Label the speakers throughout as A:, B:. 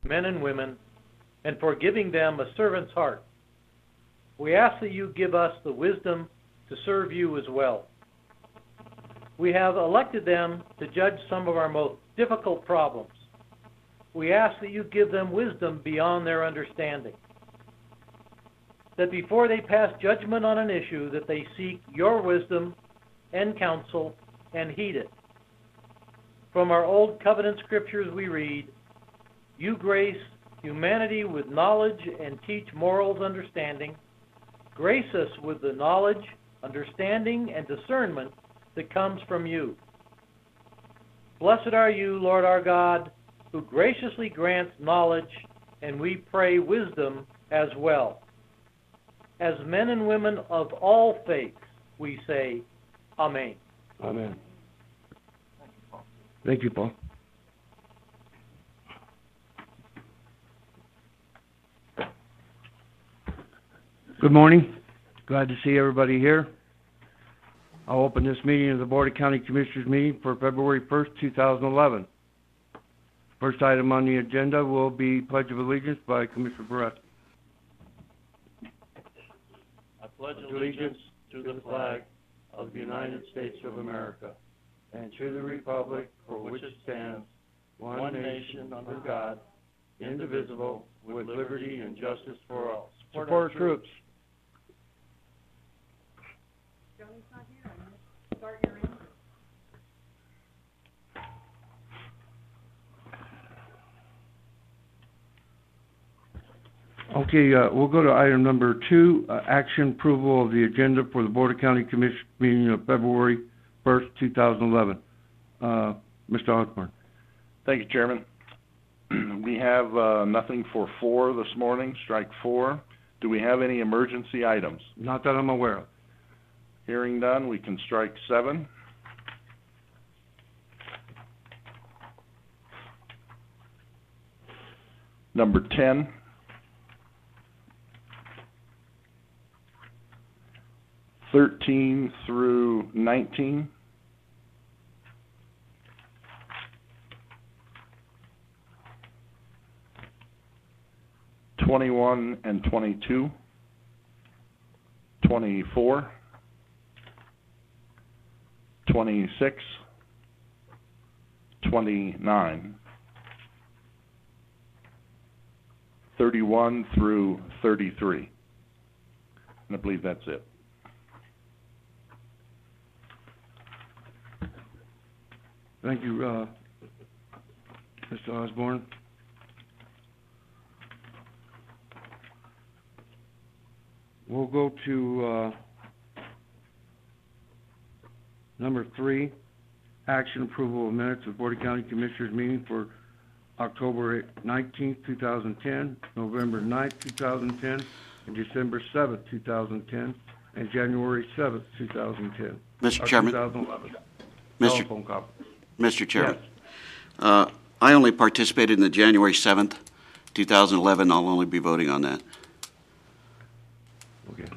A: men and women, and for giving them a servant's heart. We ask that you give us the wisdom to serve you as well. We have elected them to judge some of our most difficult problems. We ask that you give them wisdom beyond their understanding. That before they pass judgment on an issue, that they seek your wisdom and counsel and heed it. From our Old Covenant scriptures we read, you grace humanity with knowledge and teach morals understanding. Grace us with the knowledge, understanding, and discernment that comes from you. Blessed are you, Lord our God, who graciously grants knowledge, and we pray wisdom as well. As men and women of all faiths, we say, Amen.
B: Amen. Thank you, Paul. Good morning. Glad to see everybody here. I'll open this meeting of the Board of County Commissioners meeting for February 1st, 2011. First item on the agenda will be Pledge of Allegiance by Commissioner Barrett.
C: I pledge allegiance to the flag of the United States of America and to the republic for which it stands, one nation under God, indivisible, with liberty and justice for all.
B: Support our troops.
D: Joni's not here. I'm going to start your engine.
B: Okay, we'll go to item number 2, action approval of the agenda for the Board of County Commission meeting of February 1st, 2011. Mr. Osborne.
E: Thank you, Chairman. We have nothing for 4 this morning, strike 4. Do we have any emergency items?
B: Not that I'm aware of.
E: Hearing none, we can strike 7. Number 10. through 19. 21 and 22. 24. 26. 29. 31 through 33. And I believe that's it.
B: Thank you, Mr. Osborne. We'll go to number 3, action approval of minutes of Board of County Commissioners meeting for October 19th, 2010, November 9th, 2010, and December 7th, 2010, and January 7th, 2010.
F: Mr. Chairman.
B: 2011.
F: Mr.
B: Telephone conference.
F: Mr. Chairman,
B: Yes.
F: I only participated in the January 7th, 2011. I'll only be voting on that.
B: Okay.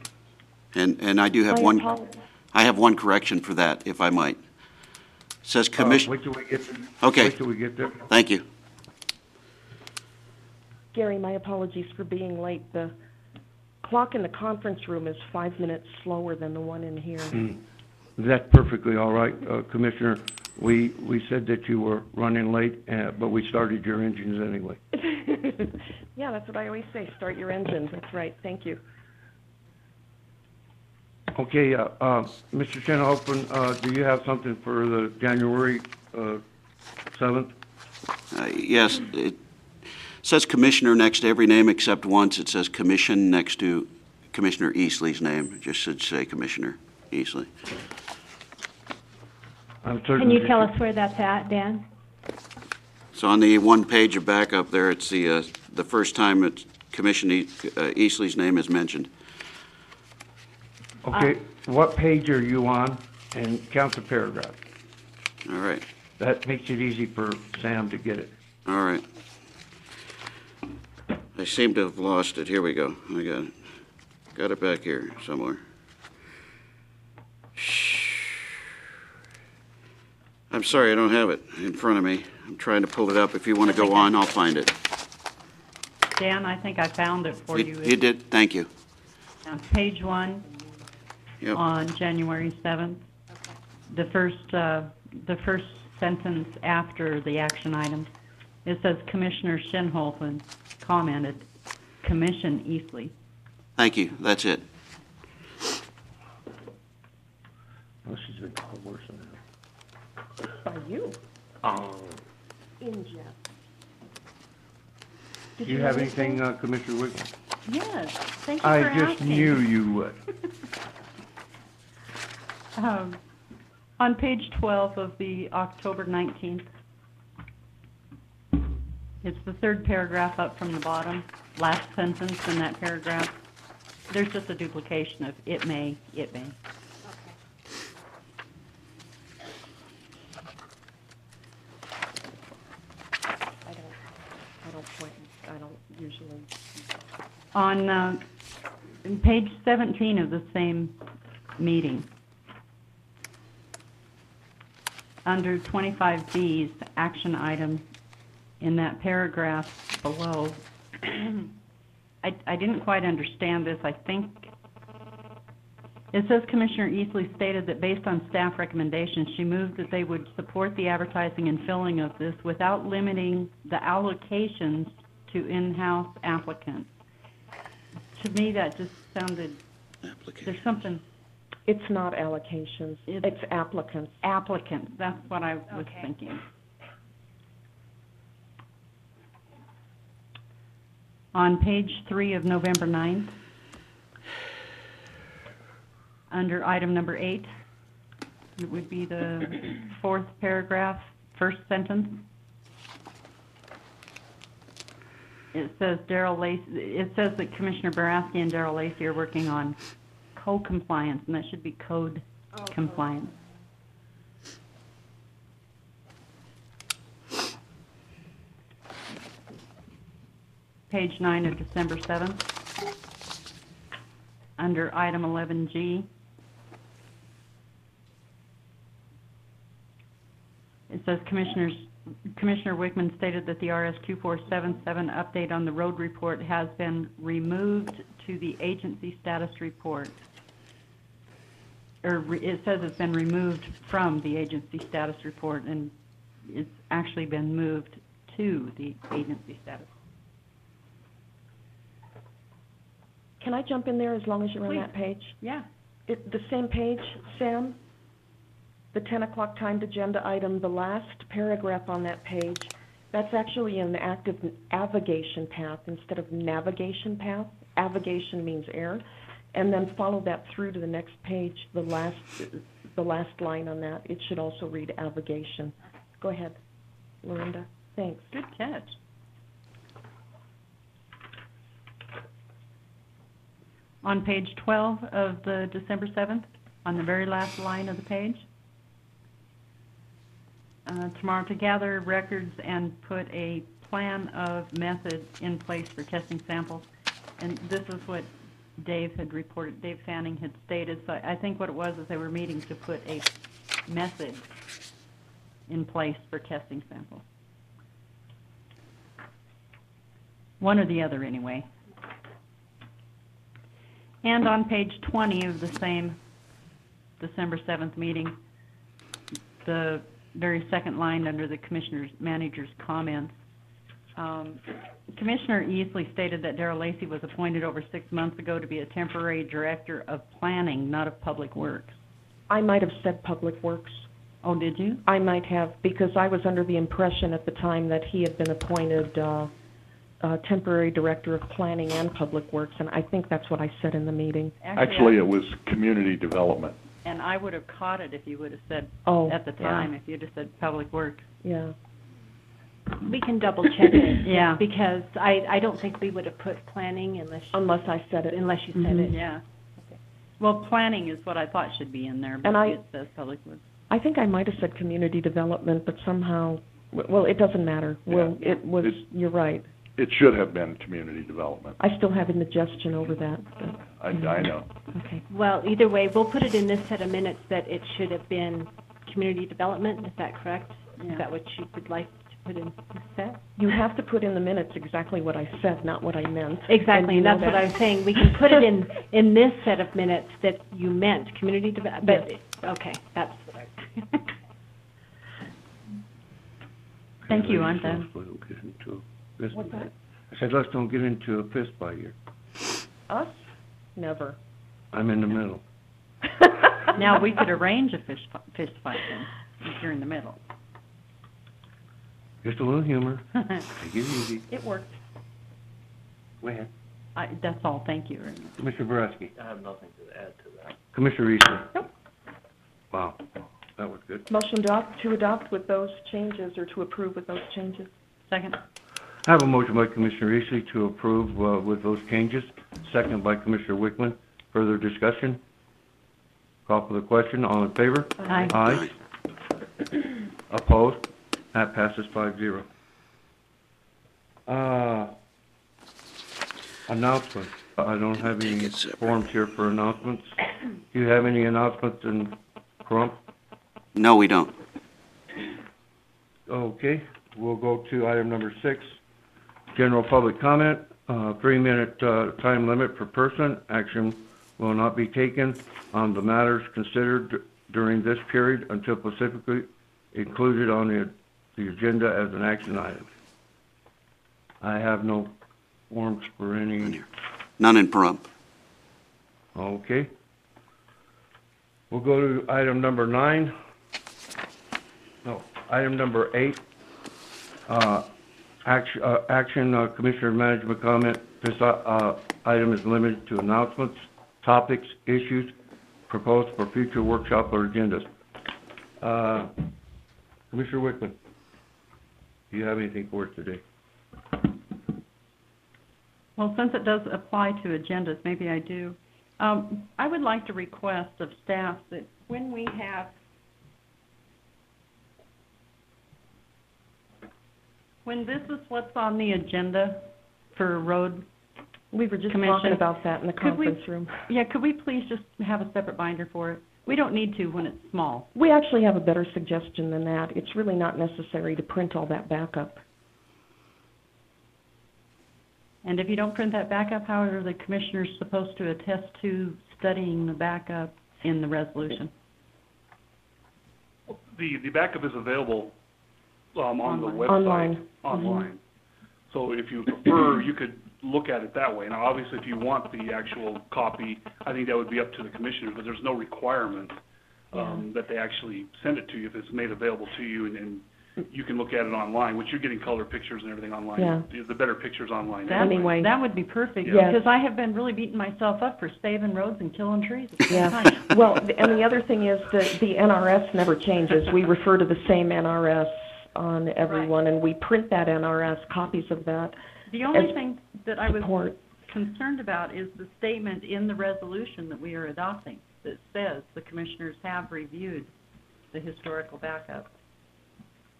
F: And I do have I have one correction for that, if I might. It says commission.
B: Wait till we get there.
F: Okay.
B: Wait till we get there.
F: Thank you.
D: Gary, my apologies for being late. The clock in the conference room is 5 minutes slower than the one in here.
B: That's perfectly all right, Commissioner. We said that you were running late, but we started your engines anyway.
D: Yeah, that's what I always say. Start your engines. That's right. Thank you.
B: Okay, Mr. Tonopah, do you have something for the January 7th?
F: Yes. It says Commissioner next to every name except once. It says Commission next to Commissioner Eastley's name. It just should say Commissioner Eastley.
G: Can you tell us where that's at, Dan?
F: So on the one page of backup there, it's the first time that Commissioner Eastley's name is mentioned.
B: Okay, what page are you on? And count the paragraph.
F: All right.
B: That makes it easy for Sam to get it.
F: All right. I seem to have lost it. Here we go. I got it. Got it back here somewhere. I'm sorry, I don't have it in front of me. I'm trying to pull it up. If you want to go on, I'll find it.
H: Dan, I think I found it for you.
F: You did, thank you.
H: On page 1,
F: Yep.
H: on January 7th, the first sentence after the action item, it says Commissioner Shinholfen commented, Commission Eastley.
F: Thank you, that's it.
B: Oh, she's been called worse than that.
D: By you,
B: Oh.
D: in jest.
B: Do you have anything, Commissioner Wickman?
H: Yes, thank you for
B: I
H: asking.
B: just knew you would.
H: On page 12 of the October 19th, it's the third paragraph up from the bottom, last sentence in that paragraph. There's just a duplication of it may.
D: I don't usually.
H: On page 17 of the same meeting, under 25B's action item, in that paragraph below, I didn't quite understand this. I think it says Commissioner Eastley stated that based on staff recommendations, she moved that they would support the advertising and filling of this without limiting the allocations to in-house applicants. To me, that just sounded, there's something.
D: It's not allocations, it's applicants.
H: Applicants, that's what I was thinking. On page 3 of November 9th, under item number 8, it would be the fourth paragraph, first sentence. It says it says that Commissioner Baraski and Darrell Lacey are working on co-compliance, and that should be code compliance. Page 9 of December 7th, under item 11G, it says Commissioner Wickman stated that the RS 2477 update on the road report has been removed to the agency status report. Or it says it's been removed from the agency status report, and it's actually been moved to the agency status.
D: Can I jump in there as long as you're on
H: Please.
D: that page?
H: Yeah.
D: The same page, Sam? The 10 o'clock timed agenda item, the last paragraph on that page, that's actually an active avigation path instead of navigation path. Avigation means air. And then follow that through to the next page, the last line on that. It should also read avigation. Go ahead, Lorinda. Thanks.
H: Good catch. On page 12 of the December 7th, on the very last line of the page, tomorrow to gather records and put a plan of method in place for testing samples. And this is what Dave had reported, Dave Fanning had stated. So I think what it was is they were meeting to put a method in place for testing samples. One or the other, anyway. And on page 20 of the same December 7th meeting, the very second line under the Commissioner's Manager's comments, Commissioner Eastley stated that Darrell Lacey was appointed over 6 months ago to be a temporary director of planning, not of public works.
D: I might have said public works.
H: Oh, did you?
D: I might have, because I was under the impression at the time that he had been appointed temporary director of planning and public works, and I think that's what I said in the meeting.
E: Actually, it was community development.
H: And I would have caught it if you would have said at the
D: yeah.
H: time, if you'd have said public works.
D: Yeah.
G: We can double check it.
H: Yeah.
G: Because I don't think we would have put planning
D: Unless I said it.
G: unless you said it.
H: Yeah. Okay. Well, planning is what I thought should be in there, but it says public works.
D: I think I might have said community development, but somehow, well, it doesn't matter. Well,
E: Yeah.
D: it was, you're right.
E: It should have been community development.
D: I still have indigestion over that. But,
E: I know.
D: okay.
G: Well, either way, we'll put it in this set of minutes that it should have been community development. Is that correct?
H: Yeah.
G: Is that what you would like to put in this set?
D: You have to put in the minutes exactly what I said, not what I meant.
G: Exactly,
D: you
G: and
D: know
G: that's what
D: that.
G: I was saying. We can put it in this set of minutes that you meant, community development, but, okay, that's what I...
H: Thank you, I'm
B: Ladies,
H: done.
B: let's don't get into a fist
D: What's
B: fight.
D: that?
B: I said, let's don't get into a fist fight here.
D: Us? Never.
B: I'm in the middle.
H: Now, we could arrange a fist fight then, if you're in the middle.
B: Just a little humor. Take it easy.
H: It worked.
B: Go ahead.
H: That's all, thank you very much.
B: Commissioner Boraski.
C: I have nothing to add to that.
B: Commissioner Eastley.
D: Nope.
B: Wow, that was good.
D: Motion to adopt with those changes, or to approve with those changes.
H: Second.
B: I have a motion by Commissioner Eastley to approve with those changes, second by Commissioner Wickman. Further discussion? Call for the question. All in favor?
H: Aye.
B: Aye. Opposed? That passes 5-0. Announcements. I don't have any
F: Take it separate.
B: forms here for announcements. Do you have any announcements in Crump?
F: No, we don't.
B: Okay, we'll go to item number 6, general public comment. 3-minute time limit per person. Action will not be taken on the matters considered during this period until specifically included on the agenda as an action item. I have no forms for any.
F: None in Pahrump.
B: Okay. We'll go to item number 9. No, item number 8. Action Commissioner Management comment. This item is limited to announcements, topics, issues proposed for future workshop or agendas. Commissioner Wickman, do you have anything for us today?
H: Well, since it does apply to agendas, maybe I do. I would like to request of staff that when this is what's on the agenda for road,
D: We were just
H: Commission.
D: talking about that in the
H: Could we-
D: conference room.
H: yeah, could we please just have a separate binder for it? We don't need to when it's small.
D: We actually have a better suggestion than that. It's really not necessary to print all that backup.
H: And if you don't print that backup, how are the commissioners supposed to attest to studying the backup in the resolution?
I: The backup is available on the
H: Online.
I: website.
D: Online.
I: Online. So if you prefer, you could look at it that way. Now, obviously, if you want the actual copy, I think that would be up to the commissioners, but there's no requirement that they actually send it to you if it's made available to you, and you can look at it online, which you're getting color pictures and everything online.
D: Yeah.
I: The better pictures online.
D: Anyway.
H: That would be perfect,
D: Yes.
H: because I have been really beating myself up for saving roads and killing trees. at the same
D: Yeah.
H: time.
D: Well, and the other thing is that the NRS never changes. We refer to the same NRS on everyone, and we print that NRS, copies of that.
H: The only
D: As
H: thing that I was
D: support.
H: concerned about is the statement in the resolution that we are adopting that says the commissioners have reviewed the historical backup.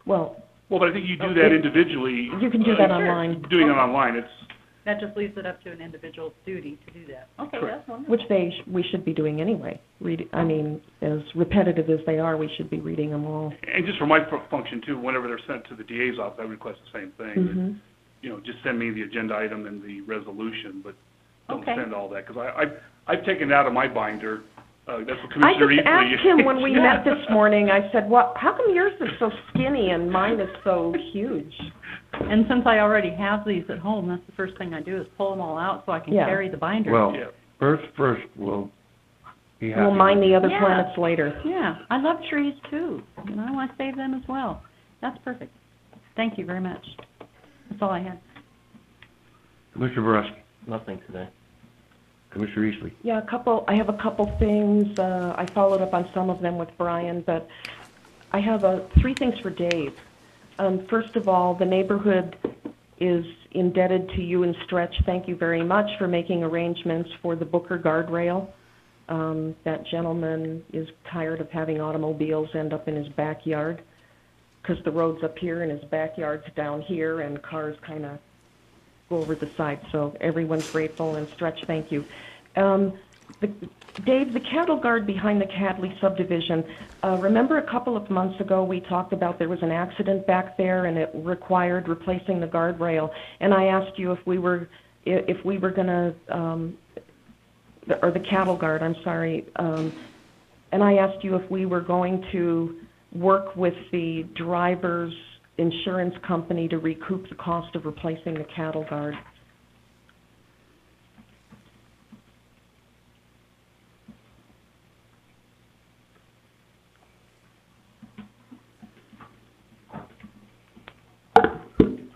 D: Well,
I: Well, but I think you do that individually.
D: you can do that online,
I: Doing it online, it's,
H: That just leaves it up to an individual's duty to do that. Okay,
I: Correct.
H: that's wonderful.
D: which we should be doing anyway. I mean, as repetitive as they are, we should be reading them all.
I: and just for my function too, whenever they're sent to the DA's office, I request the same thing. that,
D: Mhm.
I: You know, just send me the agenda item and the resolution, but don't
H: Okay.
I: send all that, because I've taken it out of my binder. That's what
D: I
I: Commissioner
D: just
I: Eastley.
D: asked him when we met this morning, I said, well, how come yours is so skinny and mine is so huge?
H: And since I already have these at home, that's the first thing I do is pull them all out so I can
D: Yeah.
H: carry the binder.
B: Well,
I: Yeah.
B: first, we'll be happy.
D: We'll mine the other
H: Yeah.
D: planets later.
H: Yeah, I love trees too. You know, I save them as well. That's perfect. Thank you very much. That's all I had.
B: Commissioner Boraski,
C: Nothing today.
B: Commissioner Eastley.
D: Yeah, I have a couple things. I followed up on some of them with Brian, but I have 3 things for Dave. First of all, the neighborhood is indebted to you and Stretch. Thank you very much for making arrangements for the Booker guardrail. That gentleman is tired of having automobiles end up in his backyard because the road's up here and his backyard's down here and cars kind of go over the side. So everyone's grateful, and Stretch, thank you. Dave, the cattle guard behind the Cadley subdivision, remember a couple of months ago we talked about there was an accident back there and it required replacing the guardrail, and I asked you if we were gonna, or the cattle guard, I'm sorry, and I asked you if we were going to work with the driver's insurance company to recoup the cost of replacing the cattle guard.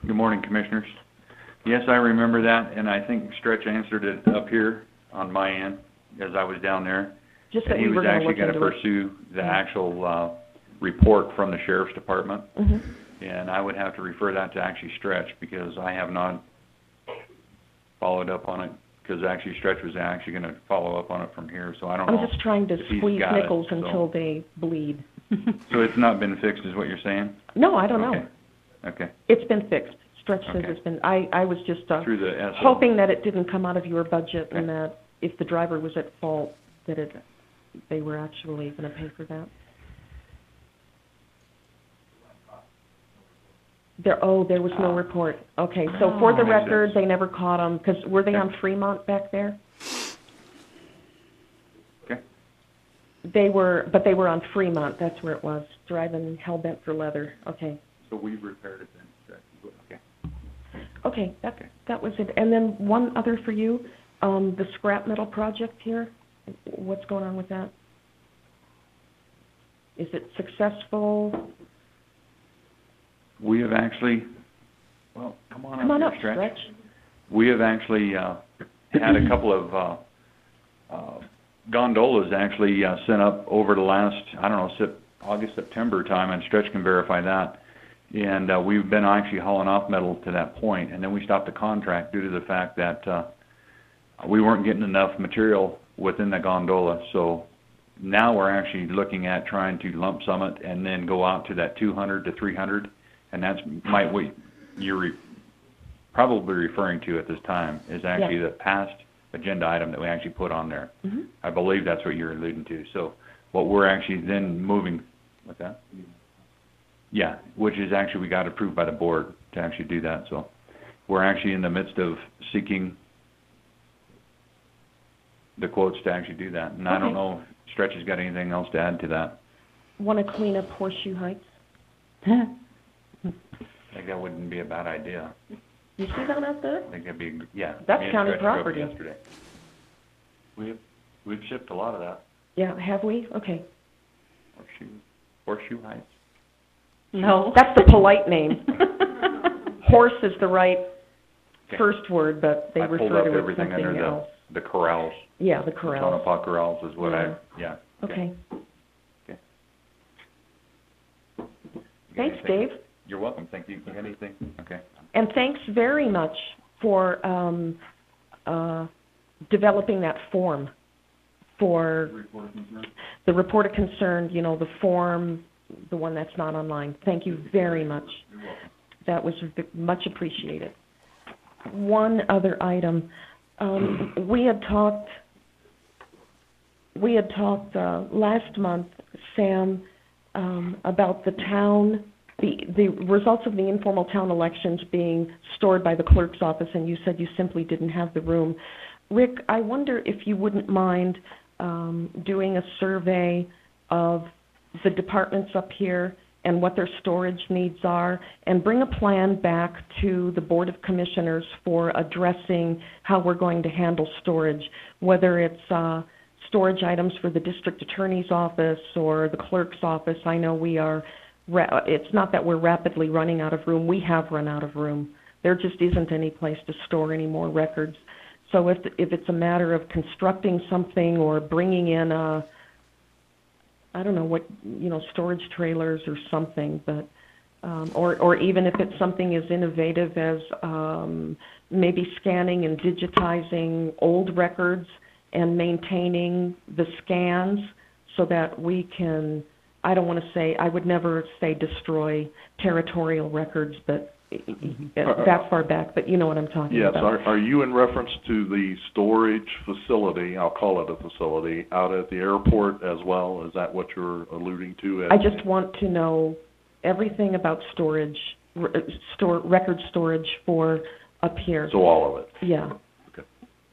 J: Good morning, Commissioners. Yes, I remember that, and I think Stretch answered it up here on my end as I was down there.
D: Just
J: and
D: that
J: he
D: we
J: was
D: were going to
J: actually
D: look
J: going to
D: into it.
J: pursue the actual report from the Sheriff's Department, and I would have to refer that to actually Stretch because I have not followed up on it because actually Stretch was actually going to follow up on it from here, so I don't know.
D: I'm just trying to
J: if he's
D: squeeze
J: got it,
D: nickels
J: so-
D: until they bleed.
J: So it's not been fixed is what you're saying?
D: No, I don't know.
J: Okay. Okay.
D: It's been fixed. Stretch says
J: Okay.
D: it's been, I was just
J: Through the SO.
D: hoping that it didn't come out of your budget and
J: Okay.
D: that if the driver was at fault, that they were actually going to pay for that. There was no report. Okay, so for the
J: Makes
D: record,
J: sense.
D: they never caught them, because were they
J: Okay.
D: on Fremont back there?
J: Okay.
D: But they were on Fremont, that's where it was, driving hell-bent for leather. Okay.
J: So we repaired it then, Stretch. Okay.
D: Okay, that was it. And then one other for you, the scrap metal project here, what's going on with that? Is it successful?
J: We have actually, well, come on up, here,
D: Stretch.
J: We have actually had a couple of gondolas actually sent up over the last, I don't know, August, September time, and Stretch can verify that. And we've been actually hauling off metal to that point, and then we stopped the contract due to the fact that we weren't getting enough material within the gondola. So now we're actually looking at trying to lump sum it and then go out to that 200 to 300, and that's what you're probably referring to at this time is actually the past agenda item that we actually put on there. I believe that's what you're alluding to. So what we're actually then moving, what's that? Yeah, which is actually we got approved by the board to actually do that. So we're actually in the midst of seeking the quotes to actually do that. And I don't know if Stretch has got anything else to add to that.
D: Want to clean up Horseshoe Heights?
J: I think that wouldn't be a bad idea.
D: You see that out there?
J: I think that'd be, yeah.
D: That's
J: me and
D: county
J: Stretch drove
D: property.
J: Yesterday.
C: We've shipped a lot of that.
D: Yeah, have we? Okay.
J: Horseshoe Heights.
H: No.
D: That's the polite name. Horse is the right first word, but they
J: I pulled
D: refer
J: up
D: to it
J: everything
D: something
J: under
D: else.
J: the corrals.
D: Yeah, the corrals.
J: The Tonopah corrals is what
D: Yeah.
J: Okay.
D: Okay.
J: You got
D: Thanks,
J: anything?
D: Dave.
J: You're welcome. Thank you. You got anything? Okay.
D: And thanks very much for developing that form for the report of concern, the form, the one that's not online. Thank you very much.
J: You're welcome.
D: That was much appreciated. One other item. We had talked last month, Sam, about the town, the results of the informal town elections being stored by the clerk's office, and you said you simply didn't have the room. Rick, I wonder if you wouldn't mind doing a survey of the departments up here and what their storage needs are, and bring a plan back to the Board of Commissioners for addressing how we're going to handle storage, whether it's storage items for the district attorney's office or the clerk's office. I know we are, it's not that we're rapidly running out of room, we have run out of room. There just isn't any place to store any more records. So if it's a matter of constructing something or bringing in I don't know what, storage trailers or something, but or even if it's something as innovative as maybe scanning and digitizing old records and maintaining the scans so that we can, I would never say destroy territorial records, but that far back, but you know what I'm talking
E: Yes,
D: about.
E: are you in reference to the storage facility, I'll call it a facility, out at the airport as well? Is that what you're alluding to?
D: I just want to know everything about storage, record storage for up here.
E: So all of it?
D: Yeah.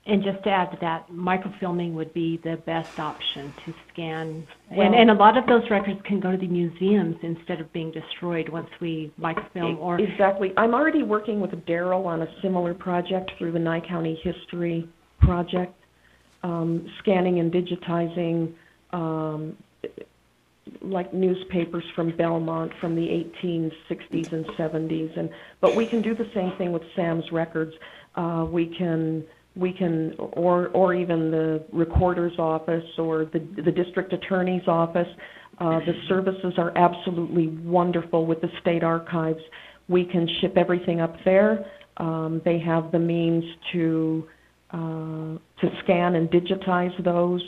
G: And just to add to that, microfilming would be the best option to scan.
D: Well,
G: and a lot of those records can go to the museums instead of being destroyed once we microfilm. Or
D: exactly. I'm already working with Daryl on a similar project through the Nye County History Project, scanning and digitizing like newspapers from Belmont from the 1860s and 70s. But we can do the same thing with Sam's records. We can, or even the recorder's office or the district attorney's office. The services are absolutely wonderful with the state archives. We can ship everything up there. They have the means to scan and digitize those.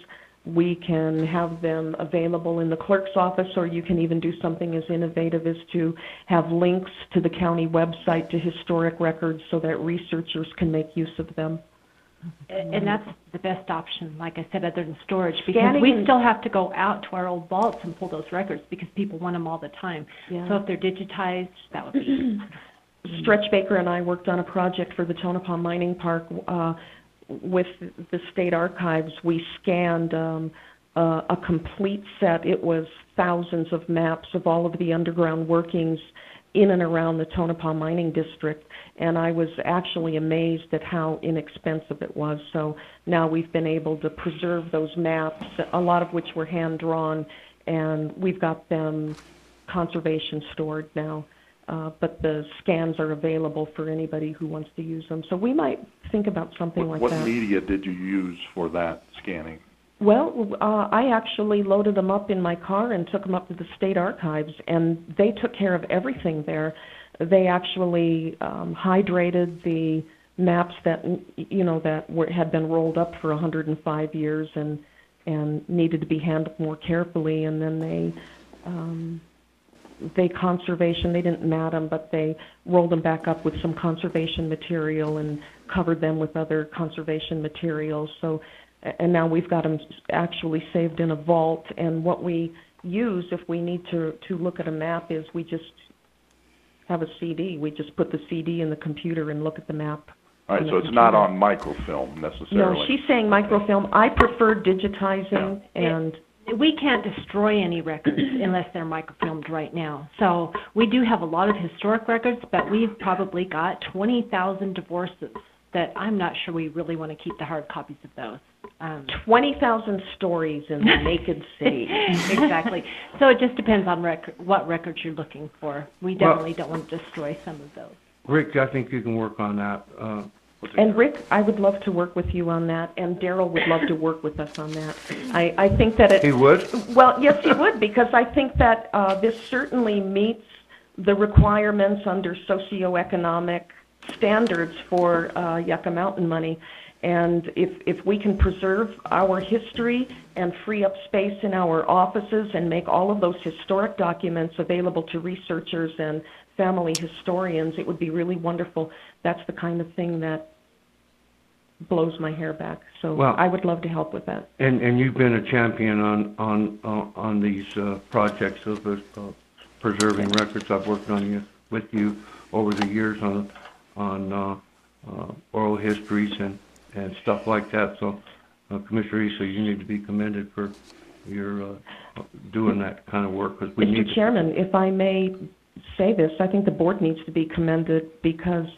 D: We can have them available in the clerk's office, or you can even do something as innovative as to have links to the county website to historic records so that researchers can make use of them.
G: And that's the best option, like I said, other than storage, because we still have to go out to our old vaults and pull those records because people want them all the time.
D: Yeah.
G: So if they're digitized, that would be...
D: Stretch Baker and I worked on a project for the Tonopah Mining Park with the state archives. We scanned a complete set. It was thousands of maps of all of the underground workings in and around the Tonopah Mining District, and I was actually amazed at how inexpensive it was. So now we've been able to preserve those maps, a lot of which were hand-drawn, and we've got them conservation stored now. But the scans are available for anybody who wants to use them. So we might think about something like that.
E: What media did you use for that scanning?
D: Well, I actually loaded them up in my car and took them up to the state archives, and they took care of everything there. They actually hydrated the maps that had been rolled up for 105 years and needed to be handled more carefully, and then they didn't mat them, but they rolled them back up with some conservation material and covered them with other conservation materials. So, and now we've got them actually saved in a vault. And what we use if we need to look at a map is we just have a CD. We just put the CD in the computer and look at the map.
E: All right, so it's not on microfilm necessarily.
D: No, she's saying microfilm. I prefer digitizing and...
G: We can't destroy any records unless they're microfilmed right now. So we do have a lot of historic records, but we've probably got 20,000 divorces that I'm not sure we really want to keep the hard copies of those.
D: 20,000 stories in the naked city.
G: Exactly. So it just depends on what records you're looking for. We definitely don't want to destroy some of those.
B: Rick, I think you can work on that.
D: And Rick, I would love to work with you on that, and Daryl would love to work with us on that. I think that
B: He would?
D: Well, yes, he would, because I think that this certainly meets the requirements under socioeconomic standards for Yucca Mountain money. And if we can preserve our history and free up space in our offices and make all of those historic documents available to researchers and family historians, it would be really wonderful. That's the kind of thing that blows my hair back. So I would love to help with that.
B: And you've been a champion on these projects of preserving records. I've worked with you over the years on oral histories and stuff like that. So, Commissioner Eastley, you need to be commended for your doing that kind of work. Because
D: Mr. Chairman, if I may say this, I think the board needs to be commended because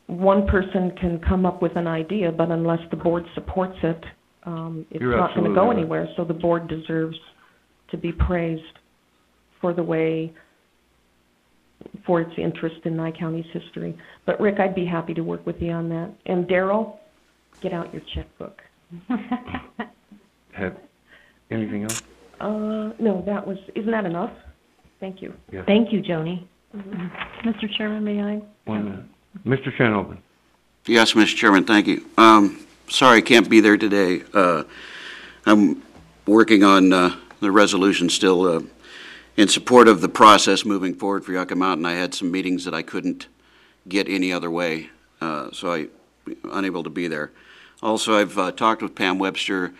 D: one person can come up with an idea, but unless the board supports it, it's not going to go anywhere. So the board deserves to be praised for its interest in Nye County's history. But Rick, I'd be happy to work with you on that. And Daryl, get out your checkbook.
B: Anything else?
D: No, isn't that enough? Thank you.
B: Yes.
G: Thank you, Joni.
D: Mm-hmm.
H: Mr. Chairman, may I?
B: 1 minute. Mr. Shanoven.
F: Yes, Mr. Chairman, thank you. Sorry I can't be there today. I'm working on the resolution still in support of the process moving forward for Yucca Mountain. I had some meetings that I couldn't get any other way, so I'm unable to be there. Also, I've talked with Pam Webster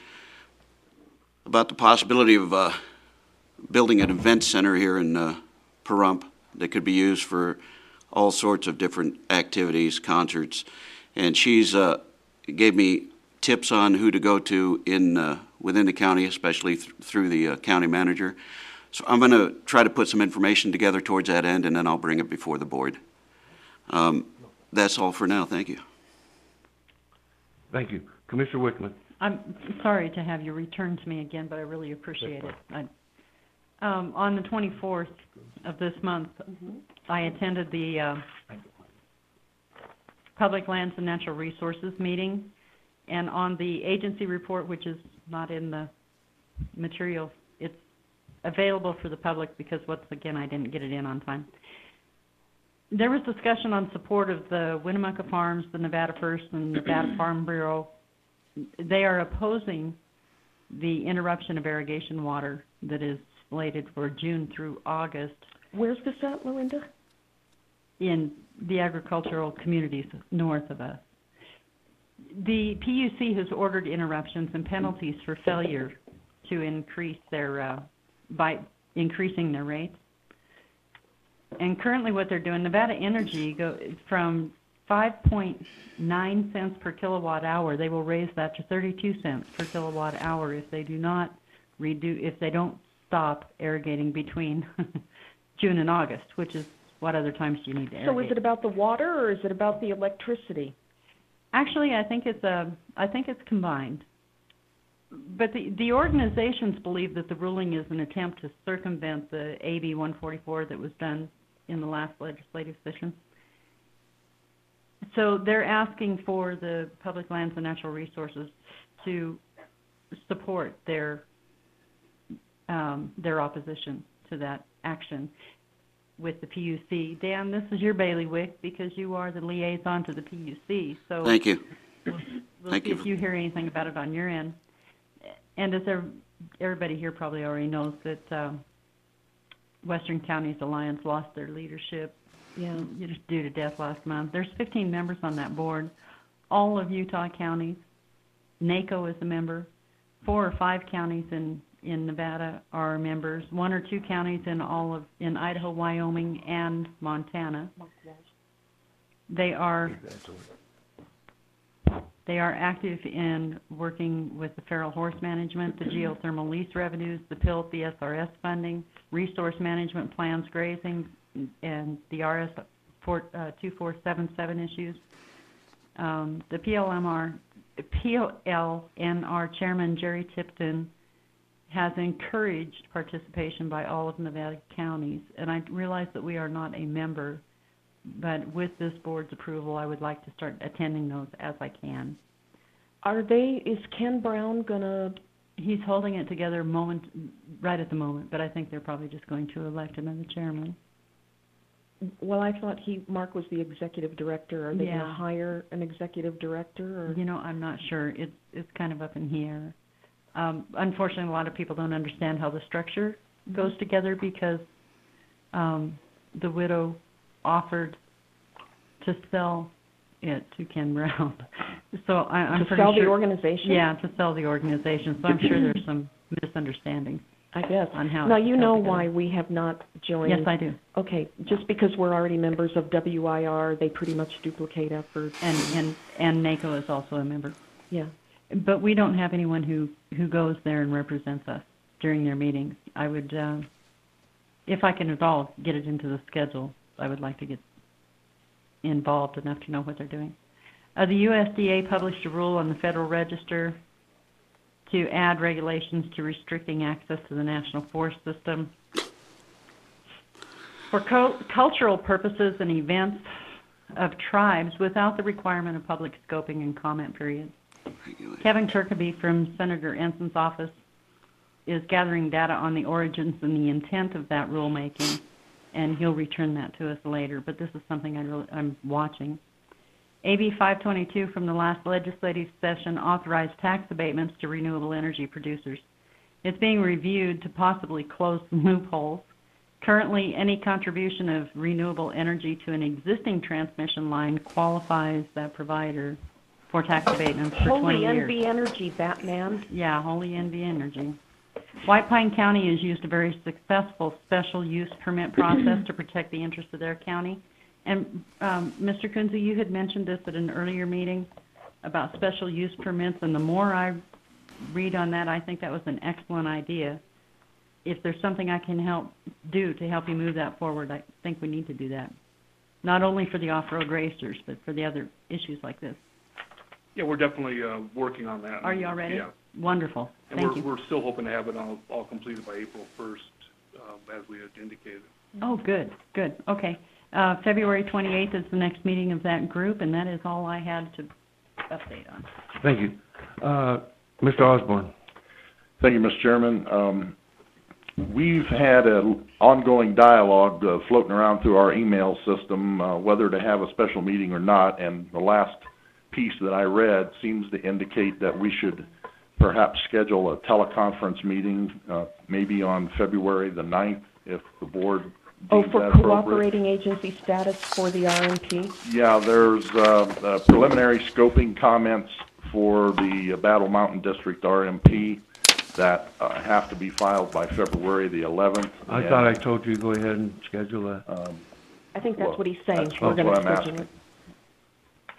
F: about the possibility of building an event center here in Pahrump that could be used for all sorts of different activities, concerts, and she's gave me tips on who to go to in within the county, especially through the county manager. So I'm going to try to put some information together towards that end, and then I'll bring it before the board. That's all for now. Thank you.
B: Thank you. Commissioner Wickman.
H: I'm sorry to have you return to me again, but I really appreciate it. On the 24th of this month, I attended the Public Lands and Natural Resources meeting, and on the agency report, which is not in the material, it's available for the public because, once again, I didn't get it in on time. There was discussion on support of the Winnemucca Farms, the Nevada First, and Nevada Farm Bureau. They are opposing the interruption of irrigation water that is slated for June through August.
D: Where's this at, Melinda?
H: In the agricultural communities north of us. The PUC has ordered interruptions and penalties for failure to increase their, by increasing their rates. And currently what they're doing, Nevada Energy, go from 5.9 cents per kilowatt hour, they will raise that to 32 cents per kilowatt hour if they do not if they don't stop irrigating between June and August, which is what other times do you need to irrigate.
D: So is it about the water or is it about the electricity?
H: Actually, I think it's combined. But the organizations believe that the ruling is an attempt to circumvent the AB 144 that was done in the last legislative session. So they're asking for the Public Lands and Natural Resources to support their opposition to that action with the PUC. Dan, this is your bailiwick because you are the liaison to the PUC. So
F: thank you.
H: We'll see if you hear anything about it on your end. And as everybody here probably already knows that Western Counties Alliance lost their leadership due to death last month. There's 15 members on that board. All of Utah counties. NACO is a member. 4 or 5 counties in Nevada are members. 1 or 2 counties in Idaho, Wyoming, and Montana. They are active in working with the feral horse management, the geothermal lease revenues, the PILT, the SRS funding, resource management plans, grazing, and the RS 2477 issues. The PLNR Chairman Jerry Tipton has encouraged participation by all of Nevada counties, and I realize that we are not a member, but with this board's approval, I would like to start attending those as I can.
D: Is Ken Brown gonna?
H: He's holding it together right at the moment, but I think they're probably just going to elect another chairman.
D: Well, I thought Mark was the executive director. Are they going to hire an executive director? Or?
H: I'm not sure. It's kind of up in the air. Unfortunately, a lot of people don't understand how the structure goes together because the widow offered to sell it to Ken Brown. So I'm pretty sure.
D: To sell the organization?
H: Yeah, to sell the organization. So I'm sure there's some misunderstanding.
D: I guess.
H: On how
D: now, you know why we have not joined.
H: Yes, I do.
D: Okay, just because we're already members of WIR, they pretty much duplicate efforts.
H: And NACO is also a member.
D: Yeah.
H: But we don't have anyone who goes there and represents us during their meetings. I would, if I can at all get it into the schedule, I would like to get involved enough to know what they're doing. The USDA published a rule on the Federal Register to add regulations to restricting access to the National Forest System for cultural purposes and events of tribes without the requirement of public scoping and comment periods. Kevin Kirkaby from Senator Enson's office is gathering data on the origins and the intent of that rulemaking, and he'll return that to us later, but this is something I'm watching. AB 522 from the last legislative session authorized tax abatements to renewable energy producers. It's being reviewed to possibly close some loopholes. Currently, any contribution of renewable energy to an existing transmission line qualifies that provider for tax abatements for 20 years.
D: Holy NV Energy, Batman.
H: Yeah, Holy NV Energy. White Pine County has used a very successful special use permit process to protect the interests of their county. And Mr. Kunze, you had mentioned this at an earlier meeting about special use permits, and the more I read on that, I think that was an excellent idea. If there's something I can do to help you move that forward, I think we need to do that. Not only for the off-road racers, but for the other issues like this.
I: Yeah, we're definitely working on that.
H: Are you already?
I: Yeah.
H: Wonderful.
I: And
H: Thank you.
I: we're still hoping to have it all completed by April 1st, as we had indicated.
H: Oh, good, good. Okay. February 28th is the next meeting of that group, and that is all I had to update on.
B: Thank you. Mr. Osborne.
E: Thank you, Mr. Chairman. We've had an ongoing dialogue floating around through our email system whether to have a special meeting or not, and the last piece that I read seems to indicate that we should perhaps schedule a teleconference meeting maybe on February the 9th if the board deems
D: for
E: that
D: cooperating agency status for the RMP?
E: Yeah, there's preliminary scoping comments for the Battle Mountain District RMP that have to be filed by February the 11th.
B: I thought I told you to go ahead and schedule that.
D: I think that's what he's saying.
E: That's
D: We're going
E: what
D: to
E: I'm
D: schedule
E: asking.
D: it.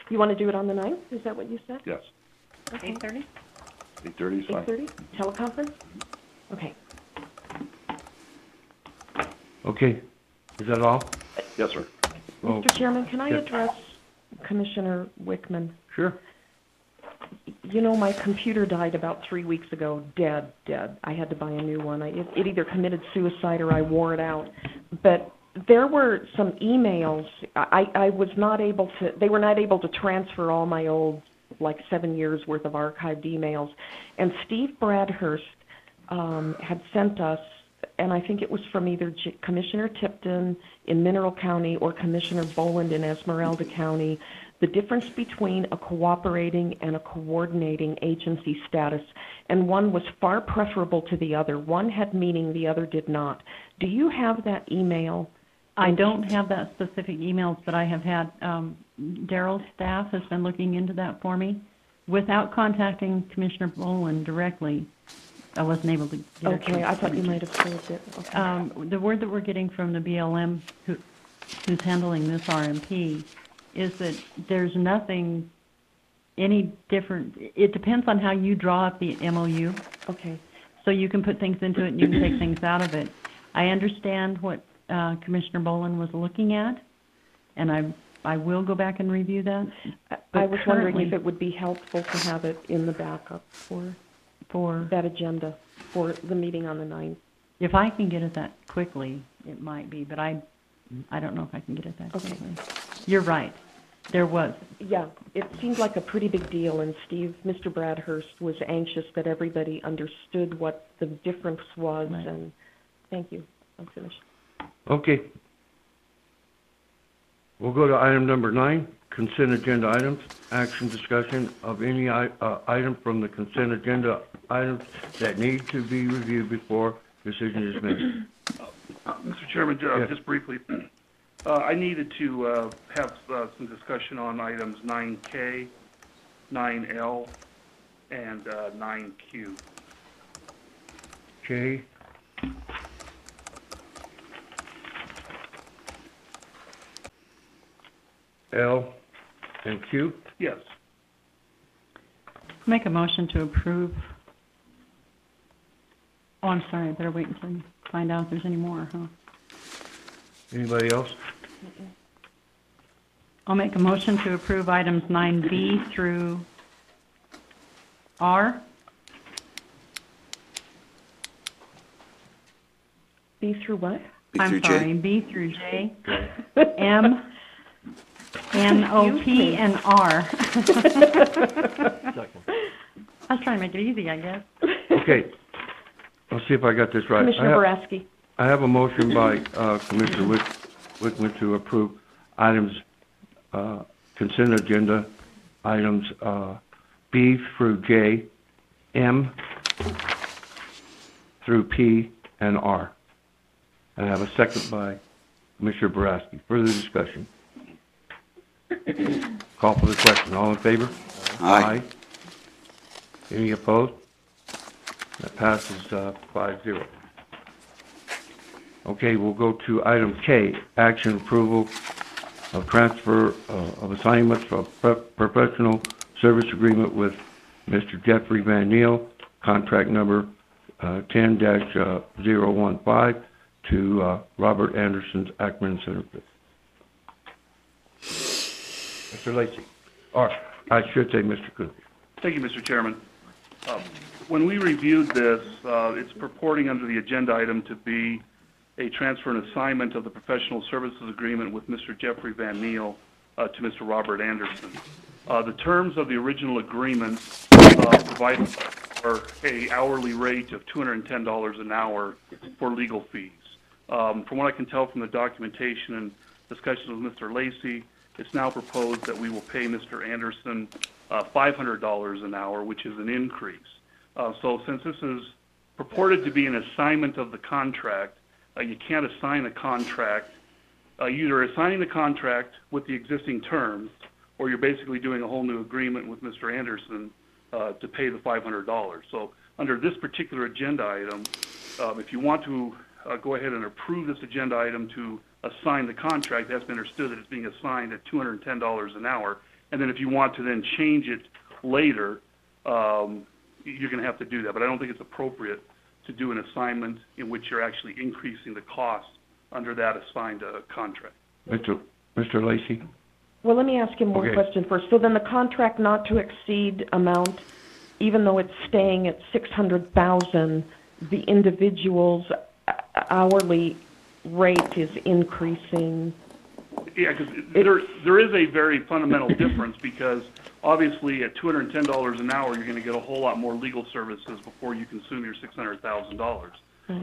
D: You want to do it on the 9th? Is that what you said?
E: Yes.
D: Okay.
H: 8:30?
E: 8:30 is fine.
D: 8:30? Teleconference? Okay.
B: Okay. Is that all?
E: Yes, sir.
B: Oh,
D: Mr. Chairman, can I
B: yeah.
D: address Commissioner Wickman?
B: Sure.
D: You know, my computer died about 3 weeks ago, dead. I had to buy a new one. It either committed suicide or I wore it out. But there were some emails. I was not able to, they were not able to transfer all my old, like 7 years worth of archived emails. And Steve Bradhurst had sent us, and I think it was from either Commissioner Tipton in Mineral County or Commissioner Boland in Esmeralda County, the difference between a cooperating and a coordinating agency status, and one was far preferable to the other. One had meaning, the other did not. Do you have that email?
H: I don't have that specific emails, but I have had, Daryl's staff has been looking into that for me. Without contacting Commissioner Boland directly, I wasn't able to get it.
D: Okay, I thought you might have saved it. Okay.
H: The word that we're getting from the BLM who's handling this RMP is that there's nothing any different. It depends on how you draw up the MOU.
D: Okay.
H: So you can put things into it and you can take things out of it. I understand what Commissioner Boland was looking at, and I will go back and review that.
D: I was wondering if it would be helpful to have it in the backup for that agenda for the meeting on the 9th.
H: If I can get it that quickly, it might be, but I don't know if I can get it that quickly. You're right. There was.
D: Yeah, it seemed like a pretty big deal, and Mr. Bradhurst was anxious that everybody understood what the difference was,
H: Right.
D: And thank you. I'm finished.
B: Okay. We'll go to item number 9, consent agenda items. Action discussion of any item from the consent agenda items that need to be reviewed before decision is made.
I: Mr. Chairman,
B: Yes.
I: just briefly, I needed to have some discussion on items 9K, 9L, and 9Q.
B: K. L and Q.
I: Yes.
H: Make a motion to approve. Oh, I'm sorry. I better wait until you find out if there's any more, huh?
B: Anybody else?
H: I'll make a motion to approve items 9B through R.
D: B through what?
F: B through
H: I'm
F: J.
H: sorry, B through J, M, N, O, P, and R. I was trying to make it easy, I guess.
B: Okay. I'll see if I got this right.
D: Commissioner Boraski.
B: I have a motion by Commissioner Wickman to approve items, consent agenda items B through J, M through P, and R. And I have a second by Commissioner Boraski. Further discussion? Call for the question. All in favor?
F: Aye.
B: Any opposed? That passes 5-0. Okay, we'll go to item K, action approval of transfer of assignments for professional service agreement with Mr. Jeffrey Van Neel, contract number 10-015 to Robert Anderson's Ackman Center. Mr. Lacy, or I should say Mr. Coon.
I: Thank you, Mr. Chairman. When we reviewed this, it's purporting under the agenda item to be a transfer and assignment of the professional services agreement with Mr. Jeffrey Van Neel to Mr. Robert Anderson. The terms of the original agreement provide for a hourly rate of $210 an hour for legal fees. From what I can tell from the documentation and discussions with Mr. Lacy, it's now proposed that we will pay Mr. Anderson $500 an hour, which is an increase. So since this is purported to be an assignment of the contract, you can't assign a contract. You're assigning the contract with the existing terms, or you're basically doing a whole new agreement with Mr. Anderson to pay the $500. So under this particular agenda item, if you want to go ahead and approve this agenda item to assign the contract, that's been understood that it's being assigned at $210 an hour. And then if you want to then change it later, you're going to have to do that. But I don't think it's appropriate to do an assignment in which you're actually increasing the cost under that assigned contract.
B: Mr. Lacy?
D: Well, let me ask you one question first. So then the contract not to exceed amount, even though it's staying at $600,000, the individual's hourly rate is increasing.
I: Yeah, because there is a very fundamental difference, because obviously at $210 an hour, you're going to get a whole lot more legal services before you consume your $600,000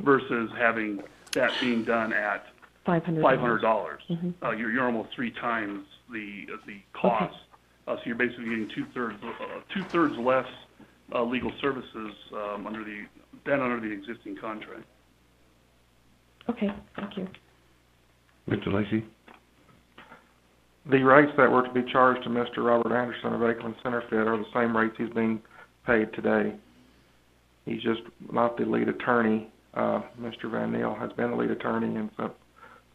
I: versus having that being done at $500. Mm-hmm. You're almost 3 times the cost. So you're basically getting two-thirds less legal services under the existing contract.
D: Okay, thank you.
B: Mr. Lacy?
K: The rates that were to be charged to Mr. Robert Anderson of Ackman Centerfit are the same rates he's being paid today. He's just not the lead attorney. Mr. Van Neel has been the lead attorney, and so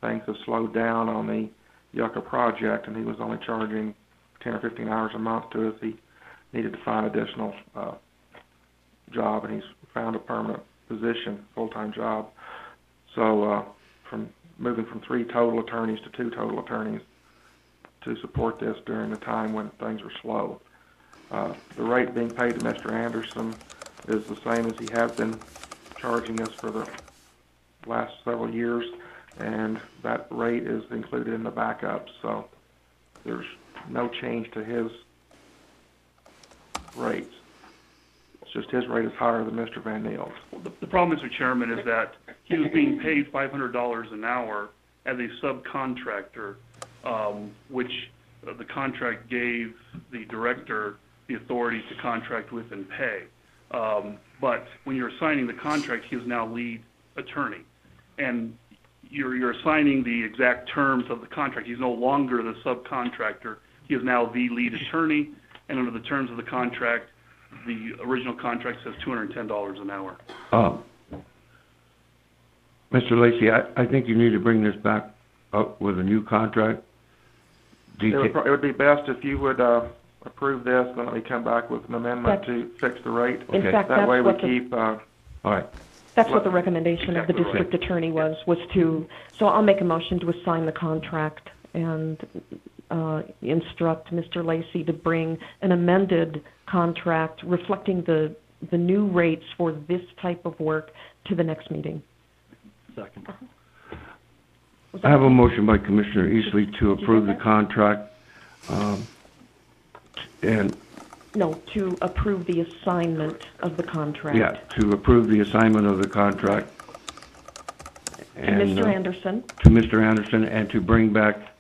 K: things have slowed down on the Yucca project, and he was only charging 10 or 15 hours a month to us. He needed to find additional job, and he's found a permanent position, full-time job. So from moving from 3 total attorneys to 2 total attorneys to support this during the time when things were slow. The rate being paid to Mr. Anderson is the same as he has been charging us for the last several years, and that rate is included in the backup, so there's no change to his rates. It's just his rate is higher than Mr. Van Neel's.
I: Well, the problem, Mr. Chairman, is that he was being paid $500 an hour as a subcontractor, which the contract gave the director the authority to contract with and pay. But when you're assigning the contract, he is now lead attorney. And you're assigning the exact terms of the contract. He's no longer the subcontractor. He is now the lead attorney, and under the terms of the contract, the original contract says $210 an hour.
B: Mr. Lacy, I think you need to bring this back up with a new contract.
K: It would be best if you would approve this, then let me come back with an amendment to fix the rate.
D: In fact,
K: that way we
D: what
K: keep...
B: all right.
D: That's what the recommendation of the district attorney was to, so I'll make a motion to assign the contract and instruct Mr. Lacy to bring an amended contract reflecting the new rates for this type of work to the next meeting.
C: Second.
B: I have a motion by Commissioner Eastley to approve the contract, and...
D: No, to approve the assignment of the contract.
B: Yeah, to approve the assignment of the contract.
D: And, Mr. Anderson.
B: To Mr. Anderson, and to bring back,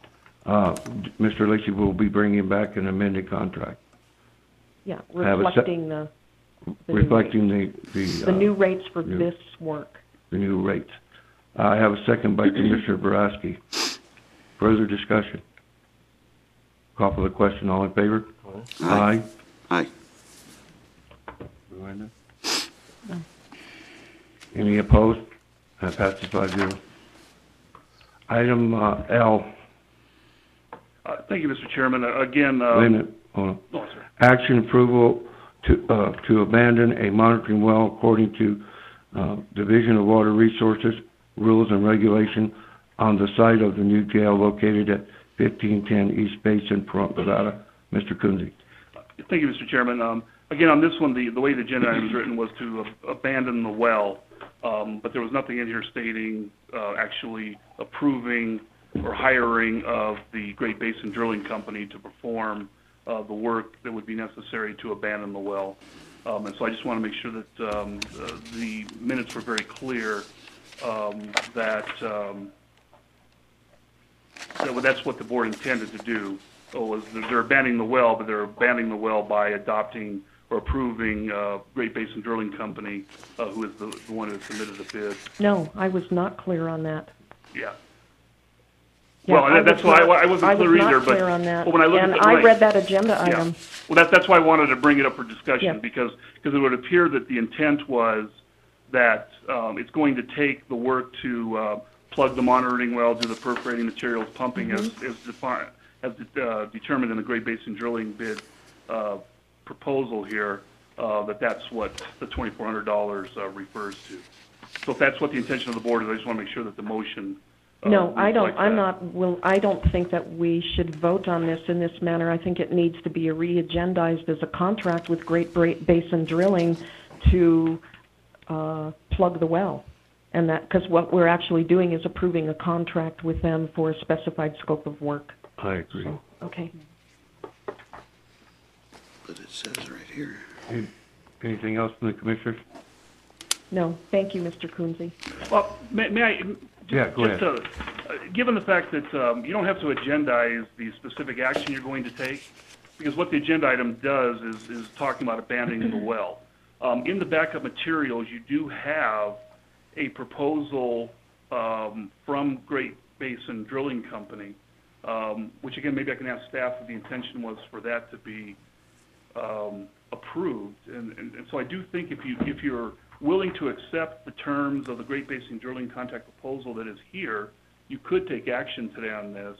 B: Mr. Lacy will be bringing back an amended contract.
D: Yeah, reflecting the
B: reflecting the
D: new rates for this work.
B: The new rates. I have a second by Commissioner Boraski. Further discussion? Call for the question. All in favor?
F: Aye. Aye.
B: Miranda? Any opposed? That passes 5-0. Item L.
I: Thank you, Mr. Chairman. Again,
B: Wait a minute. Hold on.
I: oh, sir.
B: Action approval to abandon a monitoring well according to Division of Water Resources rules and regulation on the site of the new jail located at 1510 East Basin, Pahrump, Nevada. Mr. Kunze.
I: Thank you, Mr. Chairman. Again, on this one, the way the agenda item was written was to abandon the well, but there was nothing in here stating actually approving or hiring of the Great Basin Drilling Company to perform the work that would be necessary to abandon the well. And so I just want to make sure that the minutes were very clear that that's what the board intended to do. Was they're abandoning the well, but they're abandoning the well by adopting or approving Great Basin Drilling Company, who is the one who submitted the bid.
D: No, I was not clear on that.
I: Yeah.
D: Yeah,
I: well, that's why I wasn't clear either.
D: I was not clear on that.
I: But when I look
D: and
I: at
D: I read that agenda item.
I: Yeah. Well, that's why I wanted to bring it up for discussion,
D: yeah.
I: because it would appear that the intent was that it's going to take the work to plug the monitoring well, do the perforating materials pumping as determined in the Great Basin Drilling bid proposal here, that's what the $2,400 refers to. So if that's what the intention of the board is, I just want to make sure that the motion.
D: No, I don't. I don't think that we should vote on this in this manner. I think it needs to be re-agendized as a contract with Great Basin Drilling to plug the well, and that because what we're actually doing is approving a contract with them for a specified scope of work.
B: I agree.
D: So, okay.
F: But it says right here.
B: Anything else from the commissioners?
D: No, thank you, Mr. Kunze.
I: Well, may I?
B: Yeah, go ahead.
I: Given the fact that you don't have to agendize the specific action you're going to take, because what the agenda item does is talking about abandoning the well. In the backup materials, you do have a proposal from Great Basin Drilling Company, which again, maybe I can ask staff if the intention was for that to be approved. And so I do think if you're willing to accept the terms of the Great Basin Drilling contract proposal that is here, you could take action today on this.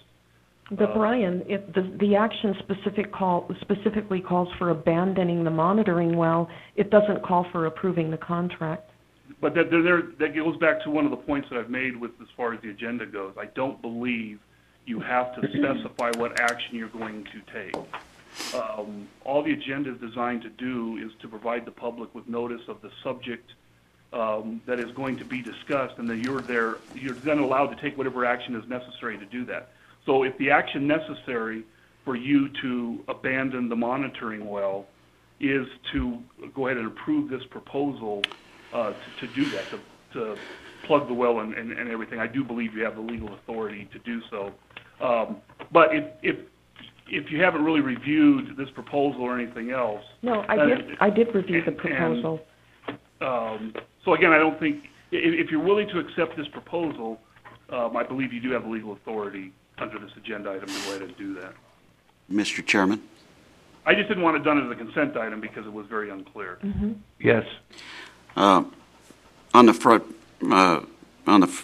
D: But Brian, if the action specifically calls for abandoning the monitoring well, it doesn't call for approving the contract.
I: But that goes back to one of the points that I've made with as far as the agenda goes. I don't believe you have to specify what action you're going to take. All the agenda is designed to do is to provide the public with notice of the subject that is going to be discussed, and then you're then allowed to take whatever action is necessary to do that. So if the action necessary for you to abandon the monitoring well is to go ahead and approve this proposal to do that, to plug the well and everything, I do believe you have the legal authority to do so. But if you haven't really reviewed this proposal or anything else.
D: No, I did review the proposal.
I: So again, I don't think, if you're willing to accept this proposal, I believe you do have the legal authority under this agenda item to go ahead and do that.
F: Mr. Chairman?
I: I just didn't want it done as a consent item because it was very unclear.
D: Mm-hmm.
B: Yes.
F: On the front, on the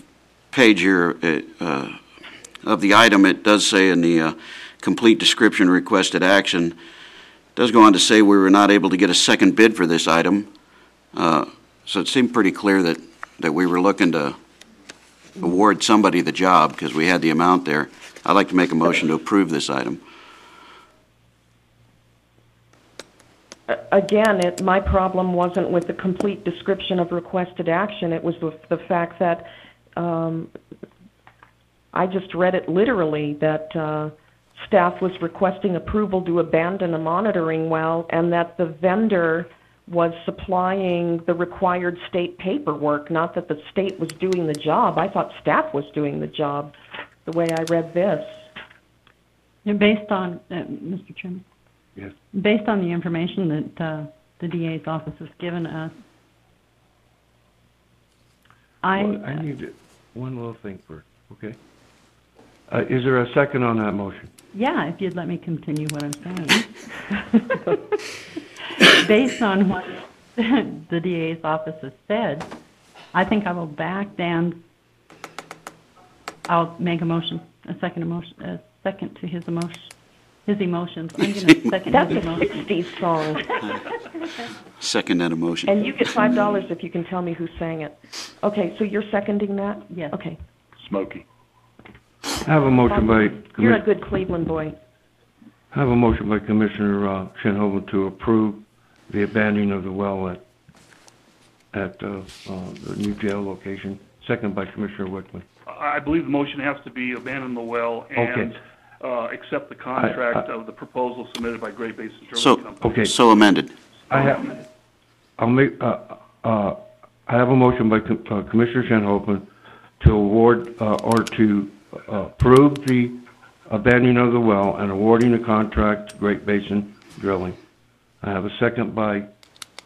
F: page here of the item, it does say in the complete description requested action, it does go on to say we were not able to get a second bid for this item. So it seemed pretty clear that we were looking to award somebody the job because we had the amount there. I'd like to make a motion to approve this item.
D: Again, my problem wasn't with the complete description of requested action. It was with the fact that I just read it literally, that staff was requesting approval to abandon a monitoring well and that the vendor was supplying the required state paperwork, not that the state was doing the job. I thought staff was doing the job, the way I read this.
H: And based on, Mr. Chairman?
B: Yes.
H: Based on the information that the DA's office has given us,
B: I need to one little thing first, okay? Is there a second on that motion?
H: Yeah, if you'd let me continue what I'm saying. Based on what the DA's office has said, I think I will back Dan. I'll make a motion, a second to his emotions. I'm going to second
D: That's
H: his
D: a
H: emotion.
D: 60s song.
F: Second that emotion.
D: And you get $5 if you can tell me who sang it. Okay, so you're seconding that?
H: Yes.
D: Okay.
E: Smoky.
B: I have a motion by
D: You're a good Cleveland boy.
B: I have a motion by Commissioner Shinhoven to approve the abandoning of the well at the new jail location. Second by Commissioner Wickman.
I: I believe the motion has to be abandon the well and accept the contract of the proposal submitted by Great Basin Drilling Company.
B: Okay.
F: So amended.
B: I have a motion by Commissioner Shinhoven to award or to approve the abandoning of the well and awarding the contract to Great Basin Drilling. I have a second by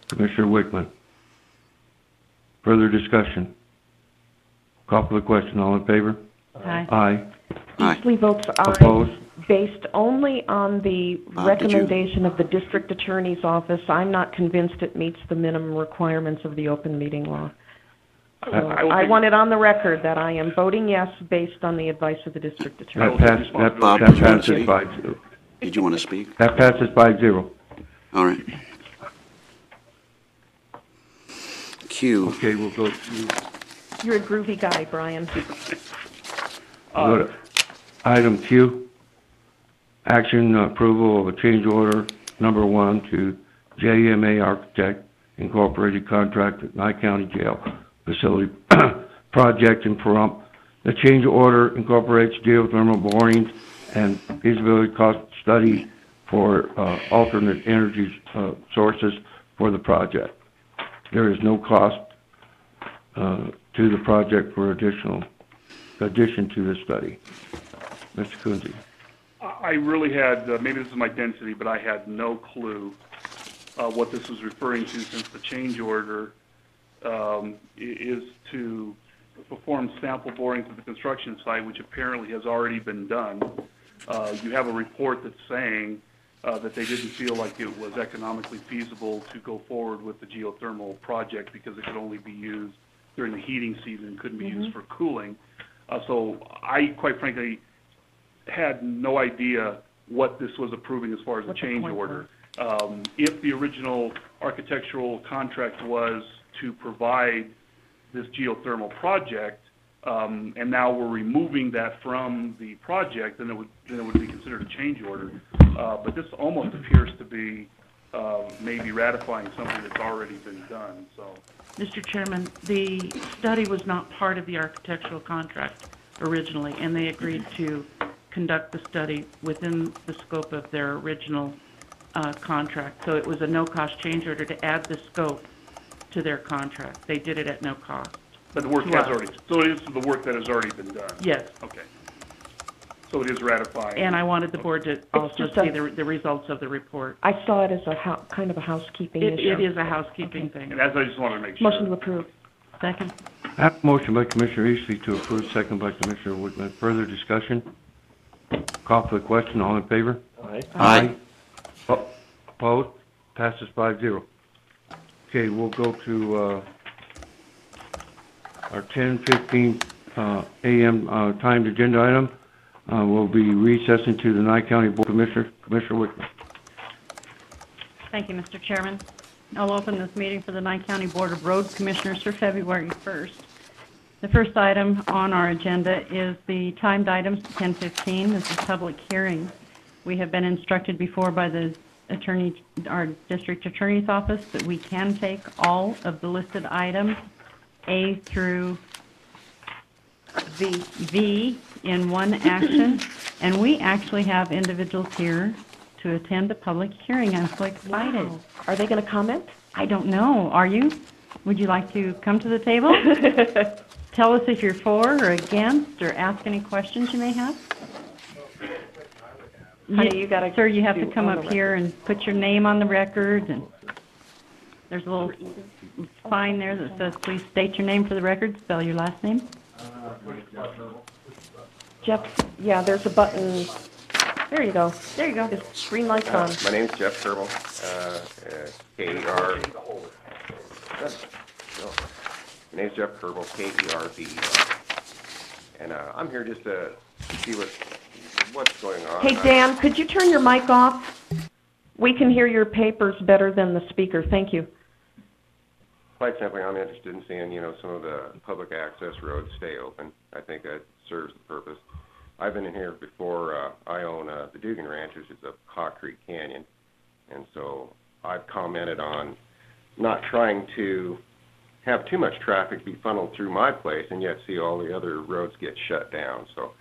B: Commissioner Wickman. Further discussion? Call for the question. All in favor?
H: Aye.
B: Aye.
D: Eastley votes aye.
B: Opposed?
D: Based only on the
F: Bob,
D: recommendation of the district attorney's office, I'm not convinced it meets the minimum requirements of the open meeting law. So I want it on the record that I am voting yes based on the advice of the district attorney.
B: That
F: Bob,
B: passes
F: did you want to
B: 5-0.
F: Did you want to speak?
B: That passes 5-0.
F: All right. Q.
B: Okay, we'll go to
D: You're a groovy guy, Brian.
B: go to item Q. Action approval of a change order number 1 to JMA Architect Incorporated contract at Nye County Jail Facility project in Pahrump. The change order incorporates geothermal borings and feasibility cost study for alternate energy sources for the project. There is no cost to the project for addition to the study. Mr. Kunze.
I: I really had, maybe this is my density, but I had no clue what this was referring to, since the change order is to perform sample borings at the construction site, which apparently has already been done. You have a report that's saying that they didn't feel like it was economically feasible to go forward with the geothermal project because it could only be used during the heating season, couldn't be used for cooling. So I, quite frankly, had no idea what this was approving as far as the change order. If the original architectural contract was to provide this geothermal project, and now we're removing that from the project, then it would be considered a change order. But this almost appears to be maybe ratifying something that's already been done. So,
L: Mr. Chairman, the study was not part of the architectural contract originally, and they agreed to conduct the study within the scope of their original contract. So it was a no-cost change order to add the scope to their contract. They did it at no cost.
I: but the work has already, so it is the work that has already been done?
L: Yes.
I: Okay. So it is ratifying?
L: And I wanted the board to also see the results of the report.
D: I saw it as a kind of a housekeeping issue.
L: It is a housekeeping thing.
I: And that's, I just wanted to make sure.
D: Motion to approve.
L: Second.
B: I have a motion by Commissioner Eastley to approve, second by Commissioner Woodman. Further discussion? Call for the question. All in favor?
C: Aye.
F: Aye.
B: Opposed? Passes 5-0. Okay, we'll go to our 10:15 a.m. Timed agenda item. We'll be recessing to the Nye County Board of Commissioners. Commissioner Wickman.
H: Thank you, Mr. Chairman. I'll open this meeting for the Nye County Board of Road Commissioners for February 1st. The first item on our agenda is the timed items, 10:15. This is public hearing. We have been instructed before by the attorney, our district attorney's office, that we can take all of the listed items, A through V, in one action, and we actually have individuals here to attend the public hearing. I'm so excited.
D: Wow. Are they going to comment?
H: I don't know. Are you? Would you like to come to the table? Tell us if you're for or against, or ask any questions you may have.
D: Honey, you gotta
H: Sir, you have to
D: do
H: come
D: on
H: up
D: the
H: here and put your name on the record, and there's a little sign there that says, please state your name for the record, spell your last name.
D: Jeff, yeah, there's a button. There you go. There you go. This green light's on.
M: My name's Jeff Kerbel, K-E-R. My name's Jeff Kerbel, K-E-R-B-E-R. And I'm here just to see what's going on.
D: Hey, Dan, could you turn your mic off? We can hear your papers better than the speaker. Thank you.
M: Quite simply, I'm interested in seeing, some of the public access roads stay open. I think that serves the purpose. I've been in here before. I own the Dugan Ranch, which is up Hawk Creek Canyon, and so I've commented on not trying to have too much traffic be funneled through my place and yet see all the other roads get shut down. So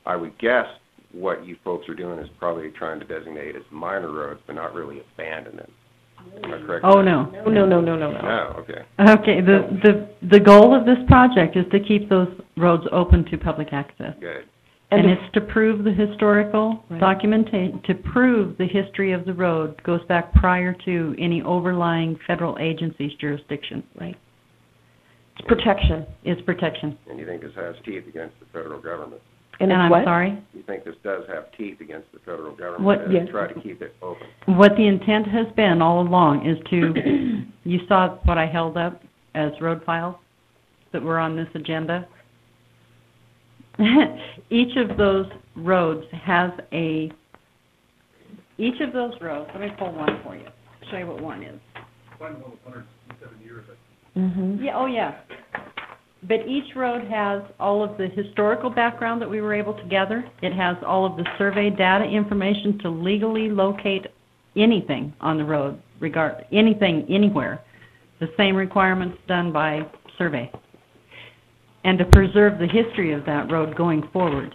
M: I would guess what you folks are doing is probably trying to designate as minor roads, but not really abandon them. Am I correct?
H: Oh, no.
D: No.
M: No, okay.
H: Okay, the goal of this project is to keep those roads open to public access.
M: Good.
H: And it's to prove the historical documentation, to prove the history of the road goes back prior to any overlying federal agency's jurisdiction.
D: Right. It's protection.
H: It's protection.
M: And you think this has teeth against the federal government?
H: And I'm
D: what?
H: sorry?
M: You think this does have teeth against the federal government to try to keep it open?
H: What the intent has been all along is to, you saw what I held up as road files that were on this agenda. Each of those roads, let me pull one for you, show you what one is.
D: Mm-hmm.
H: Yeah, oh yeah. But each road has all of the historical background that we were able to gather. It has all of the survey data information to legally locate anything on the road, anything, anywhere. The same requirements done by survey. And to preserve the history of that road going forward.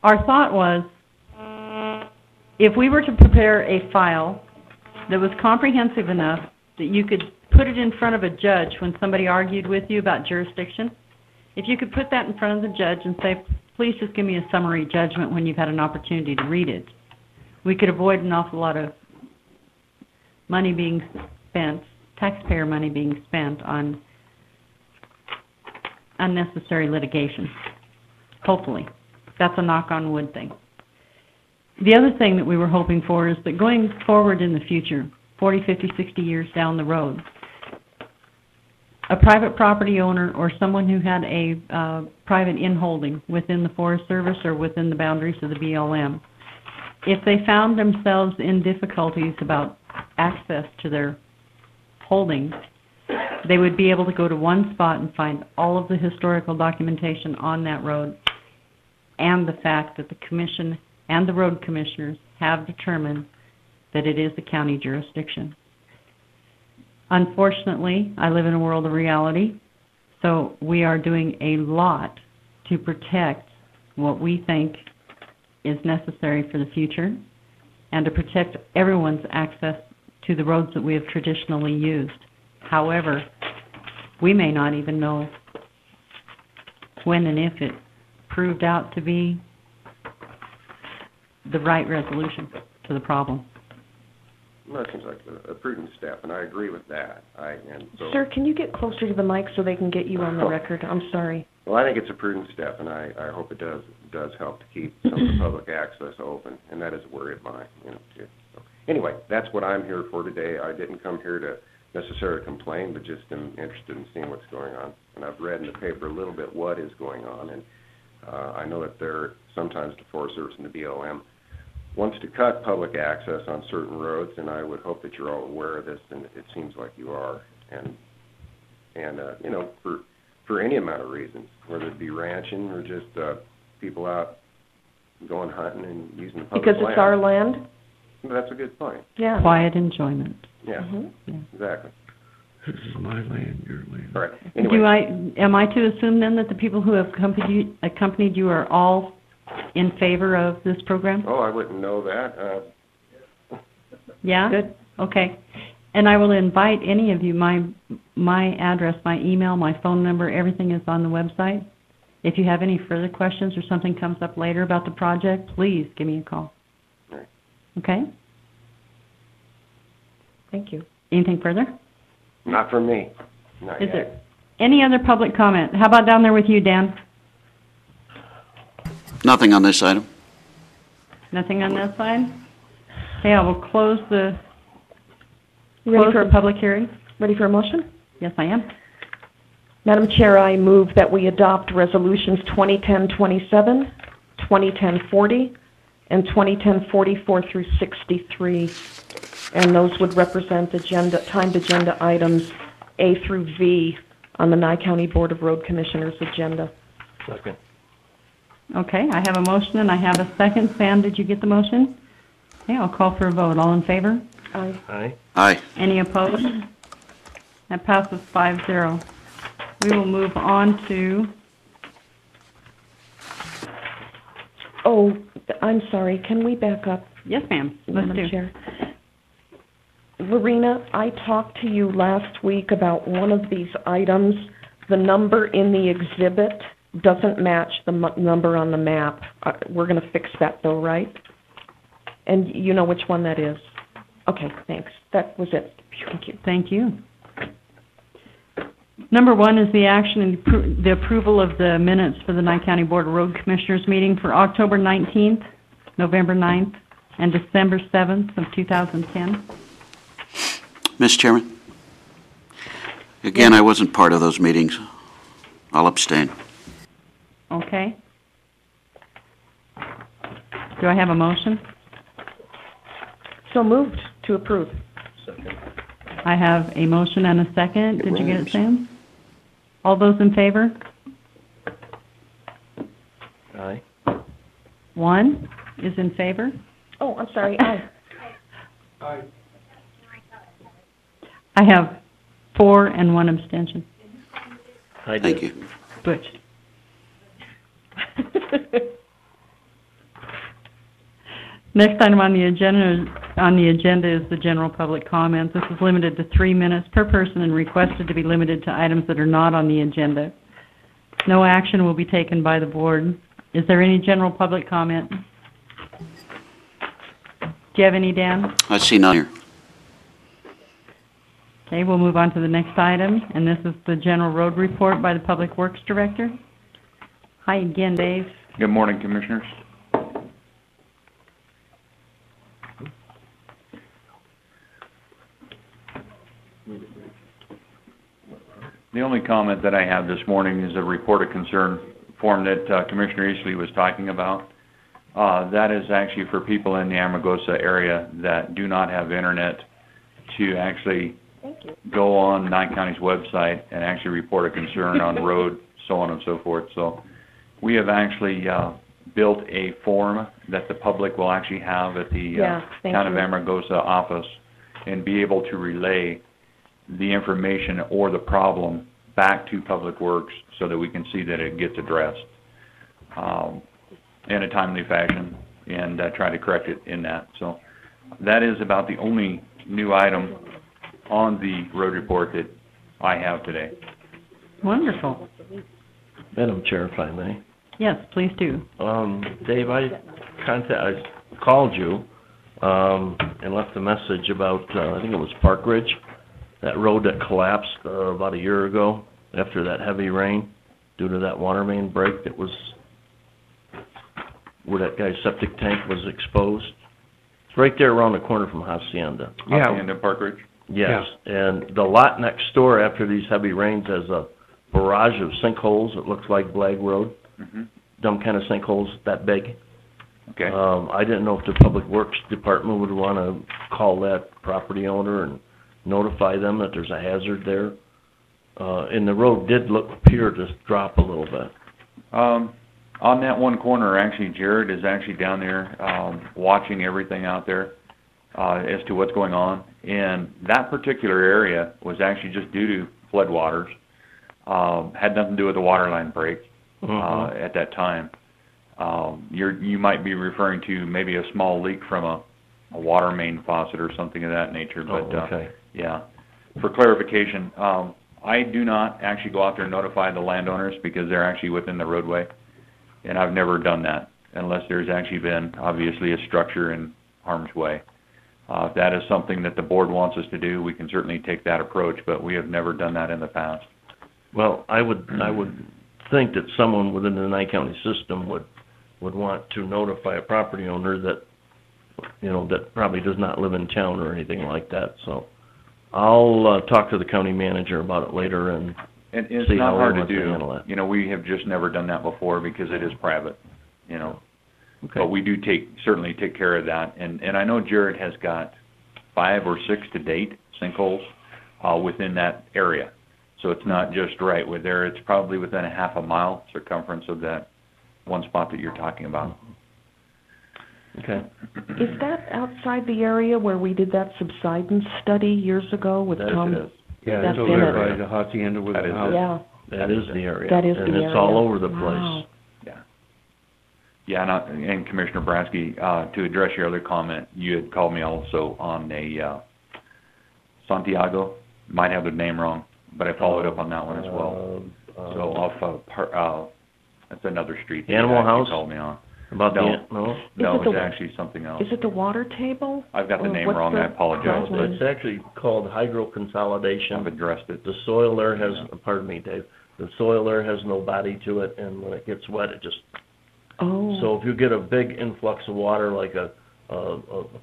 H: Our thought was, if we were to prepare a file that was comprehensive enough that you could put it in front of a judge when somebody argued with you about jurisdiction, if you could put that in front of the judge and say, please just give me a summary judgment when you've had an opportunity to read it, we could avoid an awful lot of money being spent, taxpayer money being spent on unnecessary litigation. Hopefully. That's a knock-on-wood thing. The other thing that we were hoping for is that going forward in the future, 40, 50, 60 years down the road, a private property owner or someone who had a private inholding within the Forest Service or within the boundaries of the BLM, if they found themselves in difficulties about access to their holdings, they would be able to go to one spot and find all of the historical documentation on that road and the fact that the commission and the road commissioners have determined that it is the county jurisdiction. Unfortunately, I live in a world of reality, so we are doing a lot to protect what we think is necessary for the future and to protect everyone's access to the roads that we have traditionally used. However, we may not even know when and if it proved out to be the right resolution to the problem.
M: Well, that seems like a prudent step, and I agree with that.
D: Sir, can you get closer to the mic so they can get you on the record? I'm sorry.
M: Well, I think it's a prudent step, and I hope it does help to keep some of the public access open, and that is a worry of mine. Too. So, anyway, that's what I'm here for today. I didn't come here to necessarily complain, but just am interested in seeing what's going on. And I've read in the paper a little bit what is going on, and I know that sometimes the Forest Service and the BLM wants to cut public access on certain roads, and I would hope that you're all aware of this, and it seems like you are. And for any amount of reasons, whether it be ranching or just people out going hunting and using the public land.
D: Because it's our land?
M: That's a good point.
D: Yeah.
H: Quiet enjoyment.
M: Yeah, exactly.
B: This is my land, your land.
M: All right. Anyway.
H: Am I to assume then that the people who have accompanied you are all in favor of this program?
M: Oh, I wouldn't know that.
H: Yeah? Good. Okay. And I will invite any of you, my address, my email, my phone number, everything is on the website. If you have any further questions or something comes up later about the project, please give me a call.
M: All right.
H: Okay?
D: Thank you.
H: Anything further?
M: Not from me. Not
H: Is
M: yet.
H: there Any other public comment? How about down there with you, Dan?
F: Nothing on this item.
H: Nothing on that side? Okay, I will close the
D: Ready
H: public hearing.
D: Ready for a motion?
H: Yes, I am.
D: Madam Chair, I move that we adopt resolutions 2010-27, 2010-40, and 2010-44 through 63. And those would represent timed agenda items A through V on the Nye County Board of Road Commissioners agenda.
C: Second.
H: Okay, I have a motion and I have a second. Sam, did you get the motion? Okay, I'll call for a vote. All in favor?
D: Aye.
C: Aye.
F: Aye.
H: Any opposed? That passes 5-0. We will move on to,
D: Oh, I'm sorry, can we back up?
H: yes, ma'am, let's
D: Madam
H: do.
D: Chair. Lorena, I talked to you last week about one of these items. The number in the exhibit doesn't match the number on the map. We're going to fix that though, right? And you know which one that is? Okay, thanks. That was it. Thank you.
H: Thank you. Number one is the action and the approval of the minutes for the Nye County Board of Road Commissioners meeting for October 19th, November 9th, and December 7th of 2010.
F: Mr. Chairman? Again, I wasn't part of those meetings. I'll abstain.
H: Okay. Do I have a motion?
D: So moved to approve.
C: Second.
H: I have a motion and a second. Did you get it, Sam? All those in favor?
C: Aye.
H: One is in favor.
D: Oh, I'm sorry. Aye.
B: Aye.
H: I have 4 and 1 abstention.
C: I did.
F: Thank you.
H: Butch. Next item on the agenda is the general public comments. This is limited to 3 minutes per person and requested to be limited to items that are not on the agenda. No action will be taken by the board. Is there any general public comment? Do you have any, Dan?
F: I see none here.
H: Okay, we'll move on to the next item, and this is the general road report by the Public Works Director. Hi again, Dave.
J: Good morning, Commissioners. The only comment that I have this morning is a report of concern form that Commissioner Eastley was talking about. That is actually for people in the Amargosa area that do not have internet to actually go on Nye County's website and actually report a concern on road, so on and so forth. So we have actually built a form that the public will actually have at the Town of Amargosa office and be able to relay the information or the problem back to Public Works so that we can see that it gets addressed in a timely fashion and try to correct it in that. So that is about the only new item on the road report that I have today.
H: Wonderful.
C: Madam Chair, if I may.
H: Yes, please do.
C: Dave, I called you and left a message about, I think it was Park Ridge, that road that collapsed about a year ago after that heavy rain due to that water main break that was where that guy's septic tank was exposed. It's right there around the corner from Hacienda.
J: Hacienda Park Ridge?
C: Yes, and the lot next door after these heavy rains has a barrage of sinkholes. It looks like Blag Road. Dumb kind of sinkholes that big.
J: Okay.
C: I didn't know if the Public Works Department would want to call that property owner and notify them that there's a hazard there. And the road did appear to drop a little bit.
J: On that one corner, actually, Jared is actually down there watching everything out there as to what's going on. And that particular area was actually just due to floodwaters. Had nothing to do with the water line break at that time. You might be referring to maybe a small leak from a water main faucet or something of that nature. But yeah, for clarification, I do not actually go out there and notify the landowners because they're actually within the roadway, and I've never done that unless there's actually been obviously a structure in harm's way. If that is something that the board wants us to do, we can certainly take that approach, but we have never done that in the past.
C: Well, I would think that someone within the Nye County system would want to notify a property owner that, you know, that probably does not live in town or anything like that, so I'll talk to the county manager about it later and
J: it's
C: see
J: not
C: how
J: hard
C: he
J: to
C: wants to
J: do.
C: handle that.
J: You know, we have just never done that before because it is private, you know.
C: Okay.
J: But we do certainly take care of that, and I know Jared has got 5 or 6 to date sinkholes within that area. So it's not just right with there, it's probably within a half a mile circumference of that one spot that you're talking about.
C: Okay.
D: Is that outside the area where we did that subsidence study years ago with Tom?
C: That is.
B: Yeah,
D: That's
B: it's
D: in
B: over
D: it.
B: by the hacienda with the house.
D: Yeah,
C: That is the area.
D: That is the
C: And it's
D: area.
C: all over the
D: Wow.
C: place.
J: Yeah, and Commissioner Bransky, to address your other comment, you had called me also on a Santiago, might have the name wrong, but I followed up on that one as well. So off that's another street that
C: Animal
J: you
C: House?
J: called me on.
C: About
J: No.
C: no?
J: No,
D: Is it
J: it's
D: the-
J: actually something else.
D: Is it the water table?
J: I've got the
D: or
J: name
D: what's
J: wrong,
D: the
J: I apologize.
D: crossway?
C: It's actually called hydro consolidation.
J: I've addressed it.
C: The soil there has, pardon me, Dave, the soil there has no body to it, and when it gets wet, it just,
D: Oh.
C: so if you get a big influx of water, like a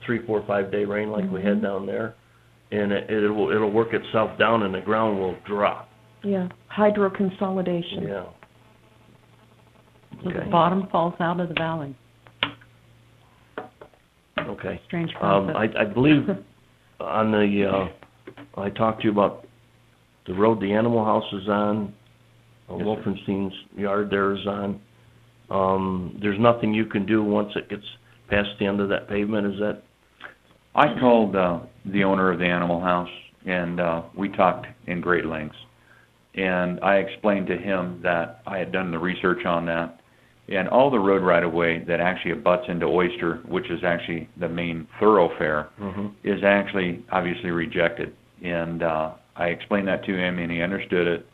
C: 3, 4, 5 day rain like we had down there, and it'll work itself down and the ground will drop.
D: Yeah, hydro consolidation.
C: Yeah.
H: So the
C: Okay.
H: bottom falls out of the valley.
C: Okay.
H: Strange process.
C: I believe on the, I talked to you about the road the animal house is on,
J: Yes, sir.
C: Wolfenstein's yard there is on. There's nothing you can do once it gets past the end of that pavement, is that?
J: I called the owner of the animal house, and we talked in great lengths. And I explained to him that I had done the research on that, and all the road right-of-way that actually abuts into Oyster, which is actually the main thoroughfare, is actually obviously rejected. And I explained that to him, and he understood it.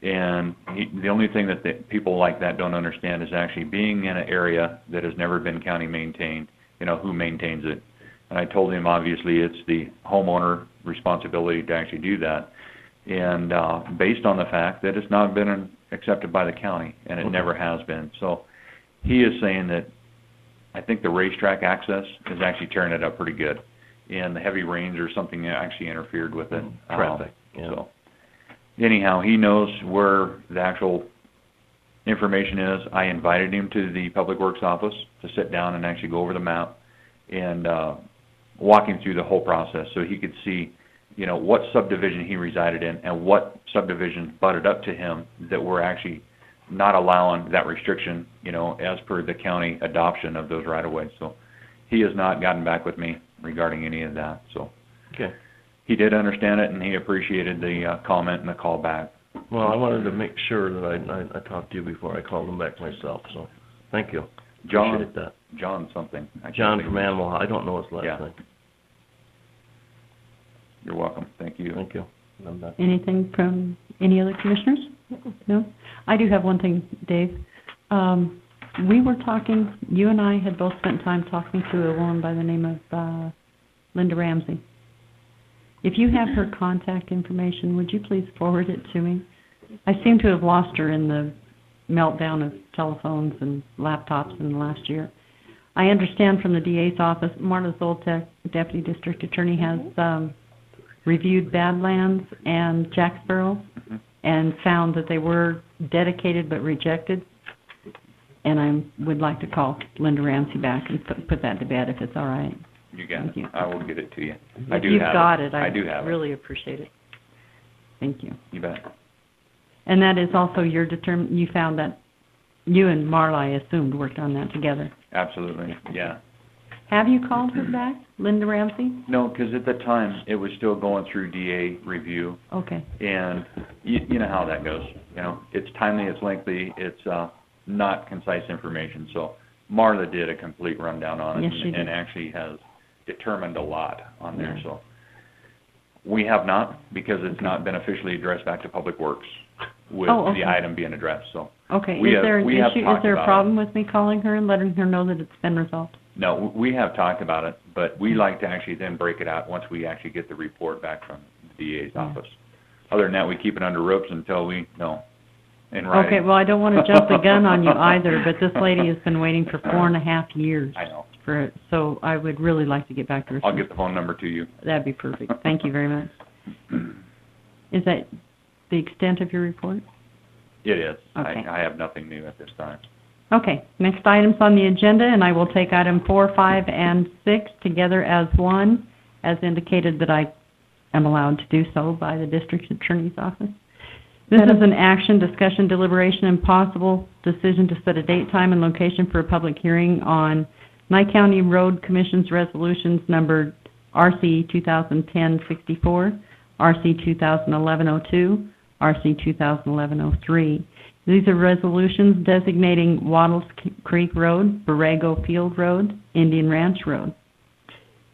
J: And the only thing that people like that don't understand is actually being in an area that has never been county maintained, you know, who maintains it. And I told him, obviously, it's the homeowner responsibility to actually do that. And based on the fact that it's not been accepted by the county, and it never has been. So he is saying that I think the racetrack access is actually tearing it up pretty good. And the heavy rains or something actually interfered with it.
C: Traffic, yeah.
J: So anyhow, he knows where the actual information is. I invited him to the Public Works office to sit down and actually go over the map and walk him through the whole process so he could see, you know, what subdivision he resided in and what subdivisions butted up to him that were actually not allowing that restriction, you know, as per the county adoption of those right-of-ways. So he has not gotten back with me regarding any of that. So
C: Okay.
J: he did understand it, and he appreciated the comment and the call back.
C: Well, I wanted to make sure that I talked to you before I called them back myself, so thank you.
J: John,
C: Appreciate that.
J: John something. I can't
C: John
J: think
C: from
J: of his-
C: Animal, I don't know his last
J: Yeah.
C: name.
J: You're welcome. Thank you.
C: Thank you. I'm done.
H: Anything from any other commissioners? No? I do have one thing, Dave. We were talking, you and I had both spent time talking to a woman by the name of Linda Ramsey. If you have her contact information, would you please forward it to me? I seem to have lost her in the meltdown of telephones and laptops in the last year. I understand from the DA's office, Marla Zoltek, Deputy District Attorney, has reviewed Badlands and Jacksboro and found that they were dedicated but rejected. And I would like to call Linda Ramsey back and put that to bed if it's all right.
J: You got
H: Thank
J: it.
H: you.
J: I will get it to you.
H: If
J: I do
H: you've
J: have
H: got it,
J: I
H: I
J: do have it.
H: really appreciate it. Thank you.
J: You bet.
H: And that is also your you found that you and Marla, I assumed, worked on that together.
J: Absolutely. Yeah.
H: Have you called her back, Linda Ramsey?
J: No, because at the time it was still going through DA review,
H: Okay.
J: and you know how that goes. You know, it's timely, it's lengthy, it's not concise information. So Marla did a complete rundown on it,
H: Yes, she did.
J: and actually has determined a lot on there.
H: Yeah.
J: So we have not, because it's not been officially addressed back to Public Works with
H: Oh, okay.
J: the item being addressed. So
H: Okay.
J: We
H: Is
J: have-
H: there an
J: we have
H: issue? Is
J: talked
H: there a
J: about
H: problem with me calling her and letting her know that it's been resolved?
J: no, we have talked about it, but we like to actually then break it out once we actually get the report back from the DA's office. Other than that, we keep it under ropes until we know in writing.
H: Okay, well, I don't want to jump the gun on you either, but this lady has been waiting for 4.5 years.
J: I know.
H: For it, so I would really like to get back to her.
J: I'll get the phone number to you.
H: That'd be perfect. Thank you very much. Is that the extent of your report?
J: It is.
H: Okay.
J: I have nothing new at this time.
H: Okay, next items on the agenda, and I will take item 4, 5, and 6 together as one, as indicated that I am allowed to do so by the district attorney's office. This is an action, discussion, deliberation, and possible decision to set a date, time, and location for a public hearing on Nye County Road Commission's resolutions numbered RC 2010-64, RC 2011-02, RC 2011-03. These are resolutions designating Wattles Creek Road, Borrego Field Road, Indian Ranch Road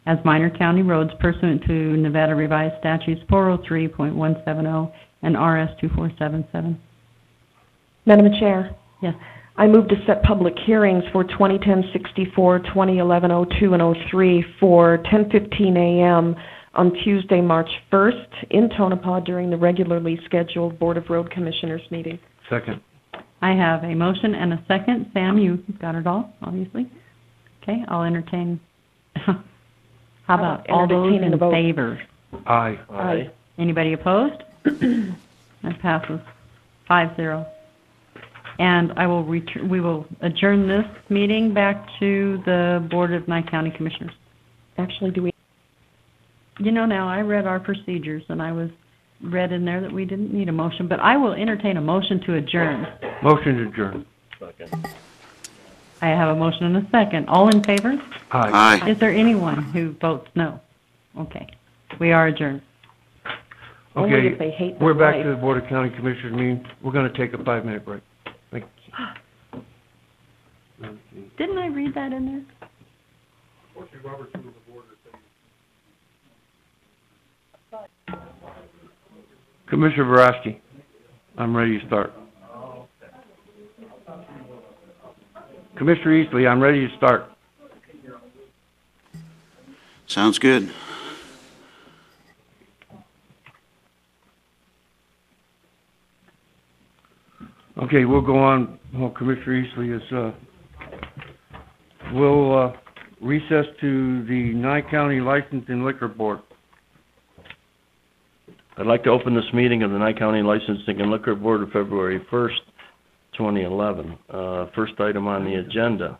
H: as minor county roads pursuant to Nevada Revised Statutes 403.170 and RS 2477.
D: Madam Chair,
H: Yes.
D: I move to set public hearings for 2010-64, 2011-02, and 03 for 10:15 a.m. on Tuesday, March 1st in Tonopah during the regularly scheduled Board of Road Commissioners meeting.
B: Second.
H: I have a motion and a second. Sam, you got it all, obviously. Okay, I'll entertain. How about all those
D: entertaining
H: in
D: the vote?
H: favor?
B: Aye.
D: Aye.
H: Anybody opposed? That passes 5-0. And I will we will adjourn this meeting back to the Board of Nye County Commissioners.
D: Actually, do we?
H: You know, now I read our procedures and I was read in there that we didn't need a motion, but I will entertain a motion to adjourn.
B: Motion to adjourn.
H: I have a motion and a second. All in favor?
B: Aye.
H: Is there anyone who votes no? Okay. We are adjourned.
D: Only
B: Okay,
D: if they hate
B: we're
D: their
B: back to
D: life.
B: the Board of County Commissioners meeting. We're going to take a 5-minute break. Thank you.
H: Didn't I read that in there?
B: Commissioner Borowski, I'm ready to start. Commissioner Eastley, I'm ready to start.
F: Sounds good.
B: Okay, we'll go on. Well, Commissioner Eastley is, we'll recess to the Nye County Licensing Liquor Board.
C: I'd like to open this meeting of the Nye County Licensing and Liquor Board of February 1st, 2011. First item on the agenda.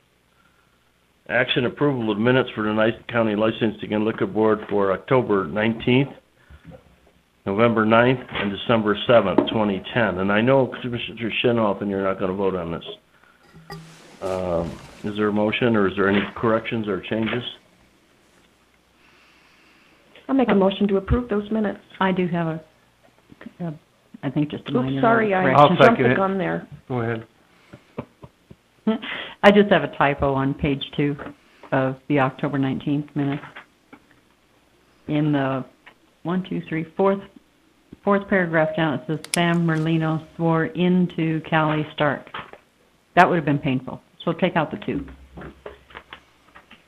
C: Action approval of minutes for the Nye County Licensing and Liquor Board for October 19th, November 9th, and December 7th, 2010. And I know, Commissioner Shinoff, and you're not going to vote on this. Is there a motion, or is there any corrections or changes?
D: I'll make a motion to approve those minutes.
H: I do have I think just a minor
D: Oops, sorry, I
H: correction.
B: I'll
D: jumped
B: second
D: the
B: it.
D: gun there.
B: Go ahead.
H: I just have a typo on page 2 of the October 19th minutes. In the fourth paragraph down, it says Sam Merlino swore into Callie Stark. That would have been painful. So take out the 2,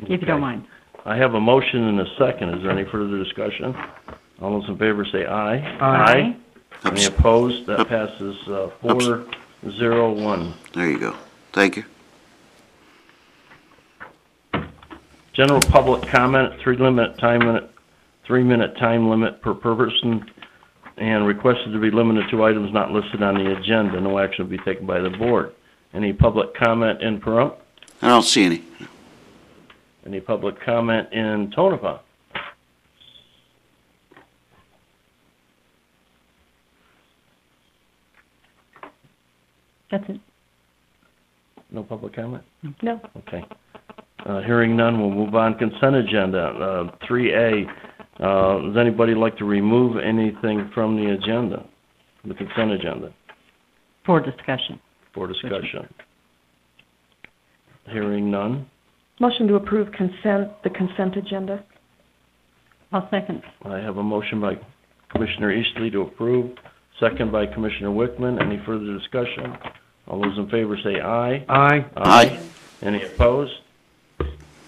H: if you don't mind.
C: I have a motion and a second. Is there any further discussion? All those in favor say aye.
H: Aye.
C: Any opposed? That passes 4-0-1.
F: There you go. Thank you.
C: General public comment, 3-minute time limit per person, and requested to be limited to items not listed on the agenda. No action will be taken by the board. Any public comment in Pahrump?
F: I don't see any.
C: Any public comment in Tonopah?
H: That's it.
C: No public comment?
D: No.
C: Okay. Hearing none, we'll move on. Consent agenda, 3A. Does anybody like to remove anything from the agenda, the consent agenda,
H: For discussion.
C: for discussion? Hearing none.
D: Motion to approve the consent agenda.
H: I'll second.
C: I have a motion by Commissioner Eastley to approve, second by Commissioner Wickman. Any further discussion? All those in favor say aye.
B: Aye.
F: Aye.
C: Any opposed?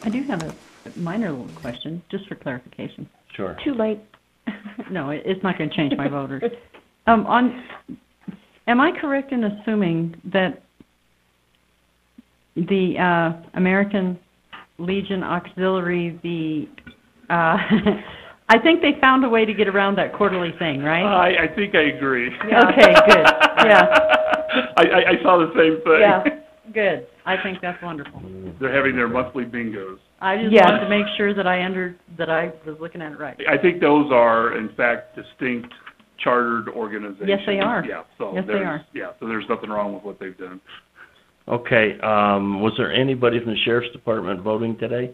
H: I do have a minor little question, just for clarification.
C: Sure.
D: Too late.
H: No, it's not going to change my voters. Am I correct in assuming that the American Legion Auxiliary, I think they found a way to get around that quarterly thing, right?
I: I think I agree.
H: Yeah. Okay, good. Yeah.
I: I saw the same thing.
H: Yeah, good. I think that's wonderful.
I: They're having their monthly bingos.
H: I just wanted to make sure that I was looking at it right.
I: I think those are, in fact, distinct chartered organizations.
H: Yes, they are.
I: Yeah, so
H: yes, they are.
I: Yeah, so there's nothing wrong with what they've done.
C: Okay, was there anybody from the Sheriff's Department voting today?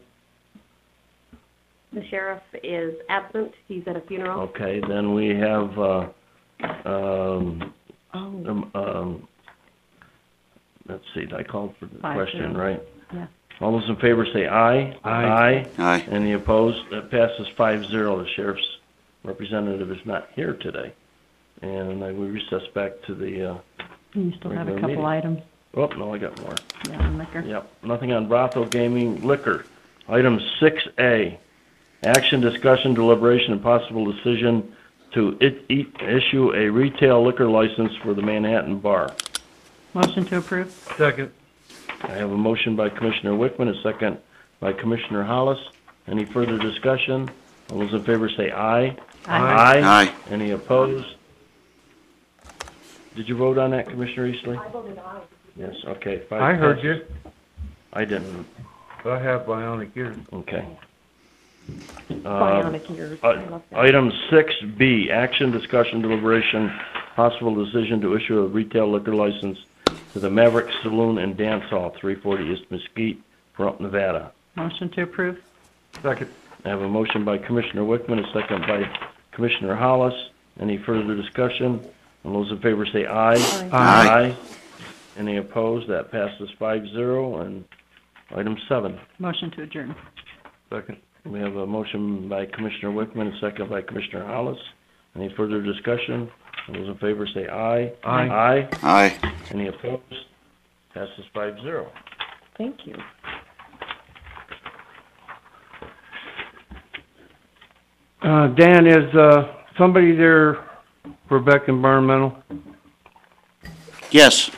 N: The sheriff is absent. He's at a funeral.
C: Okay, then we have, let's see, I called for the question, right?
H: Yeah.
C: All those in favor say aye.
F: Aye. Aye.
C: Any opposed? That passes 5-0. The sheriff's representative is not here today. And I will recess back to the,
H: You still have a couple
C: meeting.
H: items.
C: Oh, no, I got more.
H: Yeah, on liquor.
C: Yep, nothing on brothel, gaming, liquor. Item 6A, action, discussion, deliberation, and possible decision to issue a retail liquor license for the Manhattan Bar.
H: Motion to approve.
B: Second.
C: I have a motion by Commissioner Wickman, a second by Commissioner Hollis. Any further discussion? All those in favor say aye.
H: Aye.
F: Aye.
C: Any opposed? Did you vote on that, Commissioner Eastley?
N: I voted aye.
C: Yes, okay.
B: I heard you.
C: I didn't.
B: But I have bionic ears.
C: Okay.
D: Bionic ears. I love that.
C: Item 6B, action, discussion, deliberation, possible decision to issue a retail liquor license to the Maverick Saloon and Dance Hall, 340 East Mesquite, Pahrump, Nevada.
H: Motion to approve.
B: Second.
C: I have a motion by Commissioner Wickman, a second by Commissioner Hollis. Any further discussion? All those in favor say aye.
H: Aye.
C: Aye. Any opposed? That passes 5-0. And item 7.
H: Motion to adjourn.
B: Second.
C: We have a motion by Commissioner Wickman, a second by Commissioner Hollis. Any further discussion? All those in favor say aye.
B: Aye.
C: Aye.
F: Aye.
C: Any opposed? Passes 5-0.
D: Thank you.
B: Dan, is somebody there for Beck Environmental?
F: Yes.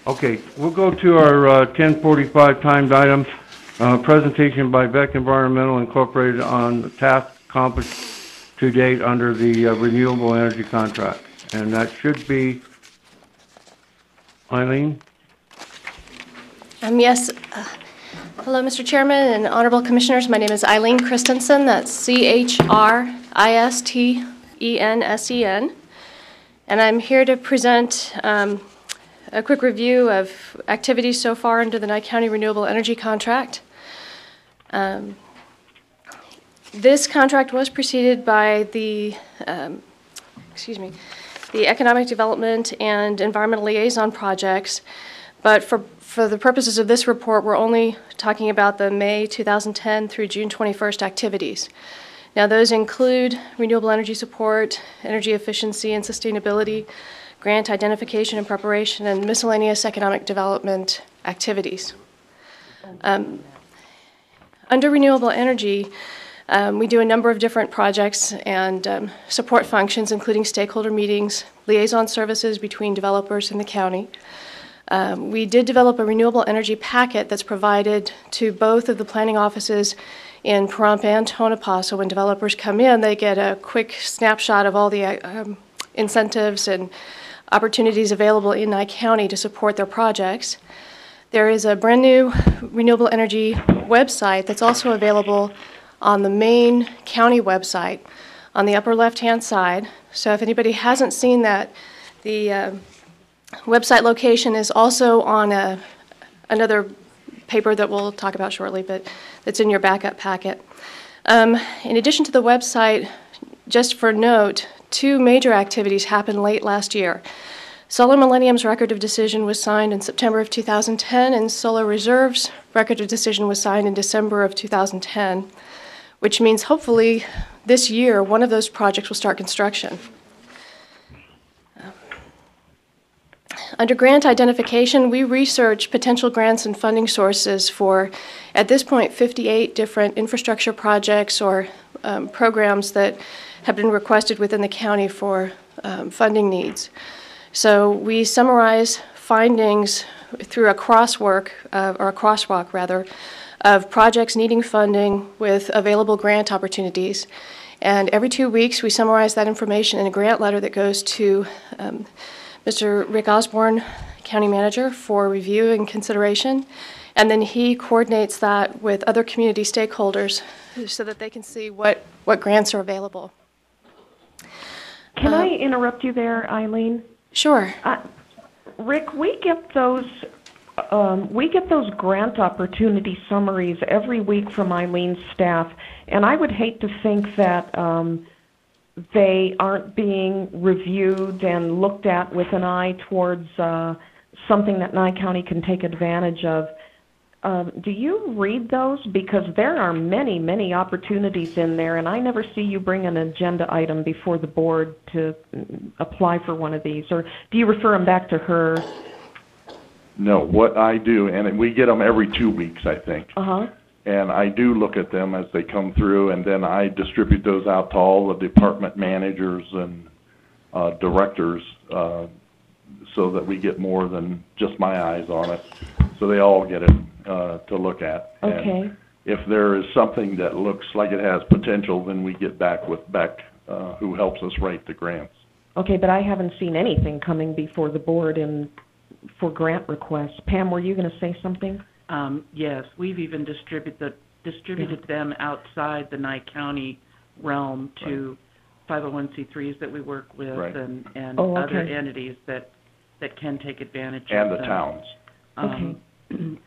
B: Okay, we'll go to our 10:45 timed item, presentation by Beck Environmental Incorporated on the task accomplished to date under the renewable energy contract. And that should be Eileen?
O: Yes. Hello, Mr. Chairman and Honorable Commissioners. My name is Eileen Christensen. That's Christensen. And I'm here to present a quick review of activities so far under the Nye County Renewable Energy Contract. This contract was preceded by the Economic Development and Environmental Liaison projects, but for the purposes of this report, we're only talking about the May 2010 through June 21st activities. Now, those include renewable energy support, energy efficiency and sustainability, grant identification and preparation, and miscellaneous economic development activities. Under renewable energy, we do a number of different projects and support functions, including stakeholder meetings, liaison services between developers and the county. We did develop a renewable energy packet that's provided to both of the planning offices in Pahrump and Tonopah, so when developers come in, they get a quick snapshot of all the incentives and opportunities available in Nye County to support their projects. There is a brand new renewable energy website that's also available on the main county website on the upper left-hand side. So if anybody hasn't seen that, the website location is also on another paper that we'll talk about shortly, but it's in your backup packet. In addition to the website, just for note, 2 major activities happened late last year. Solar Millennium's Record of Decision was signed in September of 2010, and Solar Reserve's Record of Decision was signed in December of 2010, which means hopefully this year one of those projects will start construction. Under grant identification, we research potential grants and funding sources for, at this point, 58 different infrastructure projects or programs that have been requested within the county for funding needs. So we summarize findings through a crosswalk of projects needing funding with available grant opportunities. And every 2 weeks, we summarize that information in a grant letter that goes to Mr. Rick Osborne, County Manager, for review and consideration. And then he coordinates that with other community stakeholders so that they can see what grants are available.
D: Can I interrupt you there, Eileen?
O: Sure.
D: Rick, we get those grant opportunity summaries every week from Eileen's staff, and I would hate to think that they aren't being reviewed and looked at with an eye towards something that Nye County can take advantage of. Do you read those? Because there are many, many opportunities in there, and I never see you bring an agenda item before the board to apply for one of these. Or do you refer them back to her?
E: No, what I do, and we get them every 2 weeks, I think.
D: Uh-huh.
E: And I do look at them as they come through, and then I distribute those out to all the department managers and directors so that we get more than just my eyes on it. So they all get it to look at.
D: Okay.
E: And if there is something that looks like it has potential, then we get back with Beck, who helps us write the grants.
D: Okay, but I haven't seen anything coming before the board for grant requests. Pam, were you going to say something?
L: Yes, we've even distributed them outside the Nye County realm to 501c3s that we work with and other entities that can take advantage of them.
E: And the towns.
D: Okay.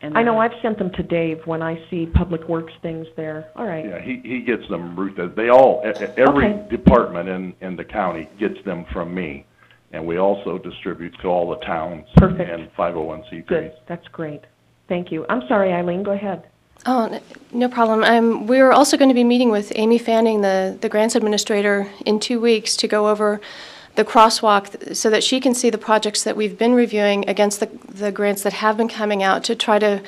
D: I know I've sent them to Dave when I see Public Works things there. All right.
E: Yeah, he gets them routed. They all, every department in the county gets them from me. And we also distribute to all the towns and 501c3s.
D: Good. That's great. Thank you. I'm sorry, Eileen, go ahead.
O: Oh, no problem. We're also going to be meeting with Amy Fanning, the grants administrator, in 2 weeks to go over the crosswalk so that she can see the projects that we've been reviewing against the grants that have been coming out to try to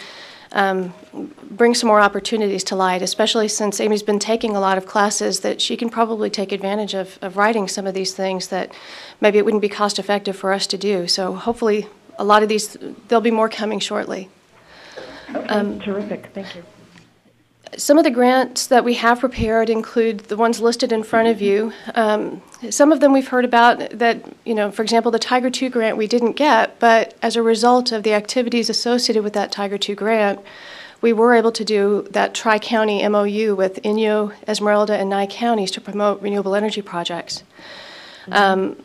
O: bring some more opportunities to light, especially since Amy's been taking a lot of classes that she can probably take advantage of writing some of these things that maybe it wouldn't be cost effective for us to do. So hopefully a lot of these, there'll be more coming shortly.
D: Okay, terrific. Thank you.
O: Some of the grants that we have prepared include the ones listed in front of you. Some of them we've heard about that, for example, the Tiger II grant we didn't get, but as a result of the activities associated with that Tiger II grant, we were able to do that tri-county MOU with Inyo, Esmeralda, and Nye counties to promote renewable energy projects. Mm-hmm.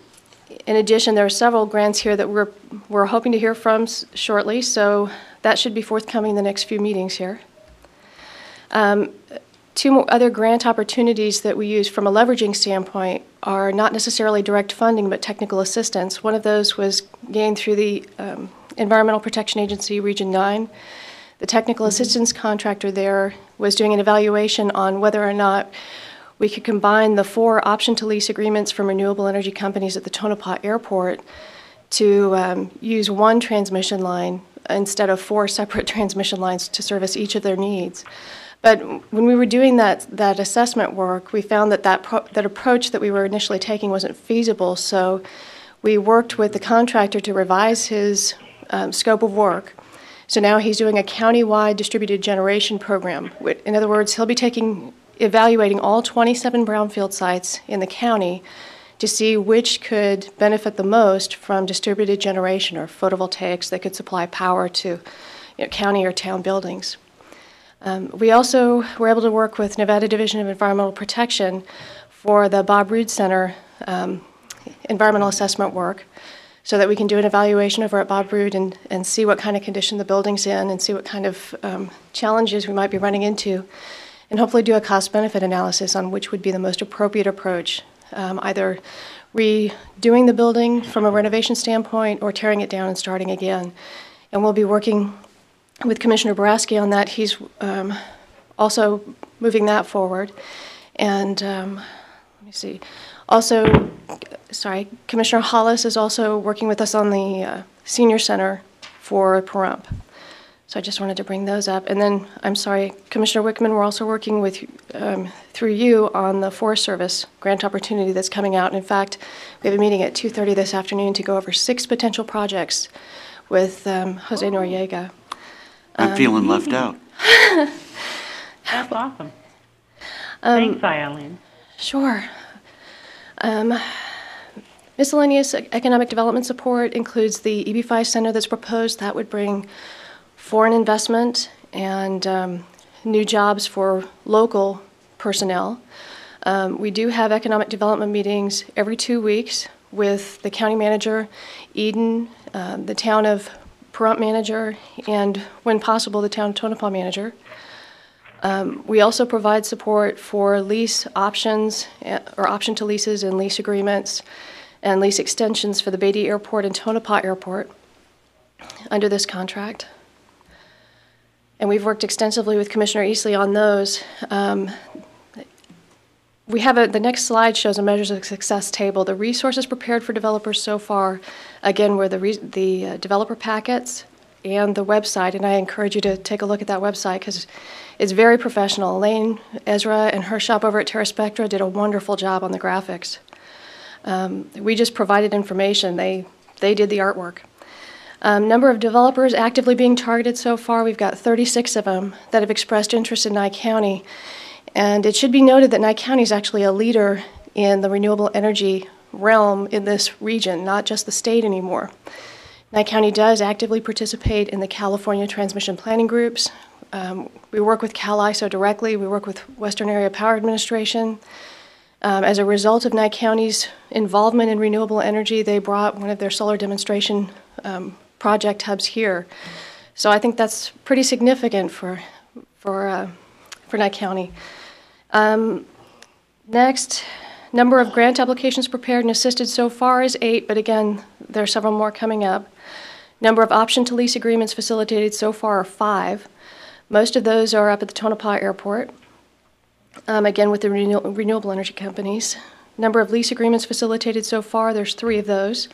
O: In addition, there are several grants here that we're hoping to hear from shortly, so that should be forthcoming in the next few meetings here. Two more other grant opportunities that we use from a leveraging standpoint are not necessarily direct funding, but technical assistance. One of those was gained through the Environmental Protection Agency Region 9. The technical assistance contractor there was doing an evaluation on whether or not we could combine the 4 option to lease agreements from renewable energy companies at the Tonopah Airport to use one transmission line instead of 4 separate transmission lines to service each of their needs. But when we were doing that assessment work, we found that approach that we were initially taking wasn't feasible. So we worked with the contractor to revise his scope of work. So now he's doing a county-wide distributed generation program. In other words, he'll be evaluating all 27 brownfield sites in the county to see which could benefit the most from distributed generation or photovoltaics that could supply power to county or town buildings. We also were able to work with Nevada Division of Environmental Protection for the Bob Rood Center environmental assessment work so that we can do an evaluation over at Bob Rood and see what kind of condition the building's in and see what kind of challenges we might be running into, and hopefully do a cost-benefit analysis on which would be the most appropriate approach, either redoing the building from a renovation standpoint or tearing it down and starting again. And we'll be working with Commissioner Boraski on that. He's also moving that forward. And let me see. Also, Commissioner Hollis is also working with us on the Senior Center for Pahrump. So I just wanted to bring those up. And then, I'm sorry, Commissioner Wickman, we're also working with, through you on the Forest Service grant opportunity that's coming out. And in fact, we have a meeting at 2:30 this afternoon to go over 6 potential projects with Jose Noriega.
F: I'm feeling left out.
L: That's awesome. Thanks, Eileen.
O: Sure. Miscellaneous economic development support includes the EB5 center that's proposed. That would bring foreign investment and new jobs for local personnel. We do have economic development meetings every 2 weeks with the county manager, Eden, the town of Pahrump manager, and when possible, the town of Tonopah manager. We also provide support for lease options or option to leases and lease agreements and lease extensions for the Beatty Airport and Tonopah Airport under this contract. And we've worked extensively with Commissioner Eastley on those. We have the next slide shows a measures of success table. The resources prepared for developers so far, again, were the developer packets and the website, and I encourage you to take a look at that website because it's very professional. Elaine Ezra and her shop over at Terra Spectra did a wonderful job on the graphics. We just provided information. They did the artwork. Number of developers actively being targeted so far, we've got 36 of them that have expressed interest in Nye County. And it should be noted that Nye County is actually a leader in the renewable energy realm in this region, not just the state anymore. Nye County does actively participate in the California transmission planning groups. We work with CalISO directly. We work with Western Area Power Administration. As a result of Nye County's involvement in renewable energy, they brought one of their solar demonstration project hubs here. So I think that's pretty significant for Nye County. Next, number of grant applications prepared and assisted so far is 8, but again, there are several more coming up. Number of option to lease agreements facilitated so far are 5. Most of those are up at the Tonopah Airport, again with the renewable energy companies. Number of lease agreements facilitated so far, there's 3 of those.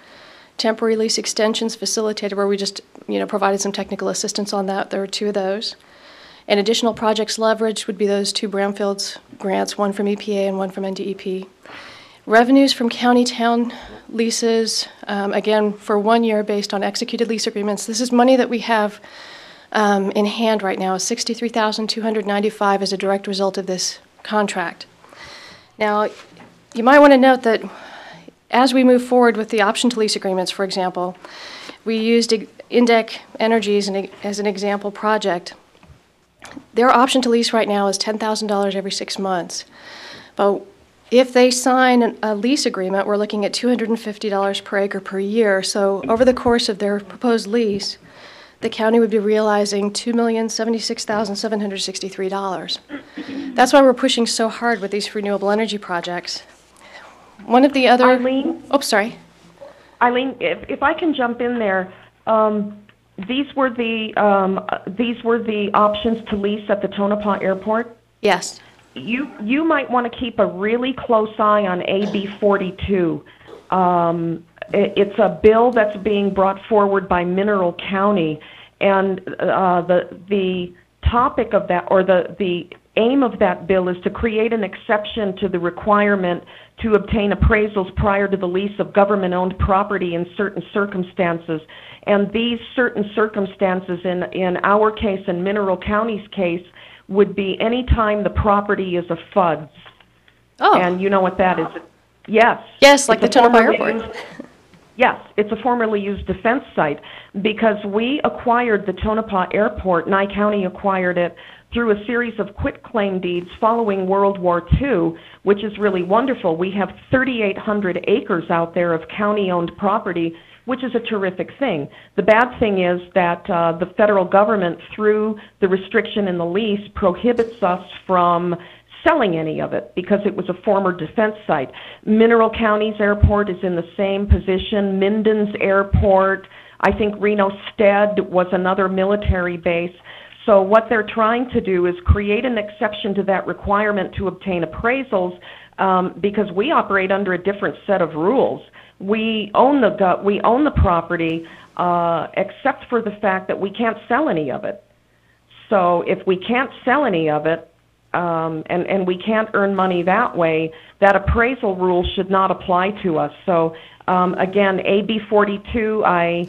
O: Temporary lease extensions facilitated where we just provided some technical assistance on that, there are 2 of those. And additional projects leveraged would be those 2 brownfields grants, one from EPA and one from NDEP. Revenues from county-town leases, again, for 1 year based on executed lease agreements. This is money that we have in hand right now, $63,295 as a direct result of this contract. Now, you might want to note that as we move forward with the option to lease agreements, for example, we used Indec Energies as an example project. Their option to lease right now is $10,000 every 6 months. But if they sign a lease agreement, we're looking at $250 per acre per year. So over the course of their proposed lease, the county would be realizing $2,076,763. That's why we're pushing so hard with these renewable energy projects. One of the other...
D: Eileen?
O: Oh, sorry.
D: Eileen, if I can jump in there, these were the options to lease at the Tonopah Airport?
O: Yes.
D: You might want to keep a really close eye on AB 42. It's a bill that's being brought forward by Mineral County, and the topic of that, or the aim of that bill, is to create an exception to the requirement to obtain appraisals prior to the lease of government-owned property in certain circumstances. And these certain circumstances, in our case, in Mineral County's case, would be any time the property is a FUDS.
O: Oh.
D: And you know what that is? Yes.
O: Yes, like the Tonopah Airport.
D: Yes, it's a formerly used defense site. Because we acquired the Tonopah Airport, Nye County acquired it through a series of quitclaim deeds following World War II, which is really wonderful. We have 3,800 acres out there of county-owned property, which is a terrific thing. The bad thing is that the federal government, through the restriction in the lease, prohibits us from selling any of it because it was a former defense site. Mineral County's airport is in the same position. Minden's airport, I think Reno Stead was another military base. So what they're trying to do is create an exception to that requirement to obtain appraisals because we operate under a different set of rules. We own the property. except for the fact that we can't sell any of it. So if we can't sell any of it, and we can't earn money that way, that appraisal rule should not apply to us. So again, AB 42, I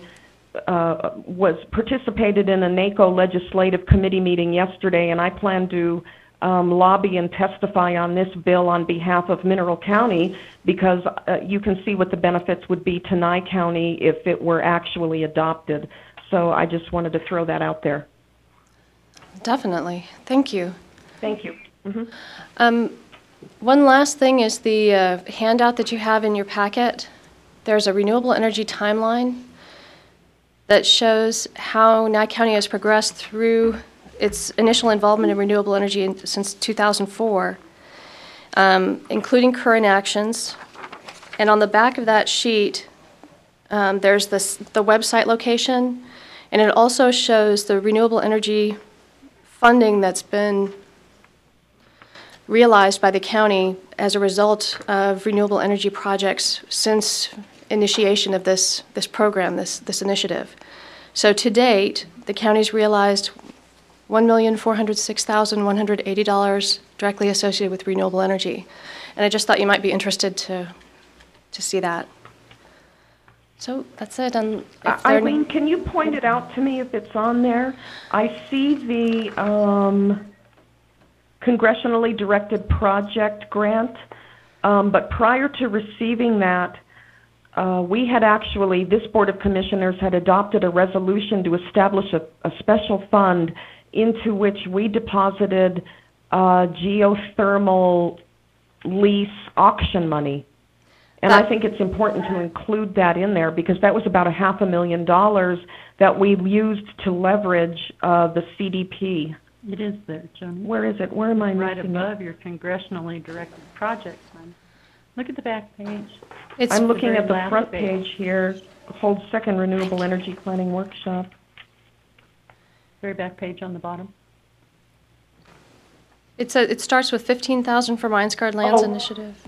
D: participated in a NACO legislative committee meeting yesterday, and I plan to lobby and testify on this bill on behalf of Mineral County, because you can see what the benefits would be to Nye County if it were actually adopted. So I just wanted to throw that out there.
O: Definitely. Thank you.
D: Thank you. Mm-hmm.
O: One last thing is the handout that you have in your packet. There's a renewable energy timeline that shows how Nye County has progressed through its initial involvement in renewable energy since 2004, including current actions. And on the back of that sheet, there's the website location, and it also shows the renewable energy funding that's been realized by the county as a result of renewable energy projects since initiation of this program, this initiative. So to date, the county's realized $1,406,180 directly associated with renewable energy. And I just thought you might be interested to see that. So that's it.
D: Eileen, can you point it out to me if it's on there? I see the congressionally directed project grant, but prior to receiving that, we had actually, this Board of Commissioners had adopted a resolution to establish a special fund into which we deposited geothermal lease auction money. And I think it's important to include that in there, because that was about $500,000 that we used to leverage the CDP.
H: It is there, Joni.
D: Where is it? Where am I
H: right
D: missing
H: above
D: it?
H: your congressionally directed project fund. Look at the back page.
D: I'm looking at the front page here. Hold second renewable energy planning workshop.
H: Very back page on the bottom.
O: It starts with 15,000 for Mines Guard Lands Initiative.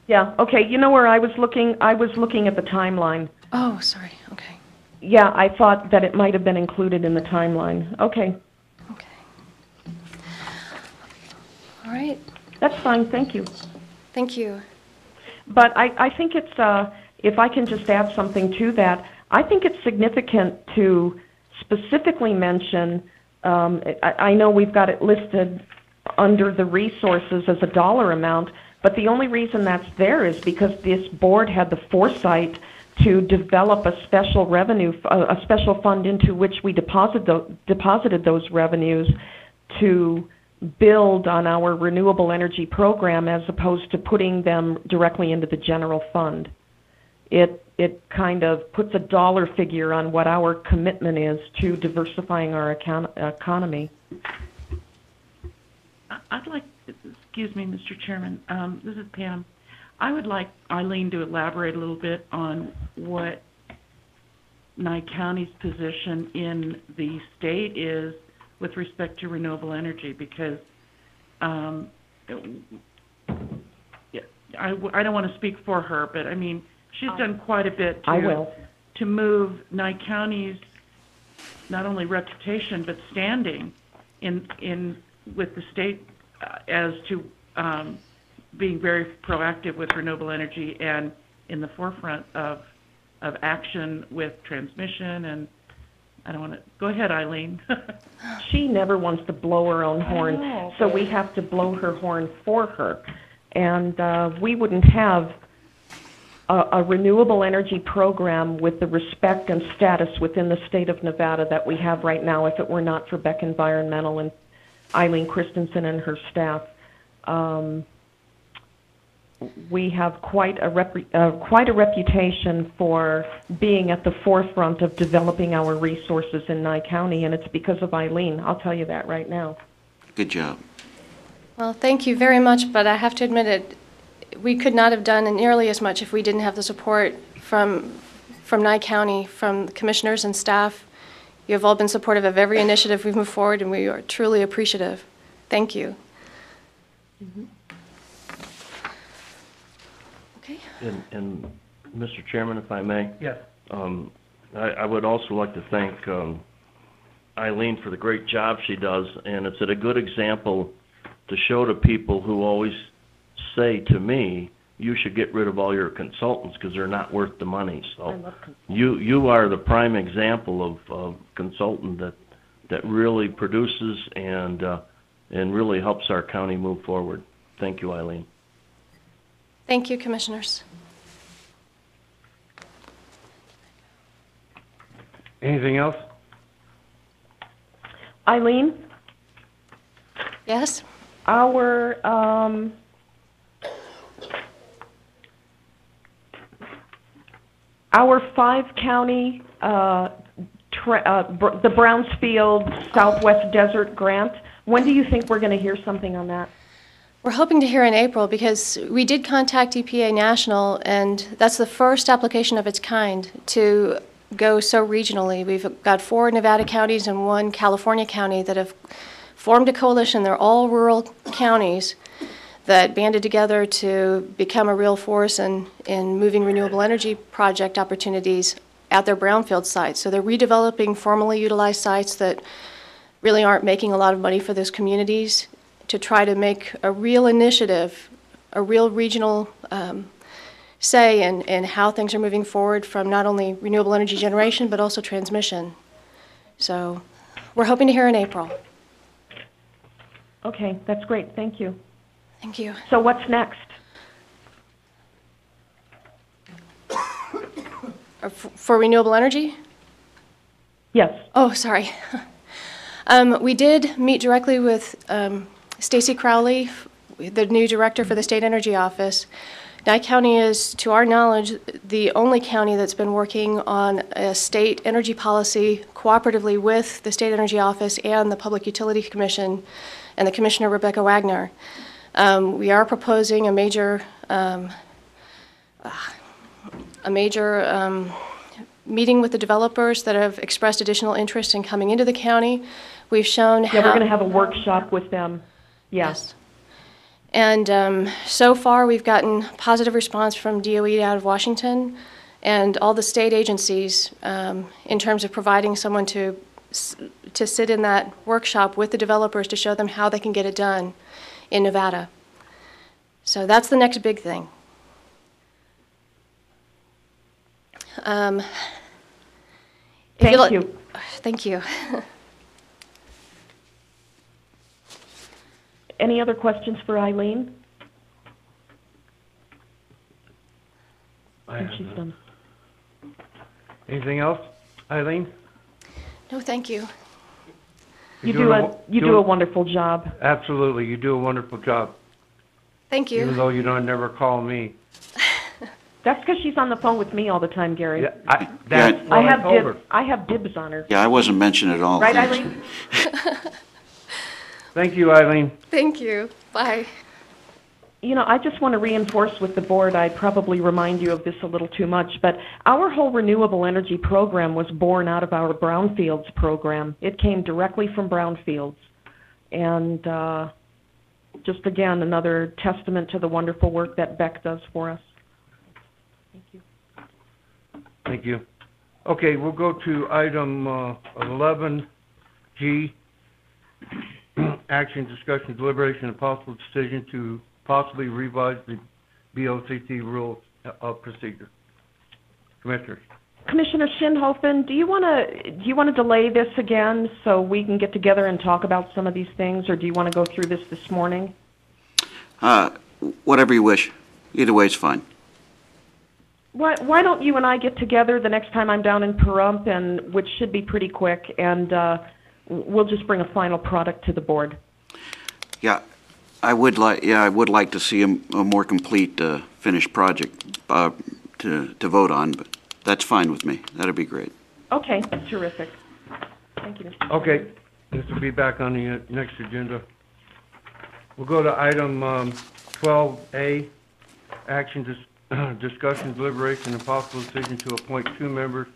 D: Yeah, okay, you know where I was looking? I was looking at the timeline.
O: Oh, sorry, okay.
D: Yeah, I thought that it might have been included in the timeline. Okay.
O: Okay. All right.
D: That's fine, thank you.
O: Thank you.
D: But I think it's, if I can just add something to that, I think it's significant to specifically mention, I know we've got it listed under the resources as a dollar amount, but the only reason that's there is because this board had the foresight to develop a special a special fund into which we deposited those revenues to build on our renewable energy program, as opposed to putting them directly into the general fund. It kind of puts a dollar figure on what our commitment is to diversifying our economy.
L: I'd like, excuse me, Mr. Chairman, this is Pam. I would like Eileen to elaborate a little bit on what Nye County's position in the state is with respect to renewable energy, because I don't want to speak for her, but I mean, she's done quite a bit to move Nye County's not only reputation but standing in with the state as to being very proactive with renewable energy and in the forefront of action with transmission. And I don't want to go ahead, Eileen.
D: She never wants to blow her own horn, so we have to blow her horn for her. And we wouldn't have a renewable energy program with the respect and status within the state of Nevada that we have right now if it were not for Beck Environmental and Eileen Christensen and her staff. We have quite a reputation for being at the forefront of developing our resources in Nye County, and it's because of Eileen. I'll tell you that right now.
F: Good job.
O: Well, thank you very much, but I have to admit it, we could not have done nearly as much if we didn't have the support from Nye County, from the commissioners and staff. You have all been supportive of every initiative we've moved forward, and we are truly appreciative. Thank you.
C: Mm-hmm.
O: Okay.
C: And Mr. Chairman, if I may?
A: Yes.
C: I would also like to thank Eileen for the great job she does, and it's a good example to show to people who always say to me, you should get rid of all your consultants because they're not worth the money. So you are the prime example of consultant that really produces and really helps our county move forward. Thank you, Eileen.
O: Thank you, Commissioners.
B: Anything else?
D: Eileen?
O: Yes?
D: Our five-county, the Brownsfield Southwest Desert Grant, when do you think we're going to hear something on that?
O: We're hoping to hear in April because we did contact EPA National, and that's the first application of its kind to go so regionally. We've got 4 Nevada counties and 1 California county that have formed a coalition. They're all rural counties that banded together to become a real force in moving renewable energy project opportunities at their brownfield sites. So they're redeveloping formally utilized sites that really aren't making a lot of money for those communities to try to make a real initiative, a real regional say in how things are moving forward from not only renewable energy generation but also transmission. So we're hoping to hear in April.
D: Okay, that's great. Thank you.
O: Thank you.
D: So what's next?
O: For renewable energy?
D: Yes.
O: Oh, sorry. We did meet directly with Stacy Crowley, the new director for the State Energy Office. Nye County is, to our knowledge, the only county that's been working on a state energy policy cooperatively with the State Energy Office and the Public Utility Commission and the Commissioner Rebecca Wagner. We are proposing a major meeting with the developers that have expressed additional interest in coming into the county. We've shown how...
D: Yeah, we're going to have a workshop with them. Yes.
O: And so far, we've gotten positive response from DOE out of Washington and all the state agencies in terms of providing someone to sit in that workshop with the developers to show them how they can get it done in Nevada. So that's the next big thing.
D: Thank you.
O: Thank you.
D: Any other questions for Eileen?
B: I think
D: she's done.
B: Anything else, Eileen?
O: No, thank you.
D: You do a wonderful job.
B: Absolutely, you do a wonderful job.
O: Thank you.
B: Even though you don't never call me.
D: That's because she's on the phone with me all the time, Gary.
B: Yeah, I
D: have dibs on her.
F: Yeah, I wasn't mentioned at all.
D: Right,
F: Thanks.
D: Eileen?
B: Thank you, Eileen.
O: Thank you. Bye.
D: You know, I just want to reinforce with the board, I probably remind you of this a little too much, but our whole renewable energy program was born out of our brownfields program. It came directly from brownfields. And just again, another testament to the wonderful work that Beck does for us. Thank you.
B: Thank you. Okay, we'll go to item 11G, action, discussion, deliberation, and possible decision to possibly revise the BOCC rules of procedure. Commissioners.
D: Commissioner Shinhofen, do you want to delay this again so we can get together and talk about some of these things, or do you want to go through this morning?
F: Whatever you wish. Either way is fine.
D: Why don't you and I get together the next time I'm down in Pahrump, and which should be pretty quick, and we'll just bring a final product to the board.
F: Yeah, I would like to see a more complete finished project to vote on, but that's fine with me. That'd be great.
D: Okay, terrific. Thank you, Mr.
B: Okay, this will be back on the next agenda. We'll go to item 12A, action, discussion, deliberation, and possible decision to appoint 2 members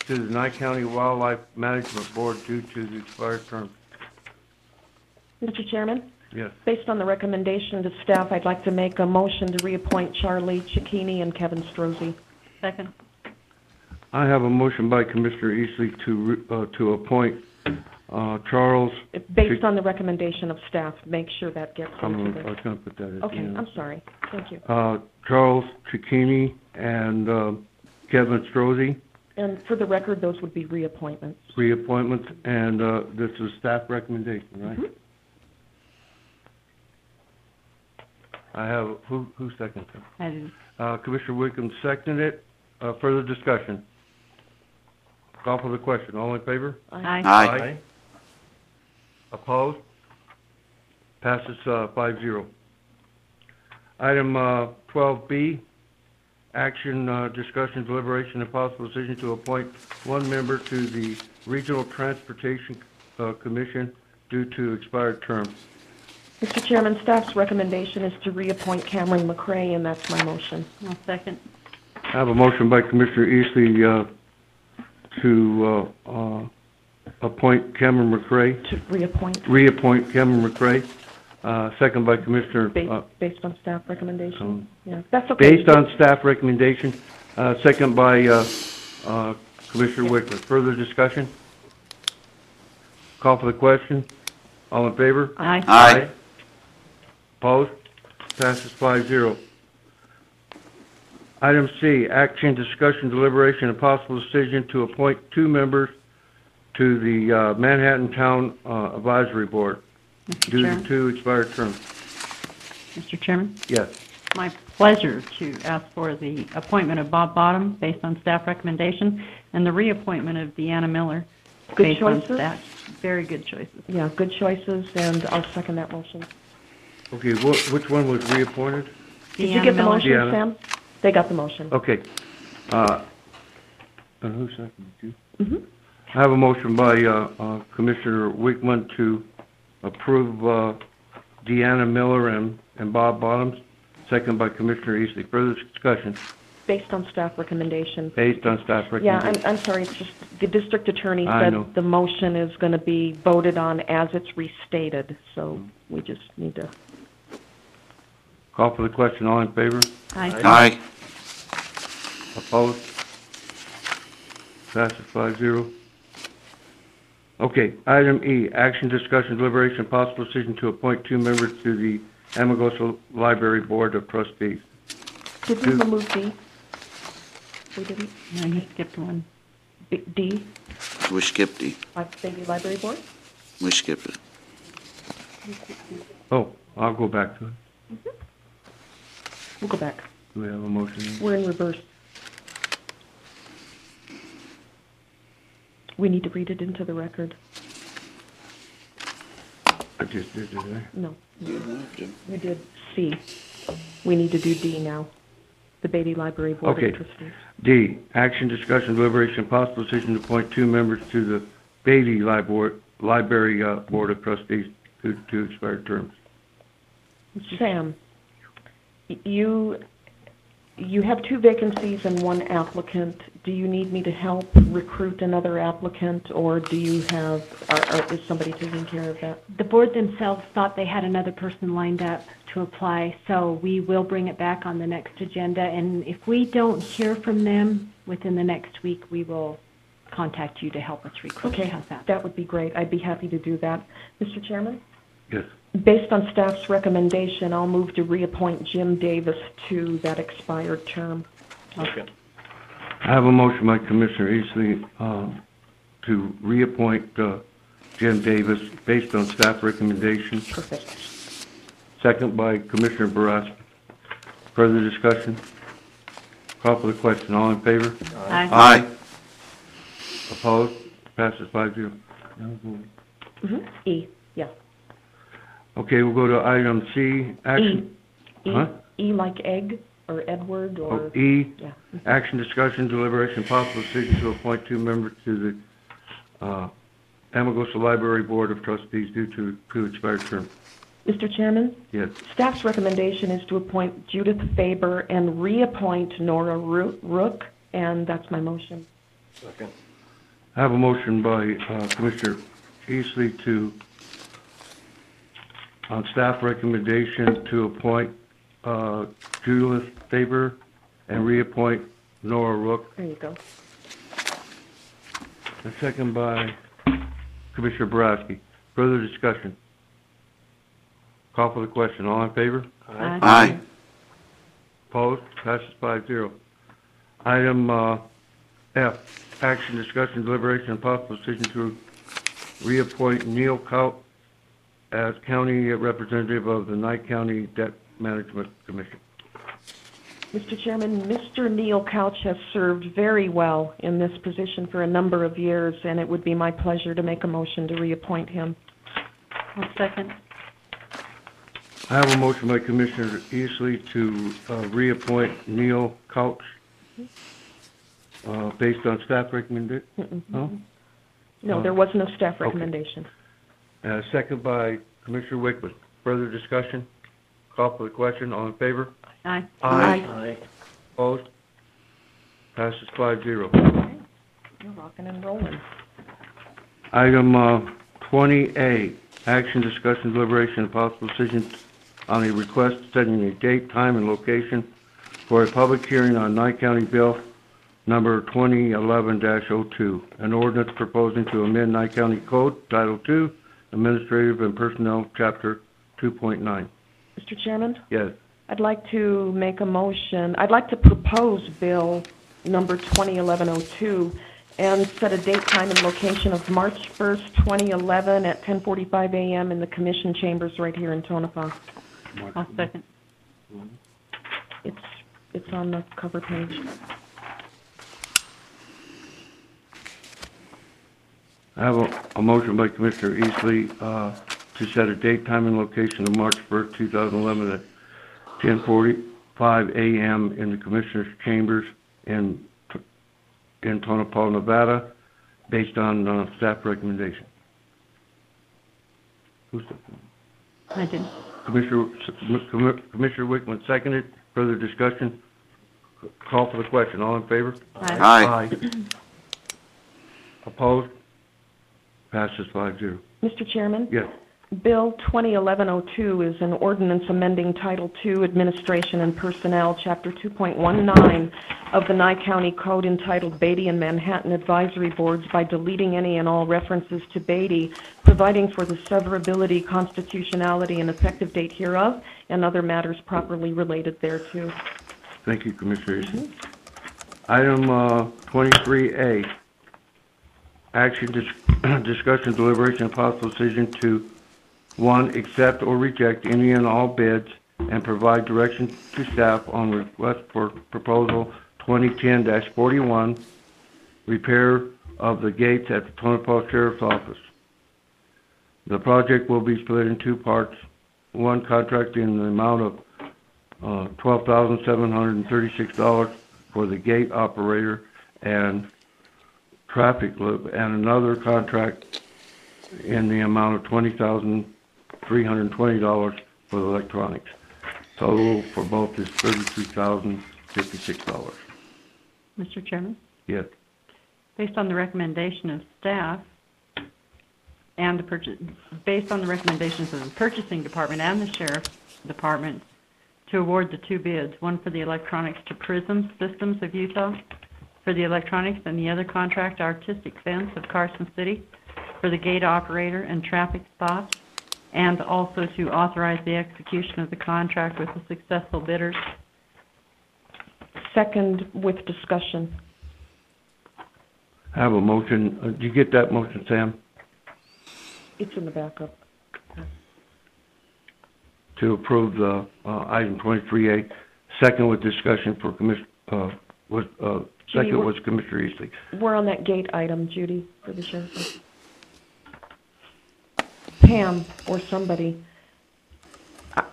B: to the Nye County Wildlife Management Board due to the expired term.
D: Mr. Chairman?
B: Yes.
D: Based on the recommendation to staff, I'd like to make a motion to reappoint Charlie Cicchini and Kevin Strozzi.
H: Second.
B: I have a motion by Commissioner Eastley to appoint Charles.
D: Based on the recommendation of staff, make sure that gets
B: I
D: into
B: was
D: the...
B: going to put that at the
D: Okay,
B: end.
D: I'm sorry. Thank you.
B: Charles Cicchini and Kevin Strozzi,
D: And for the record, those would be reappointments.
B: reappointments, and this is staff recommendation, right?
D: Mhm.
B: I have, who seconded it?
H: I did.
B: Commissioner Wickham seconded it. Further discussion? Call for the question. All in favor?
H: Aye.
F: Aye.
B: Opposed? Passes 5-0. Item 12B, action, discussion, deliberation, and possible decision to appoint one member to the Regional Transportation Commission due to expired terms.
D: Mr. Chairman, staff's recommendation is to reappoint Cameron McCray, and that's my motion.
H: I'll second.
B: I have a motion by Commissioner Eastley to appoint Cameron McCray.
D: To reappoint.
B: Reappoint Cameron McCray. Second by Commissioner.
D: Based on staff recommendation. Yeah, that's okay.
B: Based on staff recommendation. Second by Commissioner Wickler. Further discussion? Call for the question. All in favor?
H: Aye.
F: Aye.
B: Opposed? Passes 5-0. Item C, action, discussion, deliberation, and possible decision to appoint two members to the Manhattan Town Advisory Board
H: Mr.
B: due
H: Chairman?
B: to two expired terms.
H: Mr. Chairman?
B: Yes.
H: My pleasure to ask for the appointment of Bob Bottom based on staff recommendation and the reappointment of Deanna Miller
D: Good
H: based on
D: choices.
H: staff. Very good choices.
D: Yeah, good choices, and I'll second that motion.
B: Okay, which one was reappointed?
D: Did you get the motion,
B: Deanna.
D: Sam? They got the motion.
B: Okay. And who seconded you?
D: Mm-hmm.
B: I have a motion by Commissioner Wickman to approve Deanna Miller and Bob Bottoms, second by Commissioner Eastley. Further discussion?
D: Based on staff recommendation.
B: Based on staff
D: Yeah,
B: recommendation.
D: I'm sorry, it's just, the district attorney
B: I know.
D: said the motion is going to be voted on as it's restated, so we just need to...
B: Call for the question. All in favor?
H: Aye.
F: Aye.
B: Opposed? Passes 5-0. Okay, item E, action, discussion, deliberation, possible decision to appoint two members to the Amargosa Library Board of Trustees.
D: Did we remove D? We didn't?
H: No, you skipped one.
D: D,
F: We skipped D.
D: Baby Library Board?
F: We skipped it.
B: Oh, I'll go back to it.
D: We'll go back.
B: Do we have a motion?
D: We're in reverse. We need to read it into the record.
B: I just did, did I?
D: No. We did C. We need to do D now. The Beatty Library Board
B: Okay.
D: of Trustees.
B: D, action, discussion, deliberation, possible decision to appoint two members to the Beatty Library Board of Trustees due to expired terms.
D: Sam, you have two vacancies and one applicant. Do you need me to help recruit another applicant, or do you have, is somebody taking care of that?
G: The board themselves thought they had another person lined up to apply, so we will bring it back on the next agenda, and if we don't hear from them within the next week, we will contact you to help us recruit.
D: Okay,
G: How's that?
D: that would be great. I'd be happy to do that. Mr. Chairman?
B: Yes.
D: Based on staff's recommendation, I'll move to reappoint Jim Davis to that expired term.
C: Okay.
B: I have a motion by Commissioner Eastley to reappoint Jim Davis based on staff recommendation.
D: Perfect.
B: Second by Commissioner Barras. Further discussion? Call for the question. All in favor?
H: Aye.
F: Aye.
B: Opposed? Passes 5-0.
D: E, yeah.
B: Okay, we'll go to item C, action.
D: E,
B: Huh?
D: E like egg, or Edward, or...
B: Oh, E,
D: Yeah.
B: action, discussion, deliberation, possible decision to appoint two members to the Amargosa Library Board of Trustees due to two expired terms.
D: Mr. Chairman?
B: Yes.
D: Staff's recommendation is to appoint Judith Faber and reappoint Nora Rook, and that's my motion.
C: Second.
B: I have a motion by Commissioner Eastley to, on staff recommendation, to appoint Judith Faber and reappoint Nora Rook.
D: There you go.
B: and second by Commissioner Boraski. Further discussion? Call for the question. All in favor?
H: Aye.
F: Aye.
B: Opposed? Passes 5-0. Item F, action, discussion, deliberation, and possible decision to reappoint Neil Kaut as county representative of the Nye County Debt Management Commission.
D: Mr. Chairman, Mr. Neil Couch has served very well in this position for a number of years, and it would be my pleasure to make a motion to reappoint him.
H: I'll second.
B: I have a motion by Commissioner Eastley to reappoint Neil Couch based on staff recommendation. No?
D: No, there was no staff recommendation.
B: Second by Commissioner Wickman. Further discussion? Call for the question. All in favor?
H: Aye.
B: Aye. Opposed? Passes 5-0.
D: You're rocking and rolling.
B: Item 20A, action, discussion, deliberation, and possible decision on a request setting a date, time, and location for a public hearing on Nye County Bill number 2011-02, an ordinance proposing to amend Nye County Code, Title II, Administrative and Personnel, Chapter 2.9.
D: Mr. Chairman?
B: Yes.
D: I'd like to make a motion. I'd like to propose Bill number 2011-02 and set a date, time, and location of March 1st, 2011 at 10:45 a.m. in the Commission chambers right here in Tonopah.
H: I'll second.
D: It's on the cover page.
B: I have a motion by Commissioner Eastley to set a date, time, and location of March 1st, 2011 at 10:45 a.m. in the Commissioner's chambers in Tonopah, Nevada, based on staff recommendation. Who's the?
H: I did.
B: Commissioner Wickman seconded. Further discussion? Call for the question. All in favor?
F: Aye.
B: Opposed? Passes 5-0.
D: Mr. Chairman?
B: Yes.
D: Bill 2011-02 is an ordinance amending Title II, Administration and Personnel, Chapter 2.19 of the Nye County Code entitled Beatty and Manhattan Advisory Boards by deleting any and all references to Beatty, providing for the severability, constitutionality, and effective date hereof, and other matters properly related thereto.
B: Thank you, Commissioner Easton. Item 23A, action, discussion, deliberation, and possible decision to 1, accept or reject any and all bids and provide direction to staff on request for proposal 2010-41, repair of the gates at the Tonopah Sheriff's Office. The project will be split in two parts. One contract in the amount of $12,736 for the gate operator and traffic loop, and another contract in the amount of $20,320 for the electronics. Total for both is $33,056.
H: Mr. Chairman?
B: Yes.
H: Based on the recommendation of staff and based on the recommendations of the purchasing department and the sheriff's department to award the two bids, one for the electronics to Prism Systems of Utah for the electronics, and the other contract, Artistic Fence of Carson City, for the gate operator and traffic stops, and also to authorize the execution of the contract with the successful bidders.
D: Second with discussion.
B: I have a motion. Did you get that motion, Sam?
D: It's in the backup.
B: To approve the item 23A. Second with discussion for second was Commissioner Eastley.
D: We're on that gate item, Judy, for the sheriff. Pam or somebody.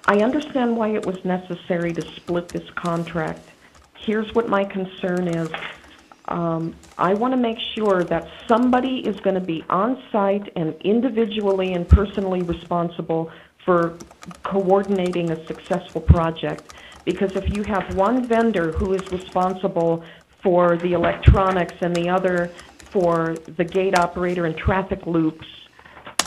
D: I understand why it was necessary to split this contract. Here's what my concern is. I want to make sure that somebody is going to be on site and individually and personally responsible for coordinating a successful project. Because if you have one vendor who is responsible for the electronics and the other for the gate operator and traffic loops,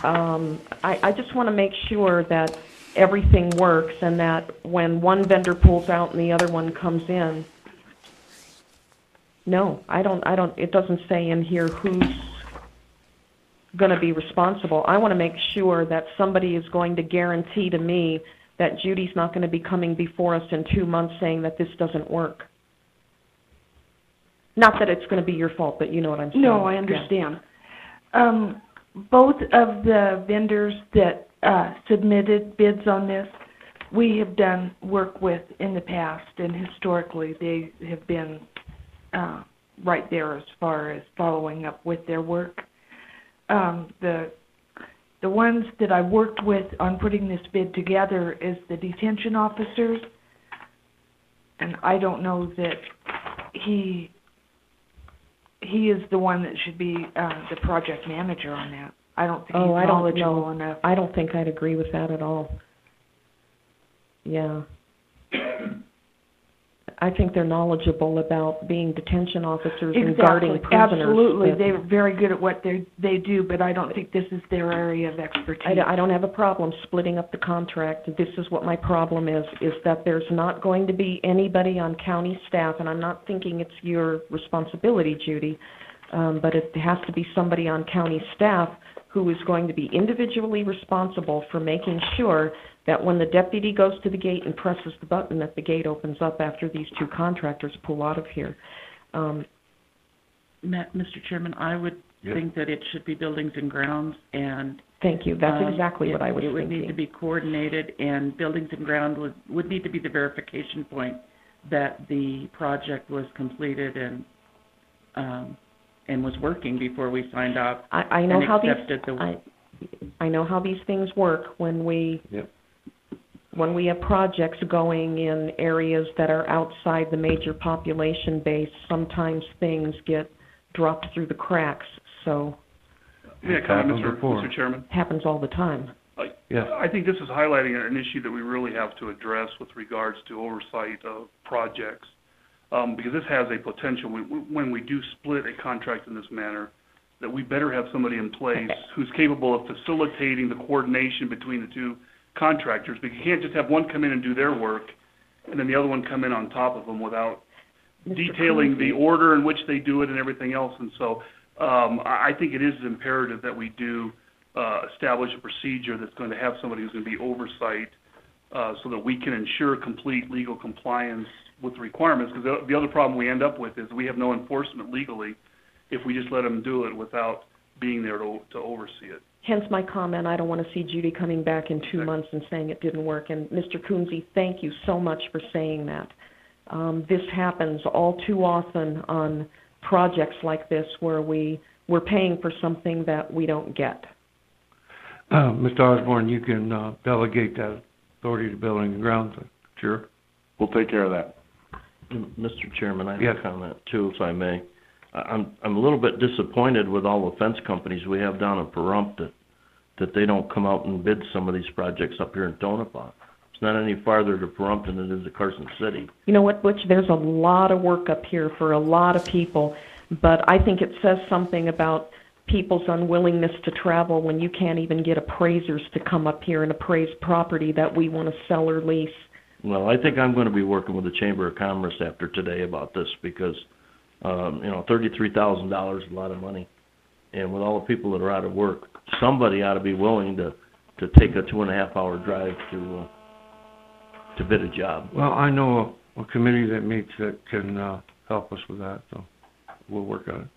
D: I just want to make sure that everything works and that when one vendor pulls out and the other one comes in. No, I don't, it doesn't say in here who's gonna be responsible. I wanna make sure that somebody is going to guarantee to me that Judy's not gonna be coming before us in 2 months saying that this doesn't work. Not that it's gonna be your fault, but you know what I'm saying.
L: No, I understand. Both of the vendors that submitted bids on this, we have done work with in the past, and historically they have been right there as far as following up with their work. The ones that I worked with on putting this bid together is the detention officers, and I don't know that he is the one that should be the project manager on that. I don't think he's knowledgeable enough.
D: I don't think I'd agree with that at all. Yeah. I think they're knowledgeable about being detention officers and guarding prisoners.
L: Absolutely. They're very good at what they do, but I don't think this is their area of expertise.
D: I don't have a problem splitting up the contract. This is what my problem is that there's not going to be anybody on county staff, and I'm not thinking it's your responsibility, Judy, but it has to be somebody on county staff who is going to be individually responsible for making sure that when the deputy goes to the gate and presses the button, that the gate opens up after these two contractors pull out of here.
L: Mr. Chairman, I would think that it should be Buildings and Grounds, and
D: thank you. That's exactly what I was thinking.
L: It would need to be coordinated, and Buildings and Grounds would need to be the verification point that the project was completed and was working before we signed off.
D: I know how these things work when we have projects going in areas that are outside the major population base. Sometimes things get dropped through the cracks. So
I: Mr. Chairman.
D: Happens all the time.
I: I think this is highlighting an issue that we really have to address with regards to oversight of projects. Because this has a potential, when we do split a contract in this manner, that we better have somebody in place who's capable of facilitating the coordination between the two contractors. Because you can't just have one come in and do their work, and then the other one come in on top of them without detailing the order in which they do it and everything else. And so I think it is imperative that we do establish a procedure that's going to have somebody who's going to be oversight so that we can ensure complete legal compliance with the requirements, because the other problem we end up with is we have no enforcement legally if we just let them do it without being there to oversee it.
D: Hence my comment, I don't want to see Judy coming back in 2 months and saying it didn't work. And Mr. Coonsey, thank you so much for saying that. This happens all too often on projects like this where we're paying for something that we don't get.
B: Mr. Osborne, you can delegate that authority to Building and Grounds, sure.
E: We'll take care of that.
C: Mr. Chairman, I have a comment too, if I may. I'm a little bit disappointed with all the fence companies we have down in Pahrump that they don't come out and bid some of these projects up here in Tonopah. It's not any farther to Pahrump than it is to Carson City.
D: You know what, Butch? There's a lot of work up here for a lot of people, but I think it says something about people's unwillingness to travel when you can't even get appraisers to come up here and appraise property that we want to sell or lease.
C: Well, I think I'm going to be working with the Chamber of Commerce after today about this because, $33,000 is a lot of money. And with all the people that are out of work, somebody ought to be willing to take a 2.5-hour drive to bid a job.
B: Well, I know a committee that meets that can help us with that, so we'll work on it.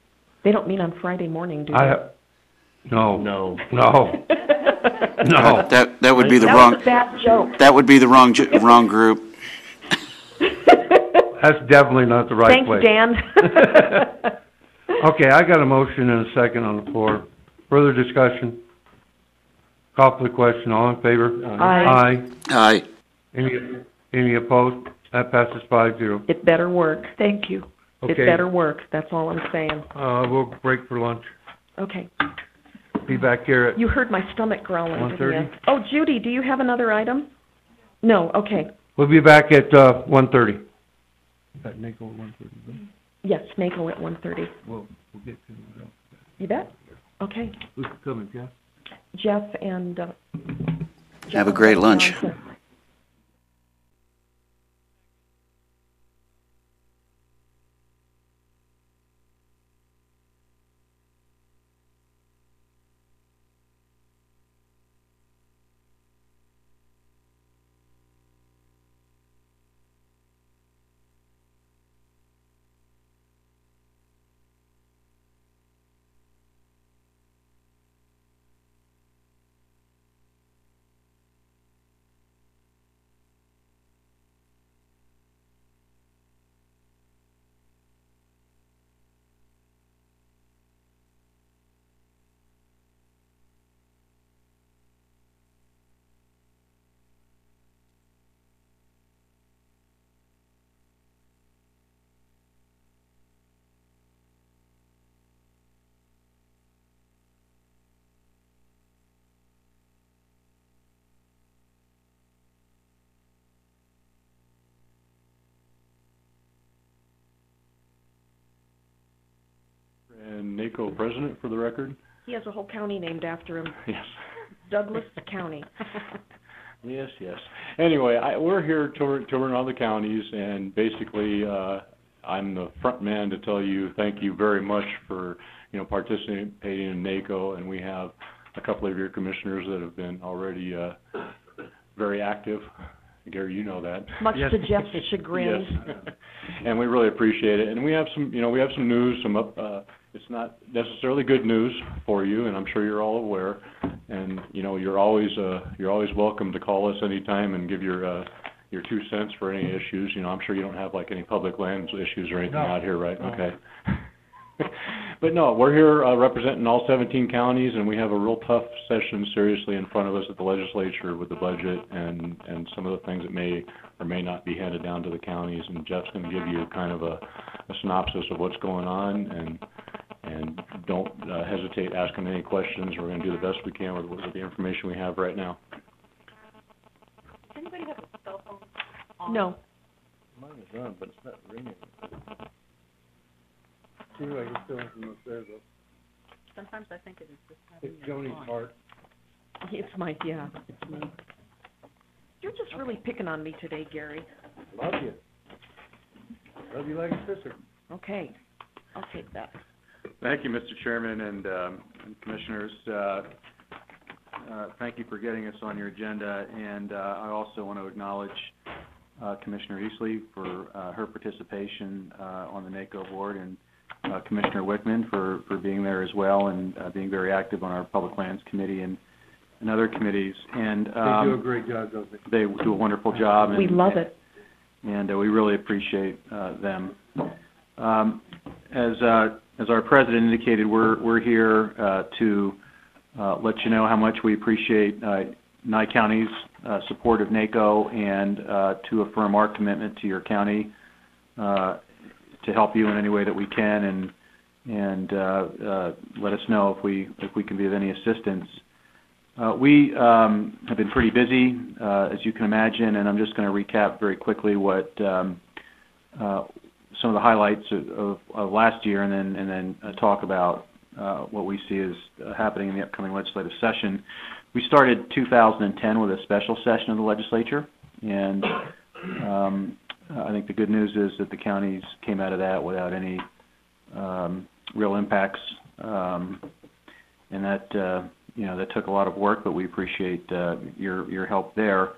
D: They don't meet on Friday morning, do they?
B: No.
C: No.
B: No. No.
F: That would be the
D: that
F: wrong.
D: Was a bad joke.
F: That would be the wrong group.
B: That's definitely not the right place.
D: Thanks, Dan.
B: Okay, I got a motion and a second on the floor. Further discussion? Call for the question. All in favor?
D: Aye.
F: Aye.
B: Any opposed? That passes 5-0.
D: It better work.
L: Thank you.
B: Okay.
D: It better work. That's all I'm saying.
B: We'll break for lunch.
D: Okay.
B: Be back here at...
D: You heard my stomach growling, didn't you?
B: 1:30?
D: Oh, Judy, do you have another item? No, okay.
B: We'll be back at 1:30. At NACO at 1:30.
D: Yes, NACO at 1:30.
B: We'll get to it.
D: You bet. Okay.
B: Who's coming, Jeff?
D: Jeff and...
F: Have a great lunch.
D: Johnson.
P: NACO president for the record.
D: He has a whole county named after him.
P: Yes.
D: Douglas County.
P: Yes, yes. Anyway, we're here touring all the counties, and basically, I'm the front man to tell you thank you very much for, participating in NACO, and we have a couple of your commissioners that have been already very active. Gary, you know that.
D: Much to Jeff's chagrin.
P: Yes. And we really appreciate it. And we have some, we have some news, it's not necessarily good news for you, and I'm sure you're all aware. And, you're always welcome to call us anytime and give your 2 cents for any issues. I'm sure you don't have like any public lands issues or anything out here, right? No. Okay. But no, we're here representing all 17 counties, and we have a real tough session seriously in front of us at the legislature with the budget and some of the things that may or may not be handed down to the counties. And Jeff's going to give you kind of a synopsis of what's going on, and don't hesitate asking any questions. We're going to do the best we can with the information we have right now.
N: Does anybody have a cell phone on?
D: No.
B: Mine is on, but it's not ringing. Seems like it's still from upstairs, though.
N: Sometimes I think it is just having
B: It's Joni's part.
D: It's my, yeah, it's me. You're just really picking on me today, Gary.
B: Love you. Love you like a sister.
D: Okay, I'll take that.
J: Thank you, Mr. Chairman and Commissioners. Thank you for getting us on your agenda, and I also want to acknowledge Commissioner Eastley for her participation on the NACO board, and Commissioner Wickman for being there as well, and being very active on our Public Lands Committee and other committees. And
B: they do a great job, don't they?
J: They do a wonderful job.
D: We love it.
J: And we really appreciate them. As our president indicated, we're here to let you know how much we appreciate Nye County's support of NACO, and to affirm our commitment to your county to help you in any way that we can, and let us know if we can be of any assistance. We have been pretty busy, as you can imagine, and I'm just going to recap very quickly what some of the highlights of last year, and then talk about what we see as happening in the upcoming legislative session. We started 2010 with a special session of the legislature, and I think the good news is that the counties came out of that without any real impacts, and that that took a lot of work, but we appreciate your help there.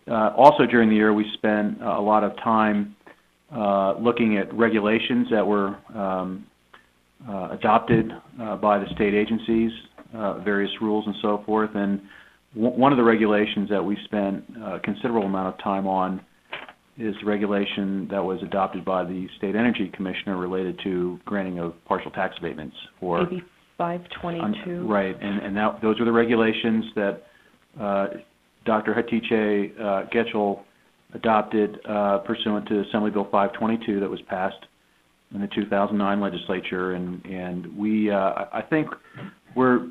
J: Also during the year, we spent a lot of time looking at regulations that were adopted by the state agencies, various rules and so forth. And one of the regulations that we spent a considerable amount of time on is the regulation that was adopted by the State Energy Commissioner related to granting of partial tax abatements for
D: AB 522.
J: Right, and those are the regulations that Dr. Hatice Getchell adopted pursuant to Assembly Bill 522 that was passed in the 2009 legislature, and we, I think we're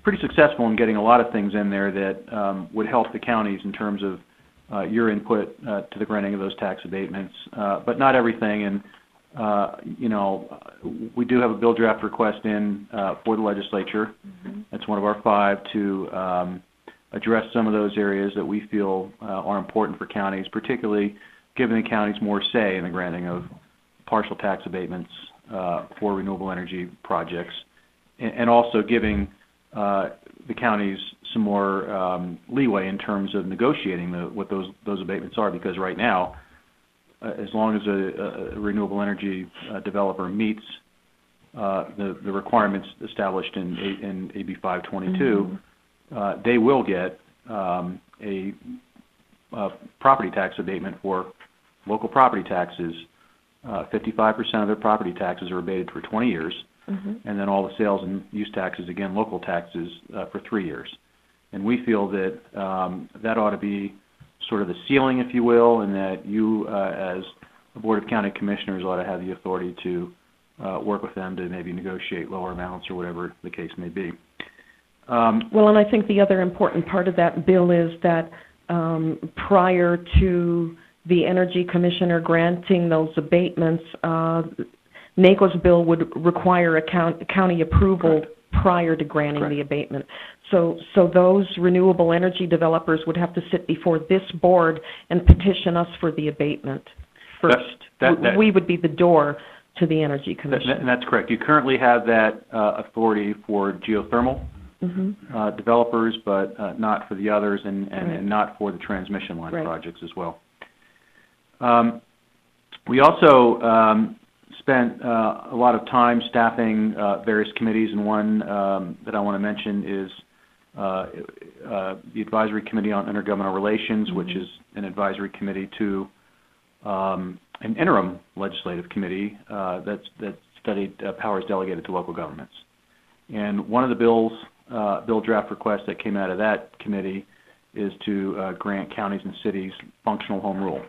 J: pretty successful in getting a lot of things in there that would help the counties in terms of your input to the granting of those tax abatements, but not everything. And we do have a bill draft request in for the legislature. Mm-hmm. That's one of our 5 to address some of those areas that we feel are important for counties, particularly giving the counties more say in the granting of partial tax abatements for renewable energy projects, and also giving the counties some more leeway in terms of negotiating what those abatements are, because right now, as long as a renewable energy developer meets the requirements established in AB 522, mm-hmm. They will get a property tax abatement for local property taxes. 55% of their property taxes are abated for 20 years, mm-hmm. and then all the sales and use taxes, again, local taxes, for 3 years. And we feel that that ought to be sort of the ceiling, if you will, and that you, as the Board of County Commissioners, ought to have the authority to work with them to maybe negotiate lower amounts or whatever the case may be.
D: Well, and I think the other important part of that bill is that prior to the Energy Commissioner granting those abatements, NACO's bill would require a county approval prior to granting the abatement. So those renewable energy developers would have to sit before this board and petition us for the abatement first. We would be the door to the Energy Commission.
Q: That's correct. You currently have that authority for geothermal developers, but not for the others, and not for the transmission line projects as well. We also spent a lot of time staffing various committees, and one that I want to mention is the Advisory Committee on Intergovernmental Relations, which is an advisory committee to an interim legislative committee that studied powers delegated to local governments. And one of the bill draft requests that came out of that committee is to grant counties and cities functional home rule.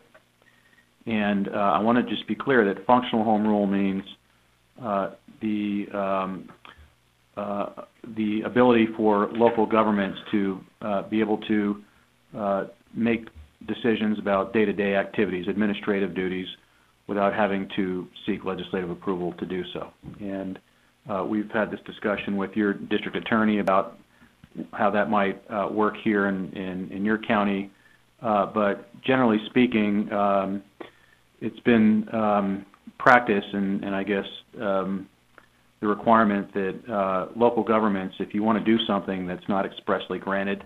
Q: And I want to just be clear that functional home rule means the ability for local governments to be able to make decisions about day-to-day activities, administrative duties, without having to seek legislative approval to do so. And we've had this discussion with your district attorney about how that might work here in your county. But generally speaking, it's been practice and I guess the requirement that local governments, if you want to do something that's not expressly granted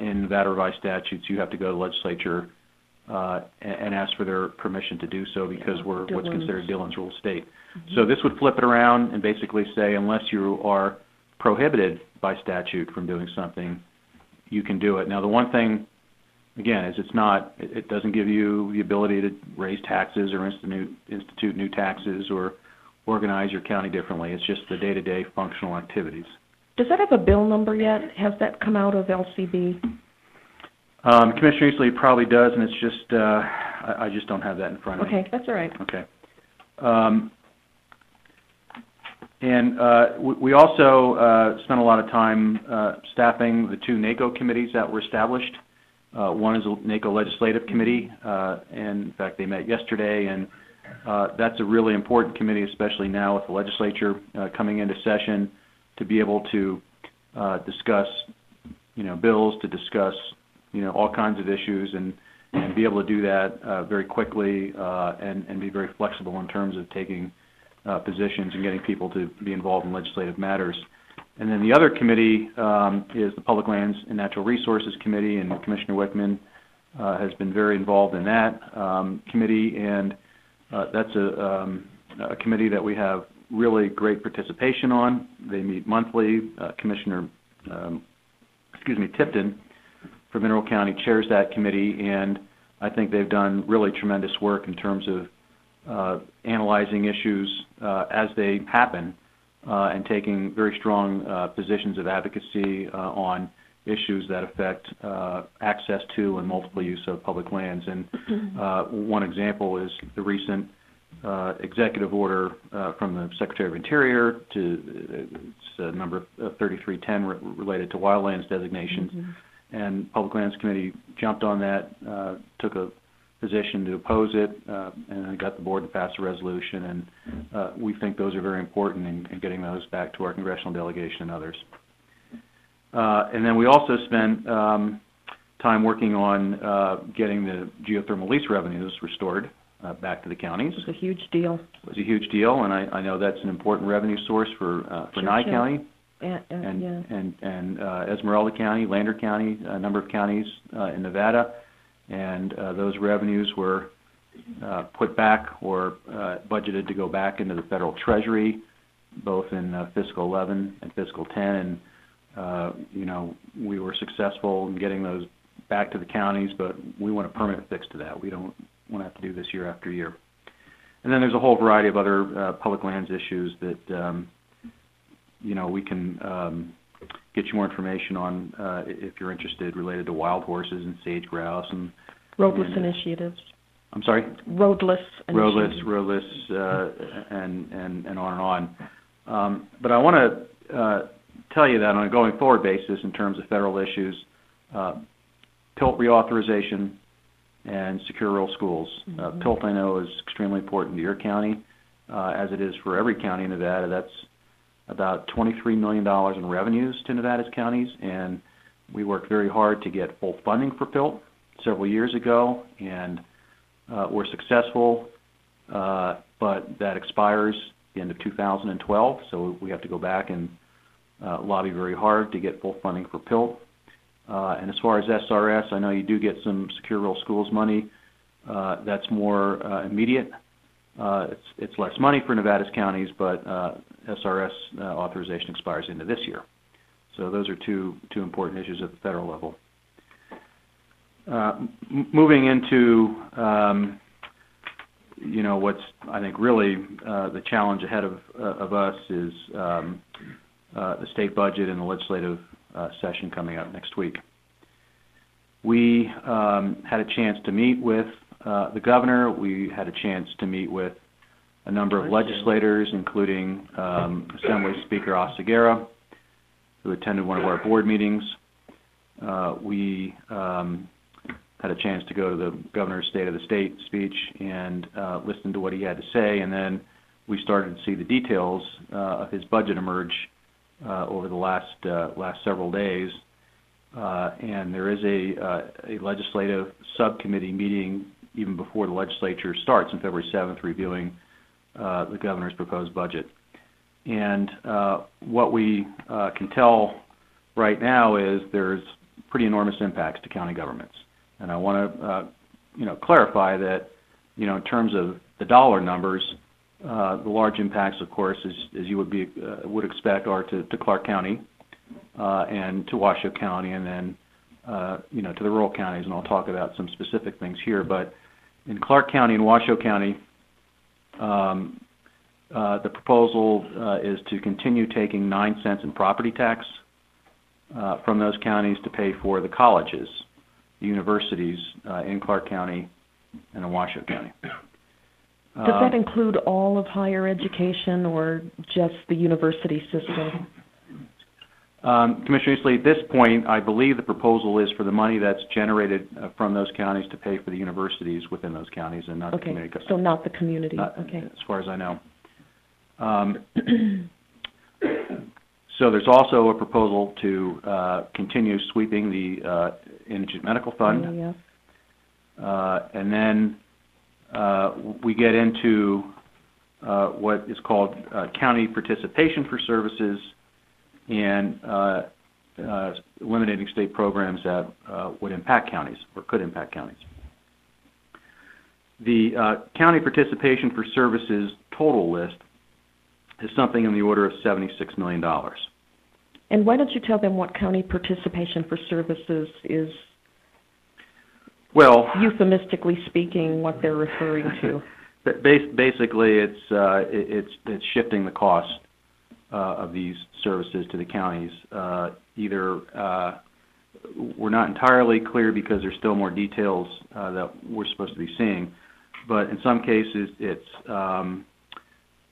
Q: in Nevada revised statutes, you have to go to the legislature and ask for their permission to do so, because we're what's considered Dillon's Rule state. So this would flip it around and basically say, unless you are prohibited by statute from doing something, you can do it. Now, the one thing, again, is it doesn't give you the ability to raise taxes or institute new taxes or organize your county differently. It's just the day-to-day functional activities.
D: Does that have a bill number yet? Has that come out of LCB?
Q: Commissioner Eastley probably does, and it's just, I just don't have that in front of me.
D: Okay, that's all right.
Q: Okay. We also spent a lot of time staffing the two NACO committees that were established. One is a NACO Legislative Committee, and in fact they met yesterday, and that's a really important committee, especially now with the legislature coming into session, to be able to discuss, bills, to discuss, all kinds of issues, and be able to do that very quickly and be very flexible in terms of taking positions and getting people to be involved in legislative matters. And then the other committee is the Public Lands and Natural Resources Committee, and Commissioner Wickman has been very involved in that committee, and that's a committee that we have really great participation on. They meet monthly. Commissioner Tipton from Mineral County chairs that committee, and I think they've done really tremendous work in terms of analyzing issues as they happen and taking very strong positions of advocacy on issues that affect access to and multiple use of public lands. And one example is the recent executive order from the Secretary of Interior it's number 3310 related to wildlands designations. And Public Lands Committee jumped on that, took a position to oppose it, and got the board to pass a resolution. And we think those are very important in getting those back to our congressional delegation and others. And then we also spent time working on getting the geothermal lease revenues restored back to the counties.
D: It was a huge deal.
Q: It was a huge deal, and I know that's an important revenue source for Nye County. And Esmeralda County, Lander County, a number of counties in Nevada, and those revenues were put back or budgeted to go back into the federal treasury, both in fiscal 11 and fiscal 10. And we were successful in getting those back to the counties, but we want a permanent fix to that. We don't want to have to do this year after year. And then there's a whole variety of other public lands issues that we can get you more information on if you're interested, related to wild horses and sage grouse and
D: roadless initiatives.
Q: I'm sorry?
D: Roadless initiatives.
Q: Roadless, and on. But I want to tell you that on a going forward basis, in terms of federal issues, PILT reauthorization and secure rural schools. PILT, I know, is extremely important to your county. as it is for every county in Nevada. That's about $23 million in revenues to Nevada's counties, and we worked very hard to get full funding for PILT several years ago, and we're successful, but that expires the end of 2012, so we have to go back and lobby very hard to get full funding for PILT. And as far as SRS, I know you do get some Secure Rural Schools money. That's more immediate. It's less money for Nevada's counties, but SRS authorization expires into this year. So those are two important issues at the federal level. Moving into what's I think really the challenge ahead of us is the state budget and the legislative session coming up next week. We had a chance to meet with the governor. We had a chance to meet with a number of legislators, including Assembly Speaker Oseguera, who attended one of our board meetings. We had a chance to go to the governor's State of the State speech and listen to what he had to say, and then we started to see the details of his budget emerge over the last several days. And there is a legislative subcommittee meeting even before the legislature starts on February 7th, reviewing the governor's proposed budget. And what we can tell right now is there's pretty enormous impacts to county governments. And I want to clarify that in terms of the dollar numbers, the large impacts, of course, as you would expect, are to Clark County and to Washoe County, and then to the rural counties. And I'll talk about some specific things here. But in Clark County and Washoe County, the proposal is to continue taking 9 cents in property tax from those counties to pay for the colleges, the universities in Clark County and in Washoe County.
D: Does that include all of higher education or just the university system?
Q: Commissioner Eastley, at this point, I believe the proposal is for the money that's generated from those counties to pay for the universities within those counties and not the community.
D: So not the community. Okay.
Q: As far as I know. So there's also a proposal to continue sweeping the Indigent Medical Fund. And then we get into what is called county participation for services and eliminating state programs that would impact counties or could impact counties. The county participation for services total list is something in the order of $76 million.
D: And why don't you tell them what county participation for services is?
Q: Well,
D: euphemistically speaking, what they're referring to.
Q: Basically, it's shifting the cost of these services to the counties. Either we're not entirely clear because there's still more details that we're supposed to be seeing, but in some cases it's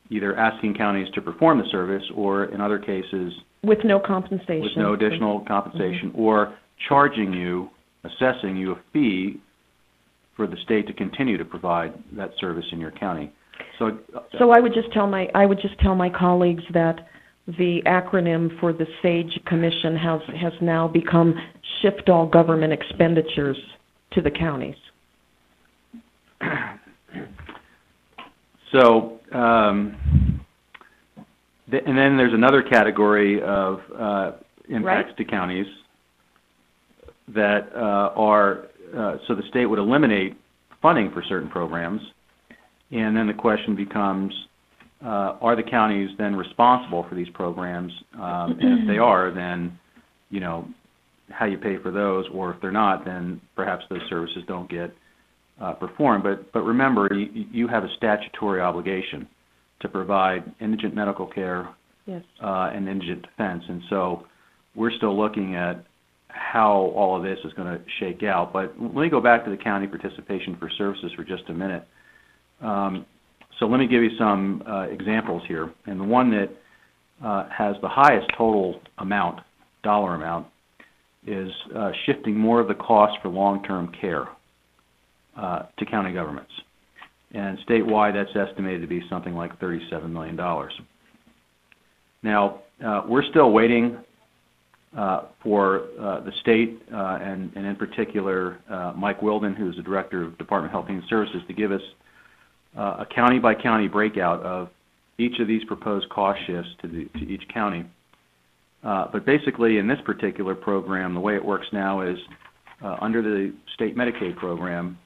Q: either asking counties to perform the service, or in other cases
D: with no compensation,
Q: with no additional compensation, or charging you, assessing you a fee for the state to continue to provide that service in your county. So
D: I would just tell my colleagues that the acronym for the SAGE Commission has now become Shift All Government Expenditures to the counties.
Q: So, and then there's another category of impacts to counties that so the state would eliminate funding for certain programs, and then the question becomes, are the counties then responsible for these programs? And if they are, then, how you pay for those, or if they're not, then perhaps those services don't get performed. But remember, you have a statutory obligation to provide indigent medical care and indigent defense, and so we're still looking at how all of this is going to shake out. But let me go back to the county participation for services for just a minute. So let me give you some examples here. And the one that has the highest total amount, dollar amount, is shifting more of the cost for long-term care to county governments. and statewide that's estimated to be something like $37 million. Now, we're still waiting for the state, and in particular Mike Wilden, who's the Director of Department of Health and Human Services, to give us a county-by-county breakout of each of these proposed cost shifts to each county. But basically, in this particular program, the way it works now is under the state Medicaid program,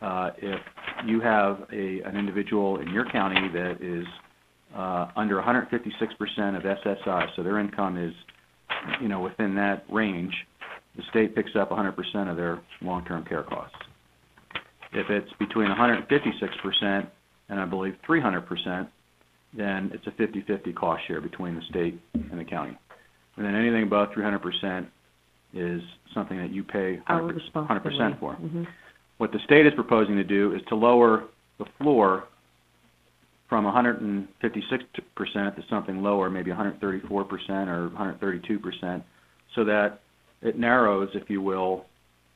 Q: if you have an individual in your county that is under 156% of SSI, so their income is, within that range, the state picks up 100% of their long-term care costs. If it's between 156% and I believe 300%, then it's a 50-50 cost share between the state and the county. And then anything above 300% is something that you pay 100% for.
D: Mm-hmm.
Q: What the state is proposing to do is to lower the floor from 156% to something lower, maybe 134% or 132%, so that it narrows, if you will,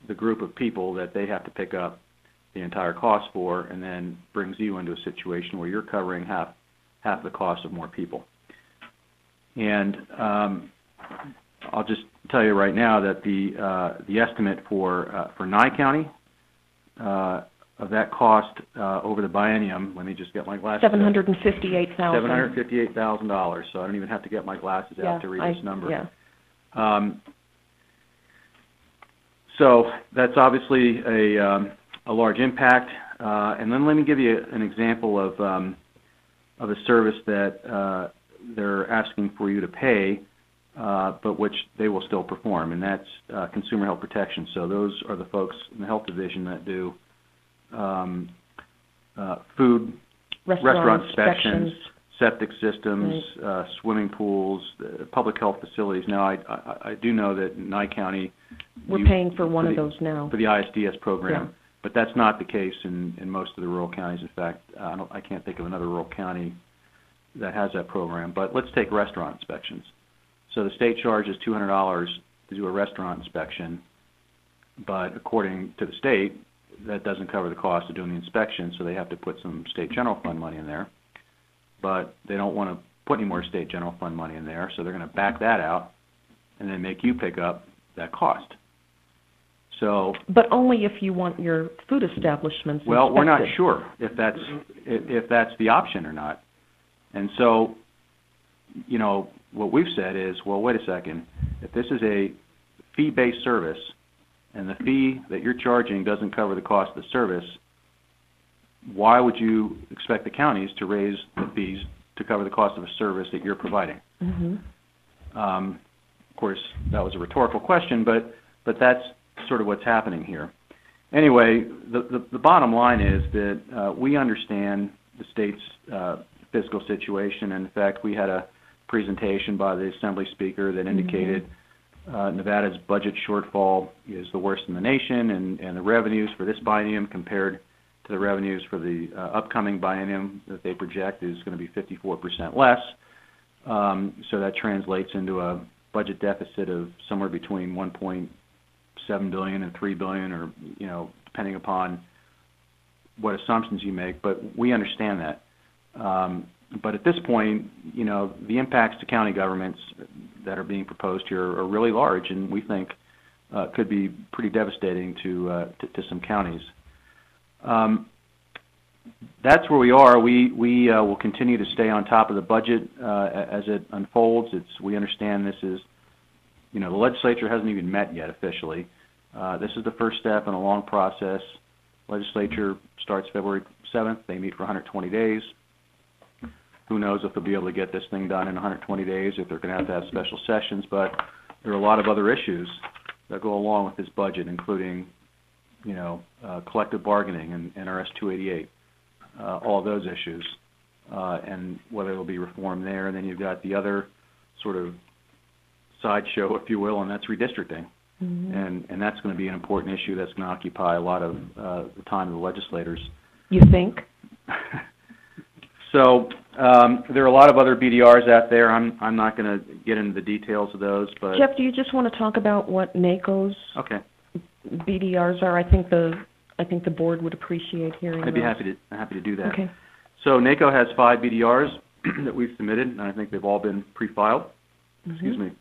Q: the group of people that they have to pick up the entire cost for, and then brings you into a situation where you're covering half the cost of more people. And I'll just tell you right now that the estimate for Nye County of that cost over the biennium, let me just get my glasses.
D: $758,000.
Q: $758,000. So I don't even have to get my glasses out to read this number.
D: Yeah.
Q: So that's obviously a large impact. And then let me give you an example of a service that they're asking for you to pay, but which they will still perform, and that's consumer health protection. So those are the folks in the health division that do food, restaurant inspections, septic systems, right. Swimming pools, public health facilities. Now, I do know that in Nye County,
D: we're paying for one of those now.
Q: For the ISDS program.
D: Yeah.
Q: But that's not the case in most of the rural counties. In fact, I can't think of another rural county that has that program. But let's take restaurant inspections. So the state charges $200 to do a restaurant inspection, but according to the state, that doesn't cover the cost of doing the inspection, so they have to put some state general fund money in there. But they don't want to put any more state general fund money in there, so they're going to back that out and then make you pick up that cost. So,
D: but only if you want your food establishments
Q: well,
D: inspected.
Q: We're not sure if that's the option or not. And so, what we've said is, well, wait a second. If this is a fee-based service and the fee that you're charging doesn't cover the cost of the service, why would you expect the counties to raise the fees to cover the cost of a service that you're providing?
D: Mm-hmm.
Q: Of course, that was a rhetorical question, but that's sort of what's happening here. Anyway, the bottom line is that we understand the state's fiscal situation. In fact, we had a presentation by the Assembly Speaker that indicated Nevada's budget shortfall is the worst in the nation, and the revenues for this biennium compared to the revenues for the upcoming biennium that they project is going to be 54% less. So that translates into a budget deficit of somewhere between $1.7 billion and $3 billion, or depending upon what assumptions you make. But we understand that. But at this point, the impacts to county governments that are being proposed here are really large, and we think could be pretty devastating to some counties. That's where we are. We will continue to stay on top of the budget as it unfolds. We understand this is, the legislature hasn't even met yet officially. This is the first step in a long process. Legislature starts February 7th. They meet for 120 days. Who knows if they'll be able to get this thing done in 120 days, if they're going to have special sessions. But there are a lot of other issues that go along with this budget, including, collective bargaining and NRS 288, all of those issues, and whether there will be reform there. And then you've got the other sort of sideshow, if you will, and that's redistricting. Mm-hmm. And that's going to be an important issue that's going to occupy a lot of the time of the legislators.
D: You think?
Q: So there are a lot of other BDRs out there. I'm not going to get into the details of those. But
D: Jeff, do you just want to talk about what NACO's BDRs are? I think the I think the board would appreciate hearing
Q: I'd be
D: those.
Q: happy to do that.
D: Okay.
Q: So NACO has 5 BDRs that we've submitted, and I think they've all been pre-filed. Excuse me.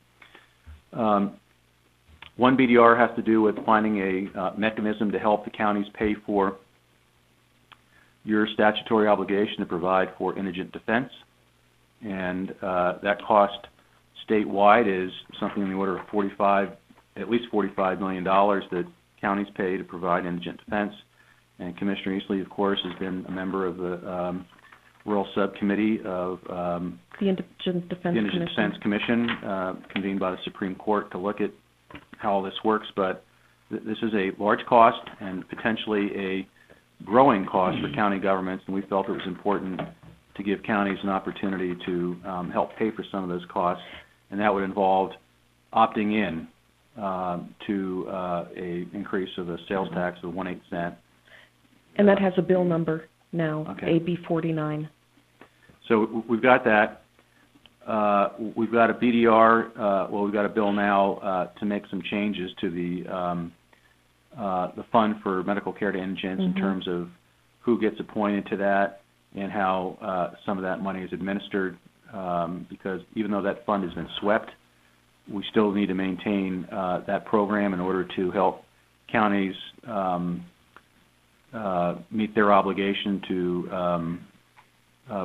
Q: One BDR has to do with finding a mechanism to help the counties pay for your statutory obligation to provide for indigent defense, and that cost statewide is something in the order of at least $45 million that counties pay to provide indigent defense. And Commissioner Eastley, of course, has been a member of the Rural Subcommittee of
D: the Indigent Defense
Q: Commission, convened by the Supreme Court to look at how all this works. But this is a large cost and potentially a growing cost for county governments, and we felt it was important to give counties an opportunity to help pay for some of those costs, and that would involve opting in to a increase of the sales tax of 1/8 cent.
D: And that has a bill number now,
Q: Okay.
D: AB 49.
Q: So we've got that. We've got a BDR. We've got a bill now to make some changes to the fund for medical care to indigents in terms of who gets appointed to that and how some of that money is administered. Because even though that fund has been swept, we still need to maintain that program in order to help counties meet their obligation to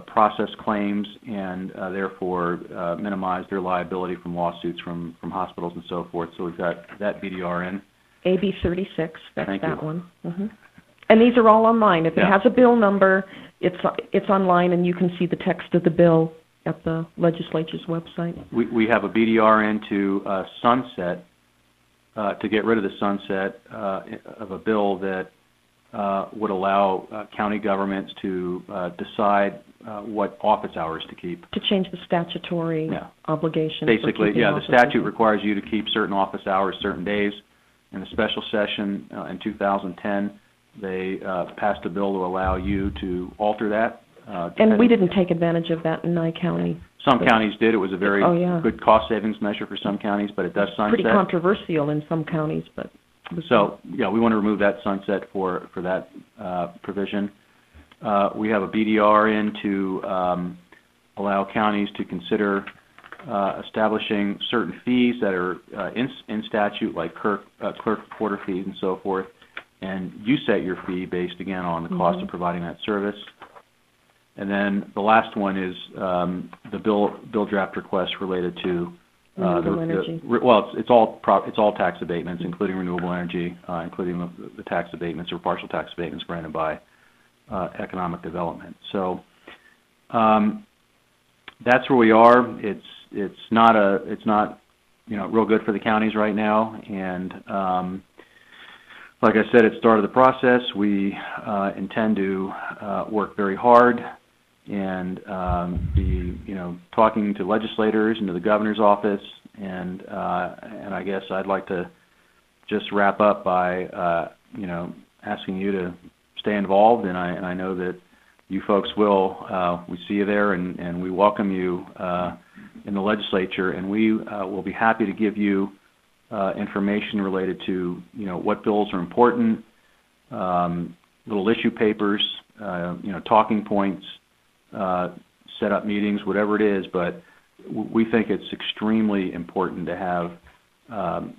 Q: process claims and therefore minimize their liability from lawsuits from hospitals and so forth. So we've got that BDR in.
D: AB 36, that's
Q: Thank
D: that
Q: you.
D: one. And these are all online. If it has a bill number, it's online, and you can see the text of the bill at the legislature's website.
Q: We have a BDR in to sunset, to get rid of the sunset of a bill that would allow county governments to decide what office hours to keep.
D: To change the statutory obligation.
Q: Basically, the statute requires you to keep certain office hours certain days. In a special session in 2010, they passed a bill to allow you to alter that.
D: And we didn't take advantage of that in Nye County.
Q: Some counties did. It was a very good cost savings measure for some counties, but it does sunset.
D: Pretty controversial in some counties, but...
Q: So, we want to remove that sunset for that provision. We have a BDR in to allow counties to consider establishing certain fees that are in statute, like clerk reporter fees and so forth, and you set your fee based, again, on the cost of providing that service. And then the last one is the bill draft request related to
D: renewable energy.
Q: It's all tax abatements, including renewable energy, including the tax abatements or partial tax abatements granted by economic development. So that's where we are. It's not real good for the counties right now, and like I said, it started the process. We intend to work very hard and be talking to legislators and to the governor's office, and I guess I'd like to just wrap up by asking you to stay involved, and I know that you folks will. We see you there, and we welcome you in the legislature, and we will be happy to give you information related to what bills are important, little issue papers, talking points, set up meetings, whatever it is. But we think it's extremely important to have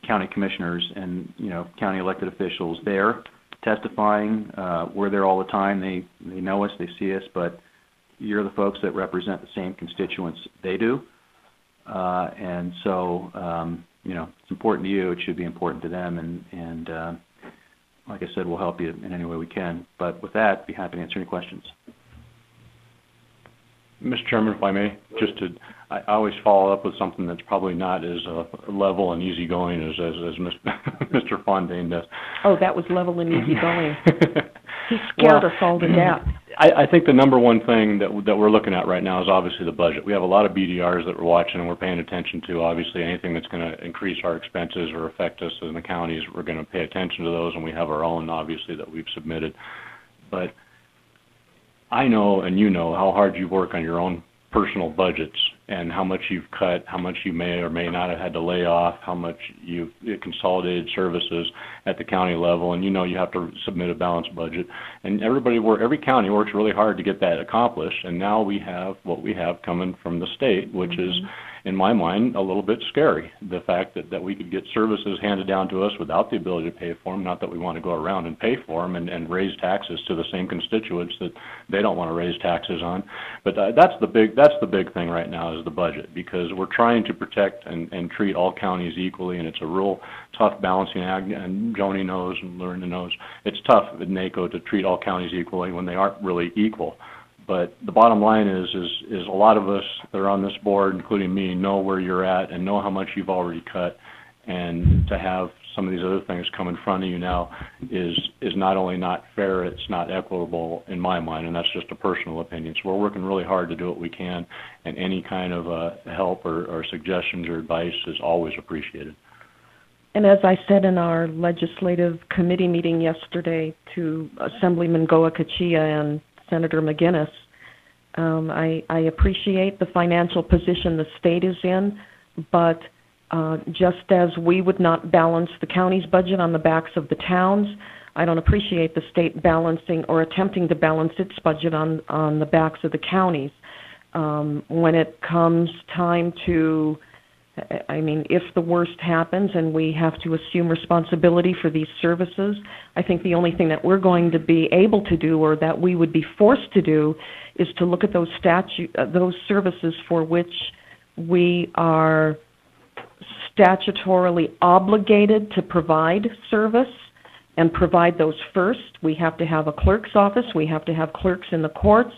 Q: county commissioners and county elected officials there testifying. We're there all the time. They know us, they see us, but you're the folks that represent the same constituents they do, and so it's important to you. It should be important to them, and like I said, we'll help you in any way we can. But with that, be happy to answer any questions.
P: Mr. Chairman, if I may, I always follow up with something that's probably not as level and easygoing as Mr. Fondane does.
D: Oh, that was level and easygoing. He scared us all to death.
P: I think the number one thing that we're looking at right now is obviously the budget. We have a lot of BDRs that we're watching and we're paying attention to. Obviously, anything that's going to increase our expenses or affect us in the counties, we're going to pay attention to those, and we have our own, obviously, that we've submitted. But I know, and you know, how hard you work on your own personal budgets, and how much you've cut, how much you may or may not have had to lay off, how much you've consolidated services at the county level, and you know you have to submit a balanced budget. And every county works really hard to get that accomplished, and now we have what we have coming from the state, which is, in my mind, a little bit scary. The fact that we could get services handed down to us without the ability to pay for them, not that we want to go around and pay for them and raise taxes to the same constituents that they don't want to raise taxes on. But that's the big thing right now is the budget, because we're trying to protect and treat all counties equally, and it's a real tough balancing act, and Joni knows and Lorena knows. It's tough at NACO to treat all counties equally when they aren't really equal. But the bottom line is a lot of us that are on this board, including me, know where you're at and know how much you've already cut. And to have some of these other things come in front of you now is not only not fair, it's not equitable in my mind, and that's just a personal opinion. So we're working really hard to do what we can, and any kind of help or suggestions or advice is always appreciated.
D: And as I said in our legislative committee meeting yesterday to Assemblyman Goa Kachia and Senator McGinnis, I appreciate the financial position the state is in, but just as we would not balance the county's budget on the backs of the towns, I don't appreciate the state balancing or attempting to balance its budget on the backs of the counties. When it comes time to, I mean, if the worst happens and we have to assume responsibility for these services, I think the only thing that we're going to be able to do, or that we would be forced to do, is to look at those services for which we are statutorily obligated to provide service, and provide those first. We have to have a clerk's office. We have to have clerks in the courts.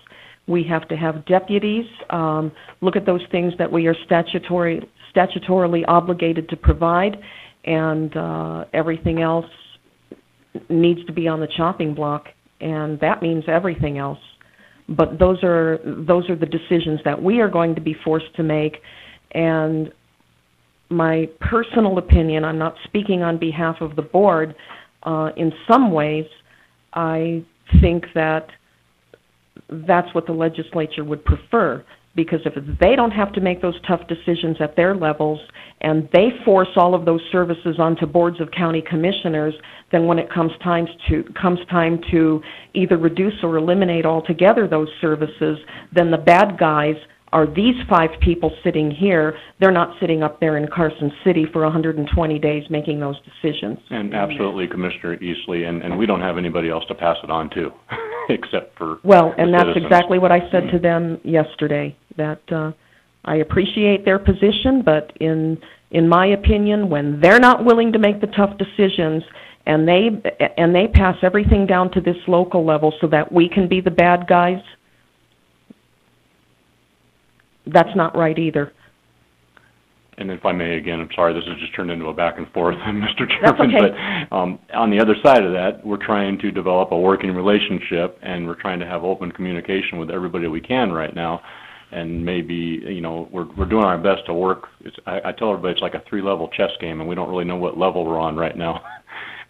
D: We have to have deputies. Look at those things that we are statutorily obligated to provide, and everything else needs to be on the chopping block, and that means everything else. But those are the decisions that we are going to be forced to make. And my personal opinion, I'm not speaking on behalf of the board, in some ways I think that that's what the legislature would prefer, because if they don't have to make those tough decisions at their levels and they force all of those services onto boards of county commissioners, then when it comes time to either reduce or eliminate altogether those services, then the bad guys are these 5 people sitting here. They're not sitting up there in Carson City for 120 days making those decisions.
P: And absolutely, Commissioner Eastley, and we don't have anybody else to pass it on to, except for
D: well, and that's
P: citizens.
D: exactly what I said to them yesterday, that I appreciate their position, but in my opinion, when they're not willing to make the tough decisions and they pass everything down to this local level so that we can be the bad guys, that's not right either.
P: And if I may, again, I'm sorry, this has just turned into a back and forth, Mr. Chairman.
D: That's okay.
P: But on the other side of that, we're trying to develop a working relationship, and we're trying to have open communication with everybody we can right now. And maybe, you know, we're doing our best to work. I tell everybody it's like a 3-level chess game, and we don't really know what level we're on right now.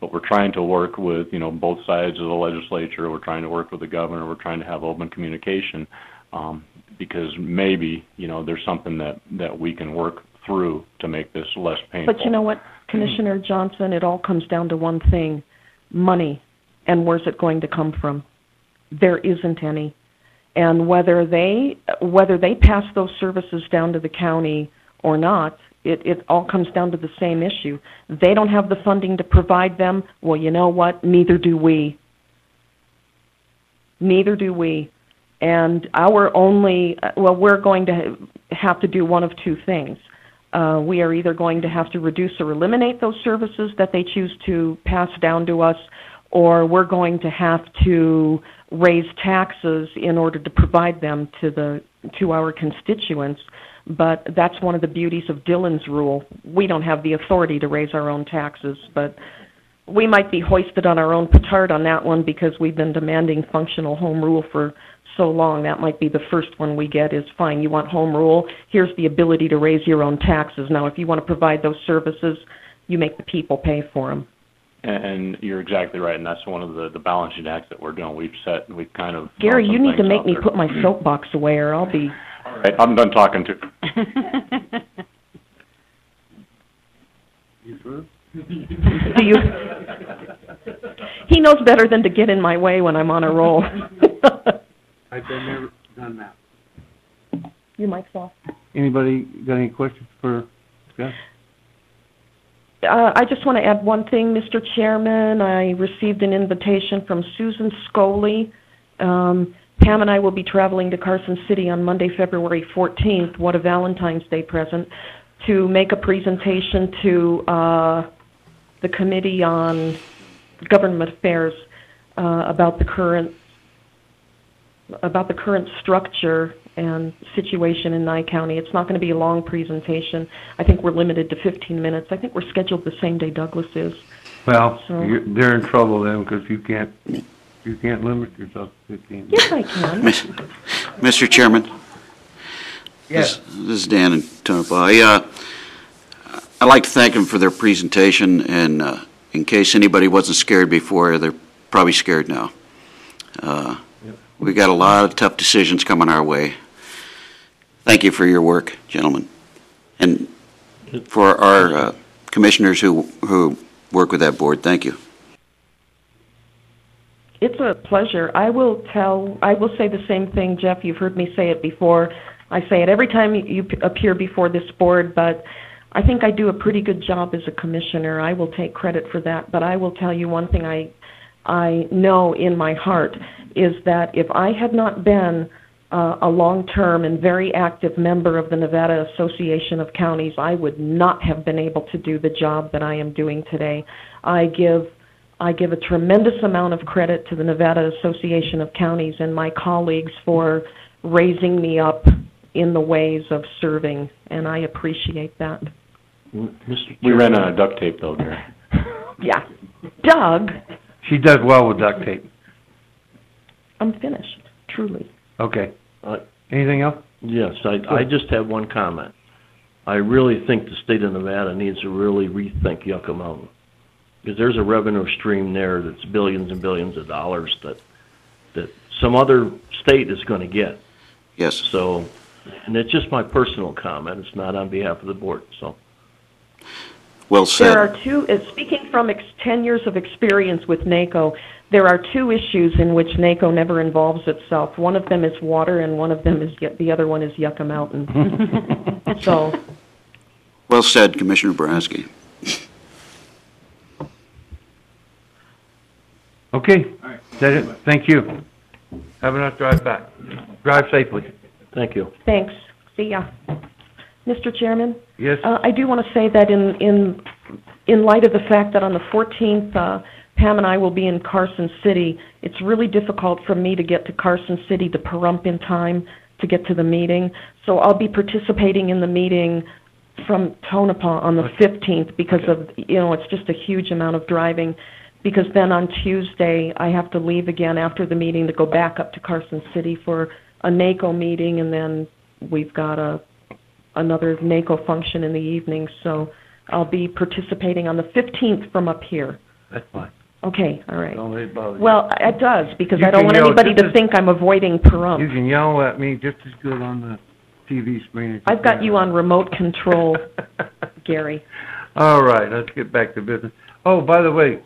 P: But we're trying to work with, you know, both sides of the legislature. We're trying to work with the governor. We're trying to have open communication. Because maybe, you know, there's something that we can work through to make this less painful.
D: But you know what, Commissioner Johnson, it all comes down to one thing: money. And where's it going to come from? There isn't any. And whether they pass those services down to the county or not, it all comes down to the same issue. They don't have the funding to provide them. Well, you know what? Neither do we. Neither do we. And we're going to have to do one of 2 things. We are either going to have to reduce or eliminate those services that they choose to pass down to us, or we're going to have to raise taxes in order to provide them to our constituents. But that's one of the beauties of Dillon's rule. We don't have the authority to raise our own taxes, but we might be hoisted on our own petard on that one because we've been demanding functional home rule for so long. That might be the first one we get is, fine, you want home rule, here's the ability to raise your own taxes. Now, if you want to provide those services, you make the people pay for them.
P: And you're exactly right, and that's one of the balancing acts that we're doing. We've kind of...
D: Gary, you need to make me put my soapbox away, or I'll be...
P: All right, I'm done talking to
B: You sure?
D: Do you? He knows better than to get in my way when I'm on a roll.
B: I've been there, done that.
D: Your mic's off.
B: Anybody got any questions for Scott?
D: I just want to add one thing, Mr. Chairman. I received an invitation from Susan Scoley. Pam and I will be traveling to Carson City on Monday, February 14th, what a Valentine's Day present, to make a presentation to the Committee on Government Affairs about the current structure and situation in Nye County. It's not going to be a long presentation. I think we're limited to 15 minutes. I think we're scheduled the same day Douglas is.
B: Well,
D: So-
B: they're in trouble then, because you can't limit yourself to 15 minutes.
D: Yes, I can.
F: Mr. Chairman?
B: Yes.
F: This is Dan in Tonopah. I'd like to thank them for their presentation, and in case anybody wasn't scared before, they're probably scared now. We got a lot of tough decisions coming our way. Thank you for your work, gentlemen. And for our commissioners who work with that board, thank you.
D: It's a pleasure. I will say the same thing, Jeff. You've heard me say it before. I say it every time you appear before this board, but I think I do a pretty good job as a commissioner. I will take credit for that, but I will tell you one thing I know in my heart is that if I had not been a long-term and very active member of the Nevada Association of Counties, I would not have been able to do the job that I am doing today. I give a tremendous amount of credit to the Nevada Association of Counties and my colleagues for raising me up in the ways of serving, and I appreciate that.
P: We ran out of duct tape though, Gary.
D: Yeah. Doug,
B: She does well with duct tape.
D: I'm finished, truly.
B: Okay. Anything else?
C: Yes, I just have one comment. I really think the state of Nevada needs to really rethink Yucca Mountain, because there's a revenue stream there that's billions and billions of dollars that some other state is going to get.
F: Yes.
C: So, and it's just my personal comment. It's not on behalf of the board. So.
F: Well said.
D: There are two, speaking from 10 years of experience with NACO, there are two issues in which NACO never involves itself. One of them is water, and the other one is Yucca Mountain. So.
F: Well said, Commissioner Boraski.
B: Okay. Is that it? Thank you. Have a nice drive back. Drive safely.
C: Thank you.
D: Thanks. See ya. Mr. Chairman?
B: Yes.
D: I do want to say that in light of the fact that on the 14th, Pam and I will be in Carson City, it's really difficult for me to get to Carson City to Pahrump in time to get to the meeting. So I'll be participating in the meeting from Tonopah on the 15th because of, it's just a huge amount of driving. Because then on Tuesday, I have to leave again after the meeting to go back up to Carson City for a NACO meeting, and then we've got another NACO function in the evening. So I'll be participating on the 15th from up here.
B: That's fine.
D: Okay, all right.
B: Don't let it bother you.
D: Well, it does, because
B: You
D: I don't
B: can
D: want
B: yell
D: anybody
B: just
D: to
B: as-
D: think I'm avoiding Pahrump.
B: You can yell at me just as good on the TV screen as
D: I've got you on remote control, Gary.
B: All right, let's get back to business. Oh, by the way,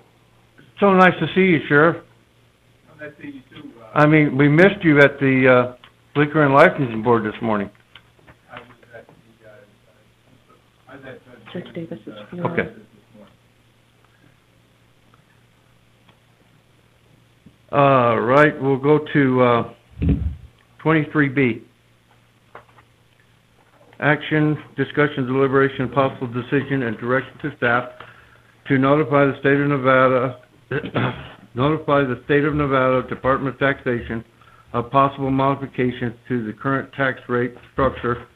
B: so nice to see you, Sheriff.
R: Nice to see you too.
B: I mean, we missed you at the Liquor and Licensing Board this morning.
R: I was at
D: Judge Davis's funeral.
B: Okay. All right, we'll go to 23B. Action, discussion, deliberation, possible decision, and direction to staff to notify the state of Nevada, Department of Taxation of possible modifications to the current tax rate structure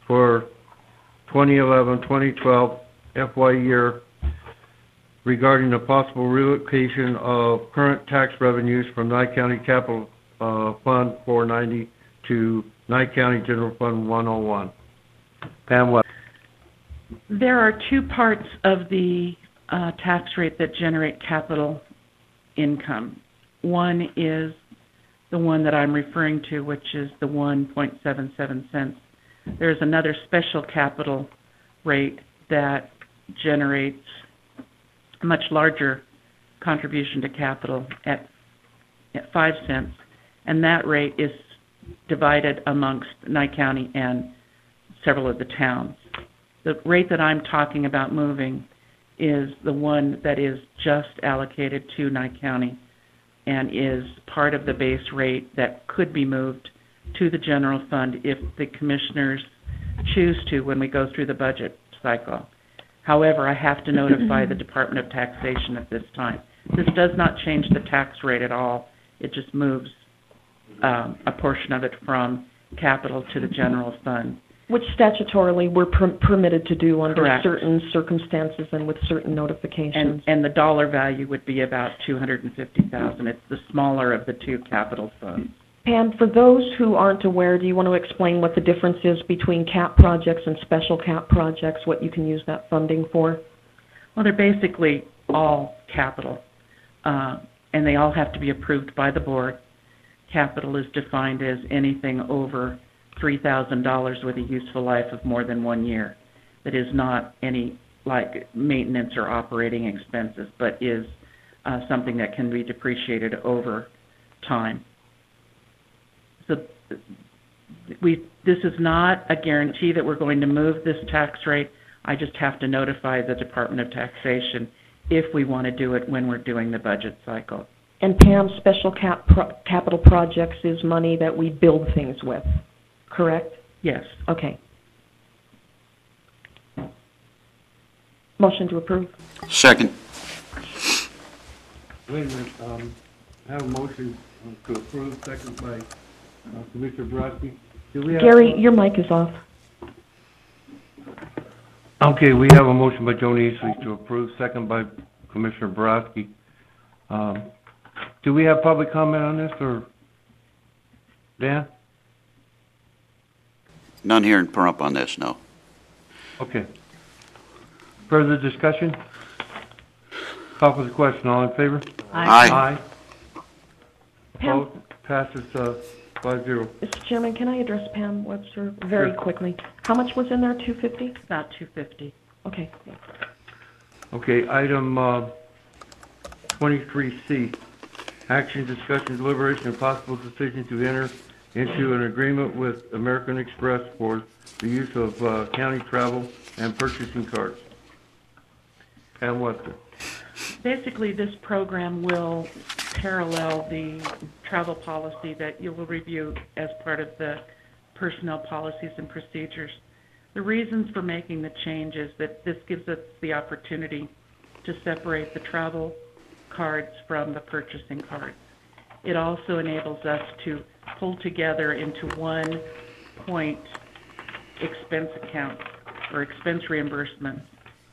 B: for 2011-2012 FY year regarding the possible relocation of current tax revenues from Nye County Capital Fund 490 to Nye County General Fund 101. Pam, what?
L: There are two parts of the tax rate that generate capital income. One is the one that I'm referring to, which is the 1.77 cents there's another special capital rate that generates a much larger contribution to capital at 5 cents, and that rate is divided amongst Nye County and several of the towns. The rate that I'm talking about moving is the one that is just allocated to Nye County and is part of the base rate that could be moved to the general fund if the commissioners choose to when we go through the budget cycle. However, I have to notify the Department of Taxation at this time. This does not change the tax rate at all. It just moves a portion of it from capital to the general fund.
D: Which statutorily we're permitted to do under
L: Correct.
D: certain circumstances and with certain notifications.
L: And the dollar value would be about $250,000. It's the smaller of the two capital funds.
D: Pam, for those who aren't aware, do you want to explain what the difference is between cap projects and special cap projects, what you can use that funding for?
L: Well, they're basically all capital, and they all have to be approved by the board. Capital is defined as anything over $3,000 with a useful life of more than 1 year. That is not any like maintenance or operating expenses, but is something that can be depreciated over time. So this is not a guarantee that we're going to move this tax rate. I just have to notify the Department of Taxation if we want to do it when we're doing the budget cycle.
D: And Pam, special capital projects is money that we build things with, correct?
L: Yes.
D: Okay. Motion to approve.
F: Second.
B: Wait a minute, I have a motion to approve, second by Commissioner Brodsky.
D: Gary, your mic is off.
B: Okay, we have a motion by Joni Eastley to approve, second by Commissioner Brodsky. Do we have public comment on this, or Dan?
F: None here in Pahrump on this, no.
B: Okay. Further discussion? Call for the question. All in favor?
F: Aye.
B: Aye.
D: Pam,
B: Opposed? Passes 5-0.
D: Mr. Chairman, can I address Pam Webster very quickly? How much was in there, 250?
L: About 250.
D: Okay.
B: Okay, item 23C, action, discussion, deliberation, and possible decision to enter into an agreement with American Express for the use of county travel and purchasing cards. Pam Webster.
L: Basically, this program will parallel the travel policy that you will review as part of the personnel policies and procedures. The reasons for making the change is that this gives us the opportunity to separate the travel cards from the purchasing cards. It also enables us to pull together into one point expense account or expense reimbursements.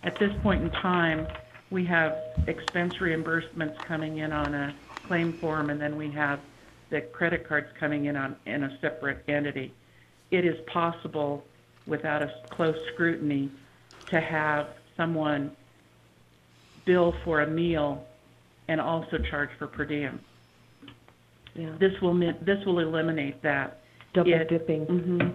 L: At this point in time, we have expense reimbursements coming in on a claim form, and then we have the credit cards coming in in a separate entity. It is possible, without a close scrutiny, to have someone bill for a meal and also charge for per diem.
D: Yeah.
L: This will eliminate that.
D: Double dipping. Mm-hmm.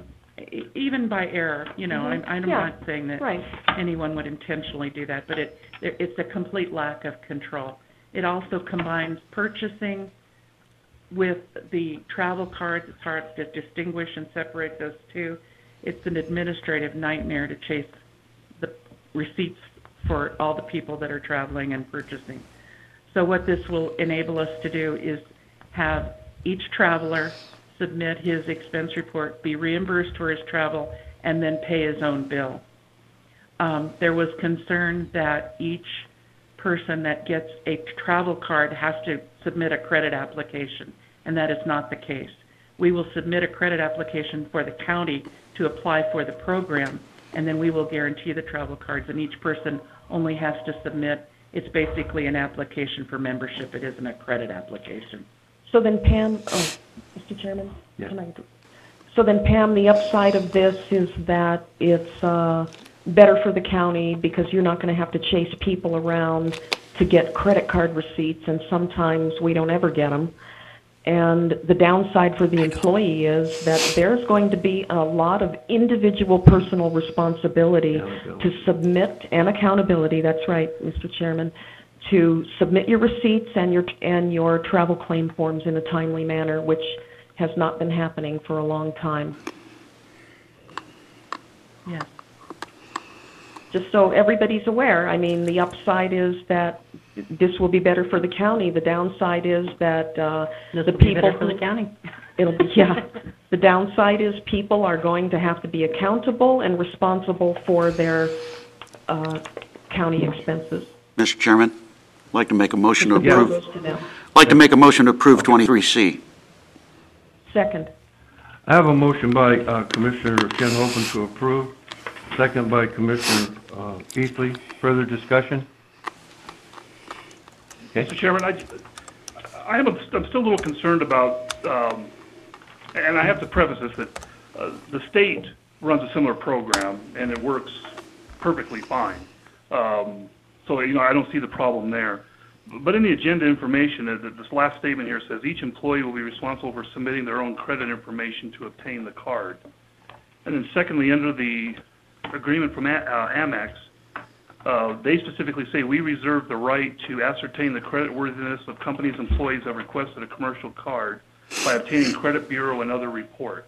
L: Even by error, you know,
D: Mm-hmm.
L: I'm
D: Yeah.
L: not saying that
D: Right.
L: anyone would intentionally do that, but it's a complete lack of control. It also combines purchasing with the travel cards. It's hard to distinguish and separate those two. It's an administrative nightmare to chase the receipts for all the people that are traveling and purchasing. So what this will enable us to do is have each traveler submit his expense report, be reimbursed for his travel, and then pay his own bill. There was concern that each person that gets a travel card has to submit a credit application, and that is not the case. We will submit a credit application for the county to apply for the program, and then we will guarantee the travel cards, and each person only has to submit. It's basically an application for membership. It isn't a credit application.
D: So then Pam, Mr. Chairman?
B: Yeah.
D: So then Pam, the upside of this is that it's better for the county because you're not going to have to chase people around to get credit card receipts, and sometimes we don't ever get them. And the downside for the employee is that there's going to be a lot of individual personal responsibility to submit, and accountability, that's right, Mr. Chairman, to submit your receipts and your travel claim forms in a timely manner, which has not been happening for a long time.
L: Yes.
D: Just so everybody's aware, I mean, the upside is that this will be better for the county. The downside is that
L: This
D: the
L: will be
D: people
L: better for the county.
D: It'll be, yeah. The downside is people are going to have to be accountable and responsible for their county expenses.
F: Mr. Chairman, I'd like to make a motion to
D: Mr. Bill
F: approve.
D: goes to them.
F: I'd like to make a motion to approve 23C.
D: Second.
B: I have a motion by Commissioner Ken Hopen to approve, second by Commissioner Eastley. Further discussion? Okay.
I: Mr. Chairman, I'm still a little concerned about, and I have to preface this, that the state runs a similar program, and it works perfectly fine. So, I don't see the problem there. But in the agenda information, this last statement here says, each employee will be responsible for submitting their own credit information to obtain the card. And then secondly, under the agreement from Amex, they specifically say, we reserve the right to ascertain the creditworthiness of companies' employees that requested a commercial card by obtaining credit bureau and other reports.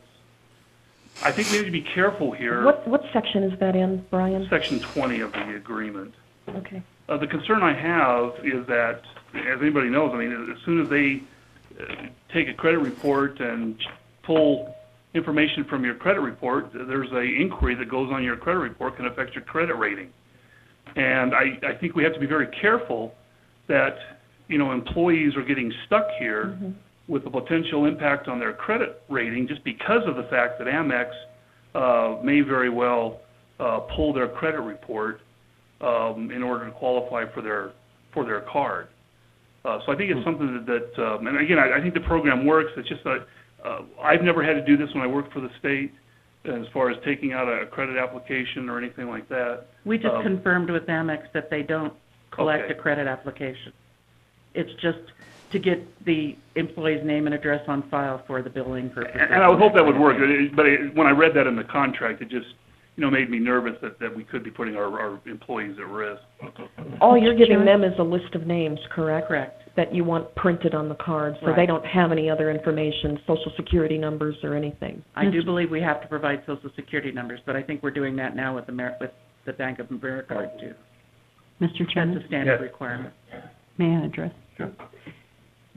I: I think we need to be careful here.
D: What section is that in, Brian?
I: Section 20 of the agreement.
D: Okay.
I: The concern I have is that, as anybody knows, I mean, as soon as they take a credit report and pull information from your credit report, there's an inquiry that goes on your credit report can affect your credit rating. And I think we have to be very careful that, employees are getting stuck here with the potential impact on their credit rating just because of the fact that Amex may very well pull their credit report in order to qualify for their card. So I think it's something that and again, I think the program works. It's just that I've never had to do this when I worked for the state, as far as taking out a credit application or anything like that.
L: We just confirmed with Amex that they don't collect a credit application. It's just to get the employee's name and address on file for the billing purposes.
I: And I would hope that would work, but when I read that in the contract, it just made me nervous that we could be putting our employees at risk.
D: All you're giving them is a list of names, correct?
L: Correct.
D: That you want printed on the card, so
L: Right.
D: they don't have any other information, Social Security numbers or anything.
L: I do believe we have to provide Social Security numbers, but I think we're doing that now with the Bank of America card too.
S: Mr. Chairman?
L: That's a standard requirement.
S: May I address? Sure.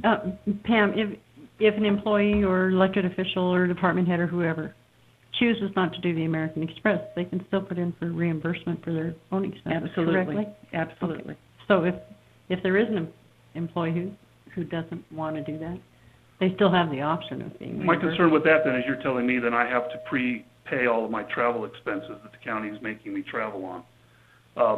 S: Pam, if an employee or elected official or department head or whoever chooses not to do the American Express, they can still put in for reimbursement for their own expenses,
L: Absolutely.
S: correctly?
L: Absolutely.
S: Okay. So if there is an employee who doesn't want to do that, they still have the option of being
I: My
S: reimbursed.
I: concern with that then is you're telling me that I have to prepay all of my travel expenses that the county is making me travel on.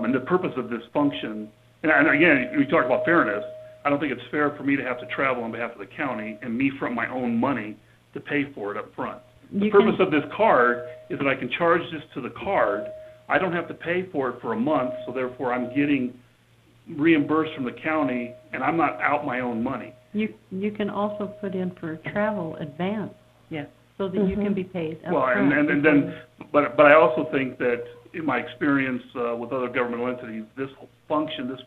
I: And the purpose of this function, and again, we talk about fairness, I don't think it's fair for me to have to travel on behalf of the county and me from my own money to pay for it up front. The purpose of this card is that I can charge this to the card. I don't have to pay for it for a month, so therefore I'm getting reimbursed from the county, and I'm not out my own money.
S: You can also put in for travel advance.
L: Yes.
S: So that you can be paid up
I: Well,
S: front.
I: and then, but I also think that in my experience with other governmental entities, this function, this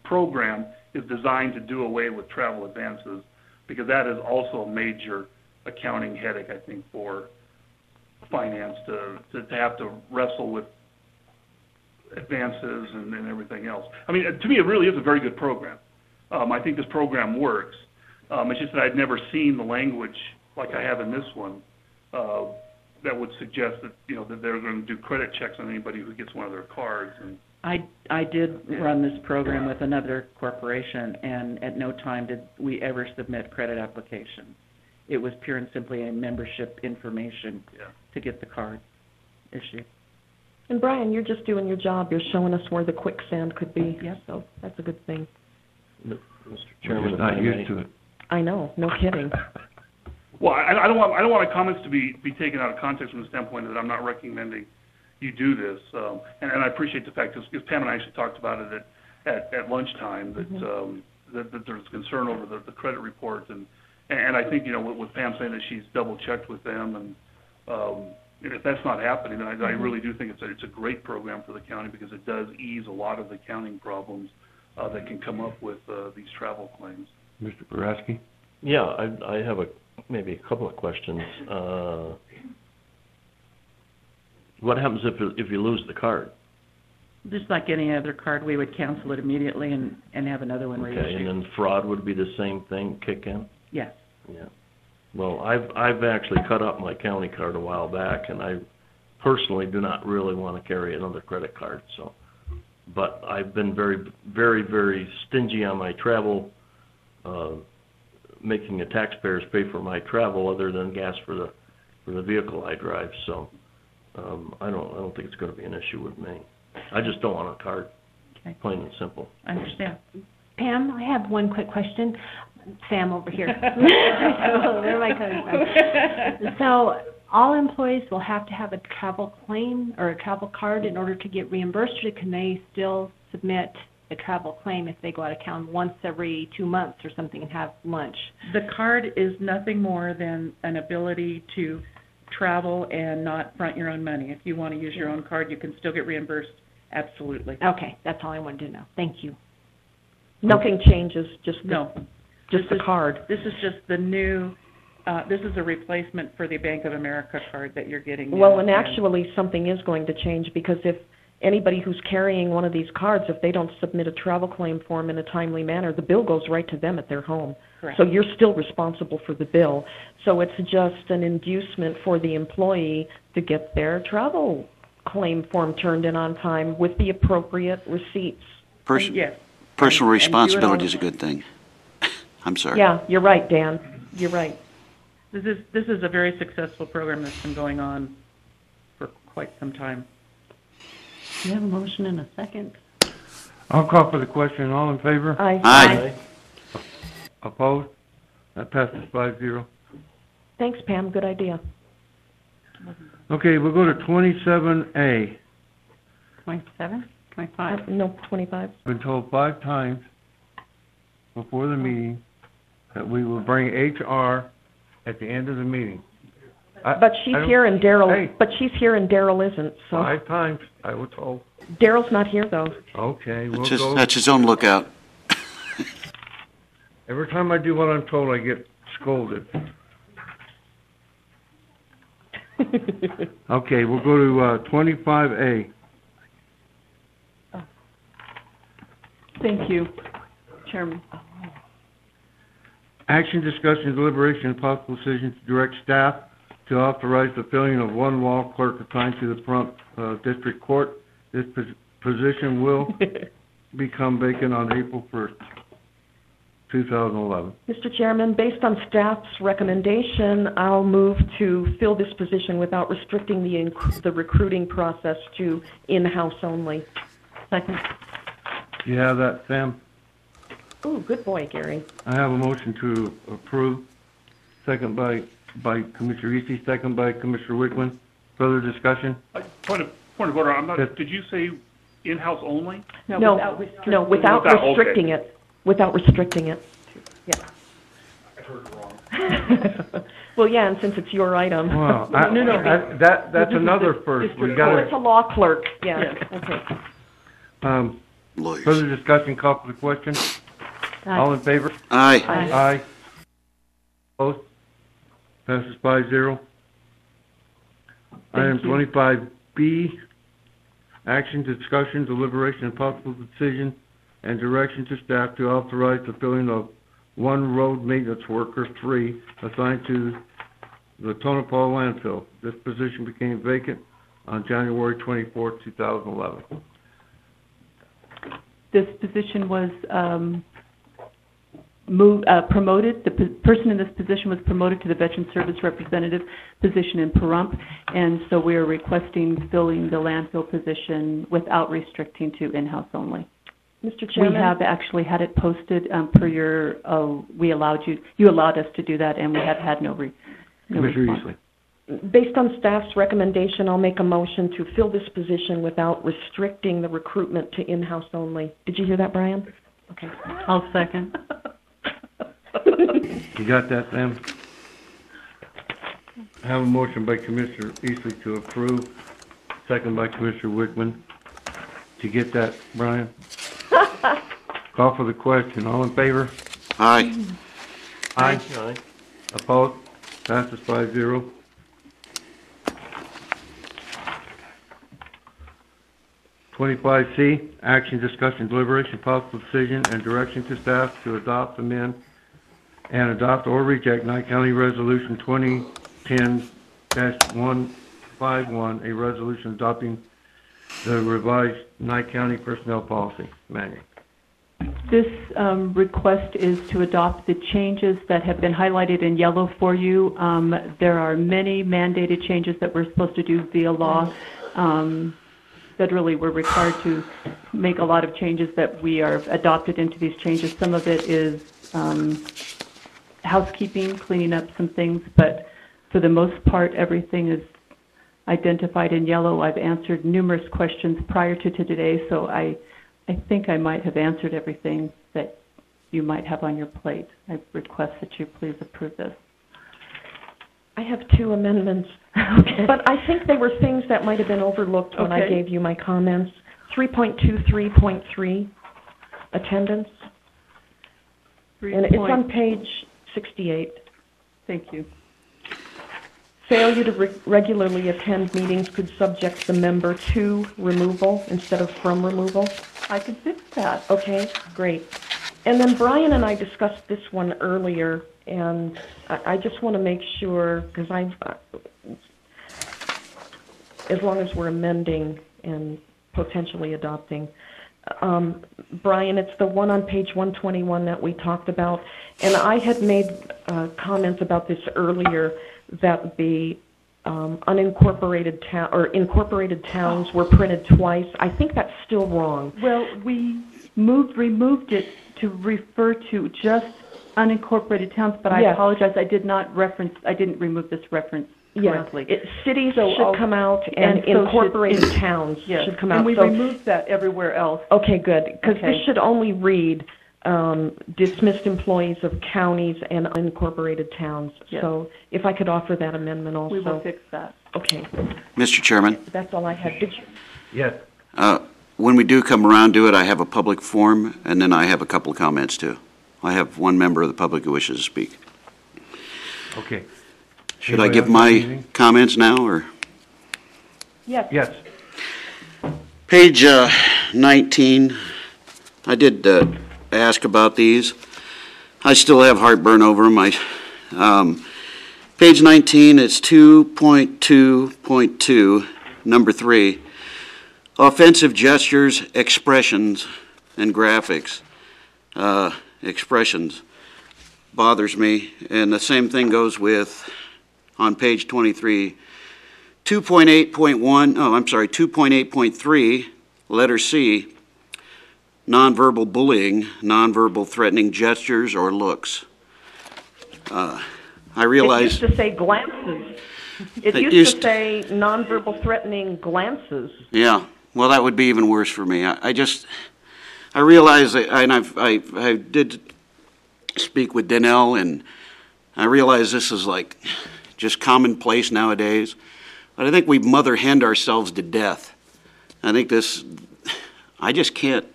I: program is designed to do away with travel advances, because that is also a major accounting headache, I think, for finance to have to wrestle with advances and everything else. I mean, to me, it really is a very good program. I think this program works. It's just that I'd never seen the language like I have in this one that would suggest that that they're going to do credit checks on anybody who gets one of their cards. And
L: I did run this program with another corporation, and at no time did we ever submit credit applications. It was pure and simply a membership information to get the card issued.
D: And Brian, you're just doing your job. You're showing us where the quicksand could be. Yes. So that's a good thing.
B: Mr. Chairman, not used to it.
D: I know. No kidding.
I: Well, I don't want my comments to be taken out of context from the standpoint that I'm not recommending you do this. And I appreciate the fact, because Pam and I actually talked about it at lunchtime, that there's concern over the credit report and And I think, with Pam saying that she's double-checked with them, and if that's not happening, then I really do think it's a great program for the county, because it does ease a lot of the accounting problems that can come up with these travel claims.
B: Mr. Boraski?
C: Yeah, I have maybe a couple of questions. What happens if you lose the card?
L: Just like any other card, we would cancel it immediately and have another one reissued.
C: Okay, and then fraud would be the same thing, kick in?
L: Yes.
C: Yeah. Well, I've actually cut up my county card a while back, and I personally do not really want to carry another credit card. So, but I've been very, very, very stingy on my travel, making the taxpayers pay for my travel other than gas for the vehicle I drive. So, I don't think it's going to be an issue with me. I just don't want a card.
L: Okay.
C: Plain and simple.
L: I understand.
G: Pam, I have one quick question. Sam over here. Where am I coming from? So all employees will have to have a travel claim or a travel card in order to get reimbursed, or can they still submit a travel claim if they go out of town once every 2 months or something and have lunch?
L: The card is nothing more than an ability to travel and not front your own money. If you want to use your own card, you can still get reimbursed. Absolutely.
G: Okay, that's all I wanted to know. Thank you.
D: Nothing changes, just the card.
L: This is just the new, this is a replacement for the Bank of America card that you're getting now.
D: Well, and actually something is going to change, because if anybody who's carrying one of these cards, if they don't submit a travel claim form in a timely manner, the bill goes right to them at their home.
L: Correct.
D: So you're still responsible for the bill. So it's just an inducement for the employee to get their travel claim form turned in on time with the appropriate receipts.
L: Yes.
F: Personal responsibility is a good thing. I'm sorry.
D: Yeah, you're right, Dan. You're right.
L: This is a very successful program that's been going on for quite some time.
S: Do you have a motion and a second?
B: I'll call for the question. All in favor?
D: Aye.
F: Aye.
B: Opposed? That passes 5-0.
D: Thanks, Pam. Good idea.
B: Okay, we'll go to 27A.
S: 27? 25?
D: No, 25.
B: I've been told 5 times before the meeting that we will bring HR at the end of the meeting.
D: But she's here and Daryl isn't, so.
B: 5 times, I was told.
D: Daryl's not here, though.
B: Okay, we'll go.
F: That's his own lookout.
B: Every time I do what I'm told, I get scolded. Okay, we'll go to 25A.
S: Thank you, Chairman.
B: Action, discussion, deliberation, and possible decision to direct staff to authorize the filling of one law clerk assigned to the Pahrump District Court. This position will become vacant on April 1st, 2011.
D: Mr. Chairman, based on staff's recommendation, I'll move to fill this position without restricting the recruiting process to in-house only.
S: Second.
B: You have that, Sam?
D: Ooh, good boy, Gary.
B: I have a motion to approve. Second by Commissioner Eastley, second by Commissioner Wickman. Further discussion?
I: Point of order. I'm not. Did you say in-house only?
D: No, without restricting it. Without restricting it. Yeah.
I: I heard it wrong.
D: Well, yeah, and since it's your item.
B: Well, that's another first. We got
D: it's a law clerk. Yeah. Okay.
F: Lawyers.
B: Further discussion, call for the question.
S: Aye.
B: All in favor?
F: Aye.
B: Aye. Opposed? Passes 5-0. Item 25B, action, discussion, deliberation, and possible decision and direction to staff to authorize the filling of one road maintenance worker 3 assigned to the Tonopah landfill. This position became vacant on January 24, 2011.
T: This position was promoted. The person in this position was promoted to the Veteran Service Representative position in Pahrump, and so we are requesting filling the landfill position without restricting to in-house only.
D: Mr. Chairman?
T: We have actually had it posted per your, you allowed us to do that, and we have had no response.
D: Based on staff's recommendation, I'll make a motion to fill this position without restricting the recruitment to in-house only. Did you hear that, Brian? Okay.
S: I'll second.
B: You got that, Sam? I have a motion by Commissioner Eastley to approve, second by Commissioner Wickman. Did you get that, Brian? Call for the question. All in favor?
F: Aye.
B: Aye. Opposed? Passes 5-0. C, action, discussion, deliberation, possible decision, and direction to staff to adopt, amend, and adopt or reject Nye County Resolution 2010-151, a resolution adopting the revised Nye County Personnel Policy Manual.
T: This request is to adopt the changes that have been highlighted in yellow for you. There are many mandated changes that we're supposed to do via law. Federally, we're required to make a lot of changes that we are adopted into these changes. Some of it is housekeeping, cleaning up some things, but for the most part, everything is identified in yellow. I've answered numerous questions prior to today, so I think I might have answered everything that you might have on your plate. I request that you please approve this.
D: I have 2 amendments, but I think they were things that might have been overlooked when I gave you my comments. 3.23.3, attendance. And it's on page 68.
T: Thank you.
D: Failure to regularly attend meetings could subject the member to removal instead of from removal.
T: I can fix that.
D: Okay, great. And then Brian and I discussed this one earlier, and I just want to make sure, because as long as we're amending and potentially adopting, Brian, it's the one on page 121 that we talked about, and I had made comments about this earlier, that the unincorporated town or incorporated towns were printed twice. I think that's still wrong.
T: Well, we removed it to refer to just unincorporated towns, but I apologize. I didn't remove this reference correctly.
D: Yeah, cities should come out, and incorporated towns should come out.
T: And we removed that everywhere else.
D: Okay, good, because this should only read dismissed employees of counties and unincorporated towns.
T: Yes.
D: So if I could offer that amendment also.
T: We will fix that.
D: Okay.
F: Mr. Chairman?
D: That's all I had. Did you?
B: Yes.
F: When we do come around to it, I have a public forum, and then I have a couple of comments, too. I have one member of the public who wishes to speak.
B: Okay.
F: Should I give my comments now, or?
T: Yes.
B: Yes.
F: Page 19, I did ask about these. I still have heartburn over them. Page 19, it's 2.2.2, number 3. Offensive gestures, expressions, and graphics. Expressions bothers me, and the same thing goes with, on page 23, 2.8.3, letter C, nonverbal bullying, nonverbal threatening gestures or looks. I realize...
D: It used to say glances. It used to say nonverbal threatening glances.
F: Yeah, well, that would be even worse for me. I realize, and I did speak with Danelle, and I realize this is like just commonplace nowadays, but I think we mother hen ourselves to death. I think I just can't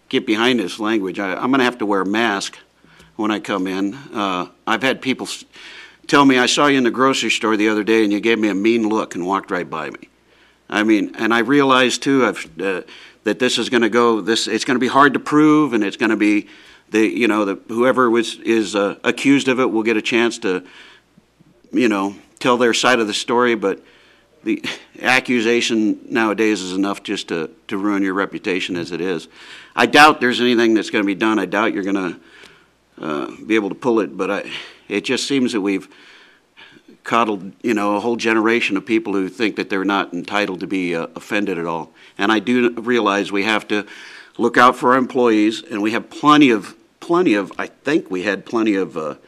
F: get behind this language. I'm going to have to wear a mask when I come in. I've had people tell me, I saw you in the grocery store the other day and you gave me a mean look and walked right by me. I mean, and I realize too that this is going to go, it's going to be hard to prove, and it's going to be, whoever is accused of it will get a chance to, tell their side of the story, but the accusation nowadays is enough just to ruin your reputation as it is. I doubt there's anything that's going to be done. I doubt you're going to be able to pull it, but it just seems that we've coddled, a whole generation of people who think that they're not entitled to be offended at all. And I do realize we have to look out for our employees, and we have plenty of, I think we had plenty of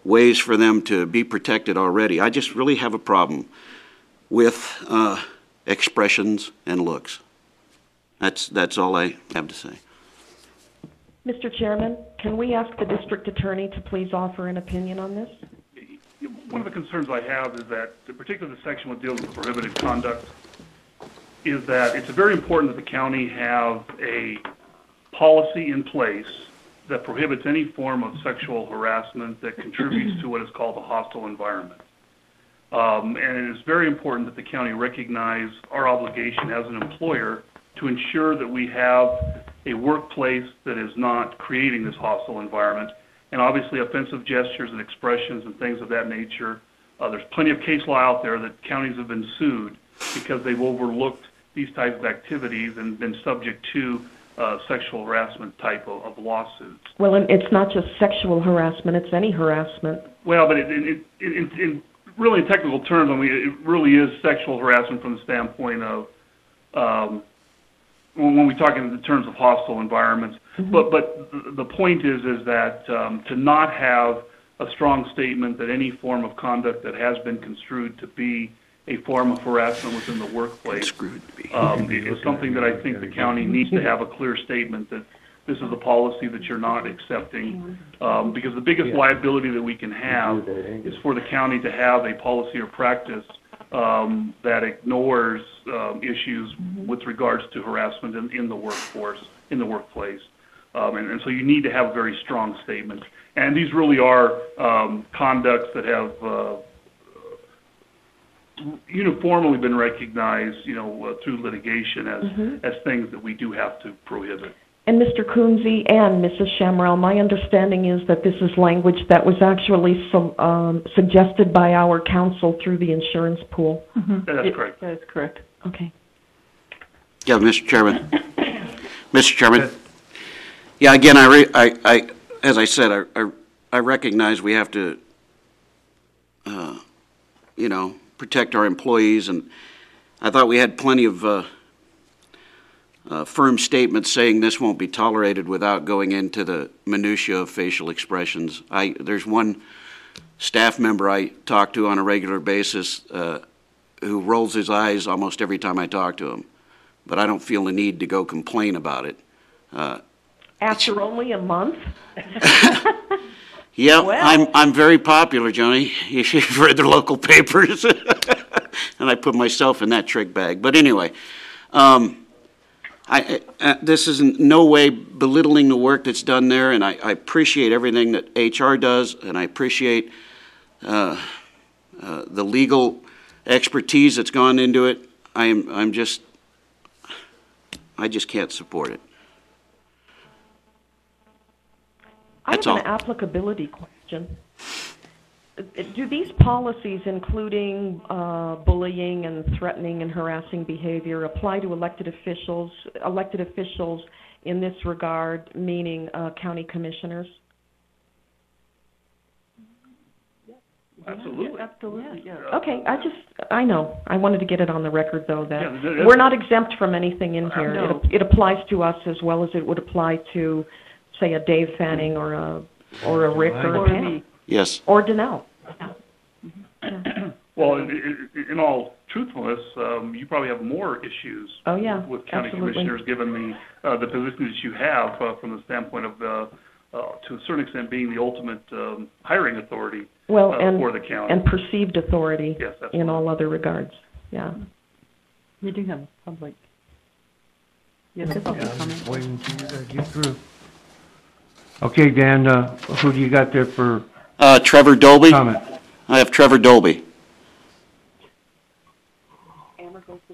F: ways for them to be protected already. I just really have a problem with expressions and looks. That's all I have to say.
D: Mr. Chairman, Can we ask the district attorney to please offer an opinion on this?
I: One of the concerns I have is that, particularly the section that deals with prohibited conduct, is that it's very important that the county have a policy in place that prohibits any form of sexual harassment that contributes to what is called a hostile environment. And it is very important that the county recognize our obligation as an employer to ensure that we have a workplace that is not creating this hostile environment. And obviously offensive gestures and expressions and things of that nature, there's plenty of case law out there that counties have been sued because they've overlooked these types of activities and been subject to sexual harassment type of lawsuits.
D: Well, and it's not just sexual harassment, it's any harassment.
I: Well, but in really technical terms, I mean, it really is sexual harassment from the standpoint of when we talk in the terms of hostile environments. Mm-hmm. But the point is that to not have a strong statement that any form of conduct that has been construed to be a form of harassment within the workplace is something that I think the county needs to have a clear statement that this is a policy that you're not accepting, because the biggest liability that we can have is for the county to have a policy or practice that ignores issues with regards to harassment in the workforce, in the workplace. And so you need to have a very strong statement. And these really are conducts that have uniformly been recognized, through litigation as things that we do have to prohibit.
D: And Mr. Coonsey and Mrs. Shamrell, my understanding is that this is language that was actually suggested by our council through the insurance pool.
I: Mm-hmm. That's correct.
T: That is correct.
D: Okay.
F: Yeah, Mr. Chairman. Mr. Chairman. Yeah, again, I as I said, I recognize we have to, protect our employees, and I thought we had plenty of firm statements saying this won't be tolerated without going into the minutia of facial expressions. There's one staff member I talk to on a regular basis who rolls his eyes almost every time I talk to him, but I don't feel the need to go complain about it.
D: After only a month?
F: Yeah,
D: well.
F: I'm very popular, Joni. You've read the local papers. And I put myself in that trick bag. But anyway, this is in no way belittling the work that's done there, and I appreciate everything that HR does, and I appreciate the legal expertise that's gone into it. I just can't support it. That's
D: I have an applicability question. Do these policies, including bullying and threatening and harassing behavior, apply to elected officials in this regard, meaning county commissioners?
I: Absolutely.
T: Yeah, absolutely, yeah.
D: Okay, I know. I wanted to get it on the record, though, that we're not exempt from anything in here.
I: No.
D: It applies to us as well as it would apply to, say, a Dave Fanning or a Rick or a Pam.
F: Yes.
D: Or Danelle.
I: Well, in all truthfulness, you probably have more issues with county
D: absolutely.
I: commissioners, given the positions that you have from the standpoint of, to a certain extent, being the ultimate hiring authority for the county.
D: And perceived authority in all other regards. Yeah.
T: You do have public. Yes, public comment.
B: Waiting for you to get through. Okay, Dan, who do you got there for
F: Trevor Dolby?
B: comment?
F: I have Trevor Dolby.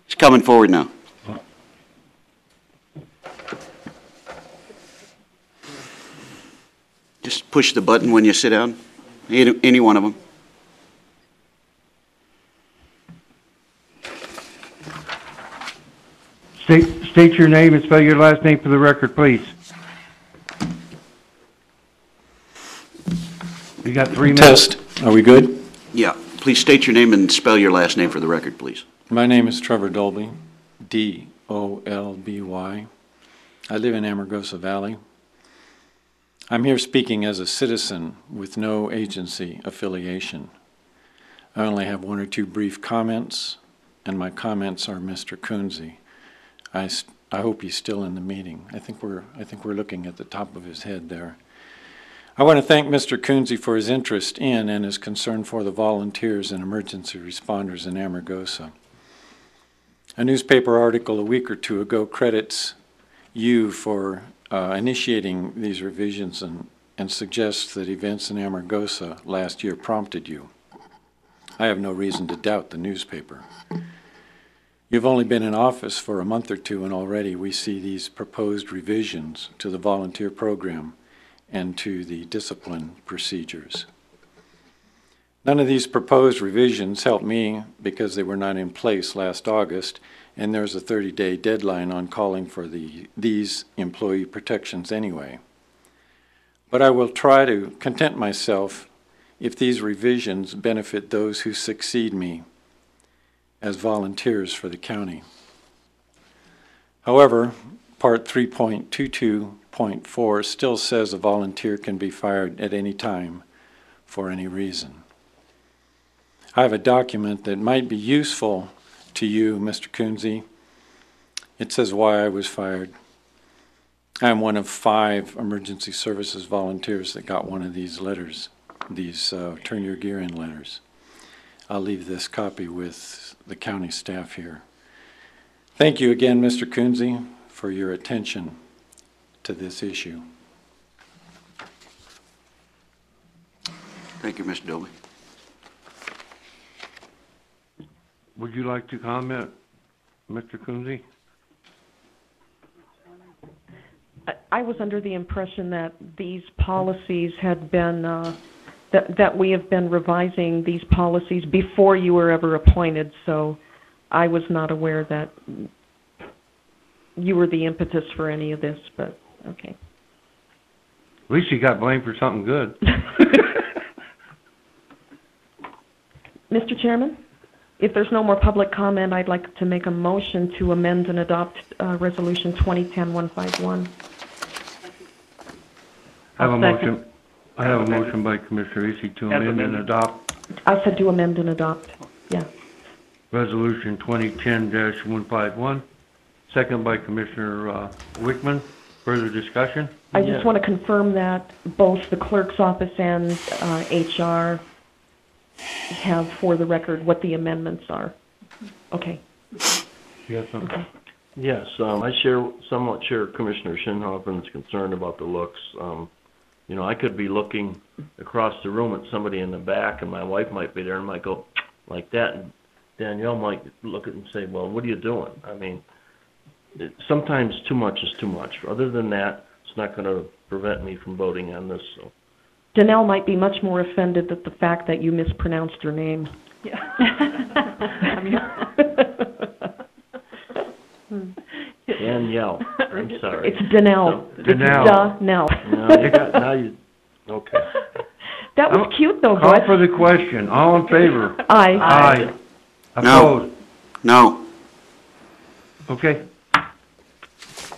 F: He's coming forward now. Just push the button when you sit down. Any one of them.
B: State your name and spell your last name for the record, please. You got 3 minutes.
U: Test. Are we good?
F: Yeah. Please state your name and spell your last name for the record, please.
U: My name is Trevor Dolby, D-O-L-B-Y. I live in Amargosa Valley. I'm here speaking as a citizen with no agency affiliation. I only have 1 or 2 brief comments, and my comments are Mr. Coonsey. I hope he's still in the meeting. I think we're looking at the top of his head there. I want to thank Mr. Coonsey for his interest in and his concern for the volunteers and emergency responders in Amargosa. A newspaper article a week or two ago credits you for initiating these revisions and suggests that events in Amargosa last year prompted you. I have no reason to doubt the newspaper. You've only been in office for a month or two, and already we see these proposed revisions to the volunteer program and to the discipline procedures. None of these proposed revisions helped me because they were not in place last August, and there's a 30-day deadline on calling for these employee protections anyway. But I will try to content myself if these revisions benefit those who succeed me as volunteers for the county. However, Part 3.22.4 still says a volunteer can be fired at any time for any reason. I have a document that might be useful to you, Mr. Coonsey. It says why I was fired. I am one of 5 emergency services volunteers that got one of these letters, these turn your gear in letters. I'll leave this copy with the county staff here. Thank you again, Mr. Coonsey, for your attention to this issue.
F: Thank you, Mr. Dobie.
B: Would you like to comment, Mr. Coonsey?
D: I was under the impression that these policies had been, that we have been revising these policies before you were ever appointed, so I was not aware that you were the impetus for any of this, but okay.
B: At least you got blamed for something good.
D: Mr. Chairman, if there's no more public comment, I'd like to make a motion to amend and adopt Resolution 2010-151.
B: I have a motion by Commissioner Eastley to amend and adopt.
D: I said to amend and adopt, yeah.
B: Resolution 2010-151, second by Commissioner Wickman. Further discussion?
D: I just want to confirm that both the clerk's office and HR have for the record what the amendments are. Okay.
B: Yes,
D: okay.
C: Yes, I somewhat share Commissioner Shinhoffer's concern about the looks. You know, I could be looking across the room at somebody in the back, and my wife might be there and might go like that, and Danielle might look at it and say, well, what are you doing? I mean, sometimes too much is too much. Other than that, it's not going to prevent me from voting on this. So.
D: Danelle might be much more offended at the fact that you mispronounced her name.
S: Yeah.
C: Danielle. I'm sorry.
D: It's Danelle.
B: Danelle.
D: Danelle.
C: Now you, okay.
D: That was cute, though,
B: Call
D: Bud.
B: for the question. All in favor?
D: Aye.
B: Aye.
F: No.
B: Opposed?
F: No.
B: Okay.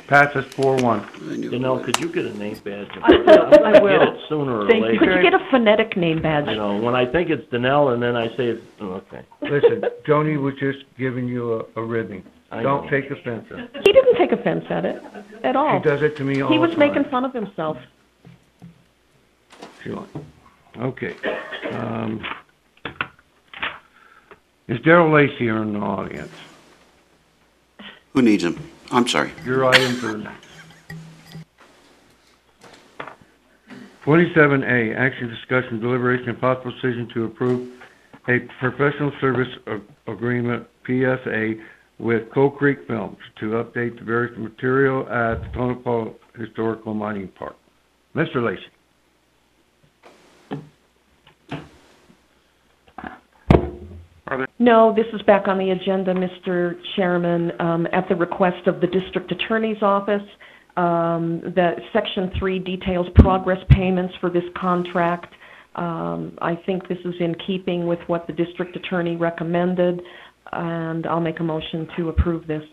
B: Passes 4-1.
C: Danelle, could you get a name badge?
D: I will.
C: Get it sooner or later.
D: Could you get a phonetic name badge?
C: You know, when I think it's Danelle and then I say it's, okay.
B: Listen, Joni was just giving you a ribbing. Don't
C: know.
B: take offense.
D: He didn't take offense at it, at all.
B: She does it to me all
D: He
B: the
D: was
B: time.
D: making fun of himself.
B: Okay. Is Darrell Lacey here in the audience?
F: Who needs him? I'm sorry.
B: Your items are next. 27A, action, discussion, deliberation, and possible decision to approve a professional service agreement, PSA, with Coal Creek Films to update the various material at the Tonopah Historical Mining Park. Mr. Lacey.
D: No, this is back on the agenda, Mr. Chairman, at the request of the District Attorney's Office. That Section 3 details progress payments for this contract. I think this is in keeping with what the District Attorney recommended, and I'll make a motion to approve this.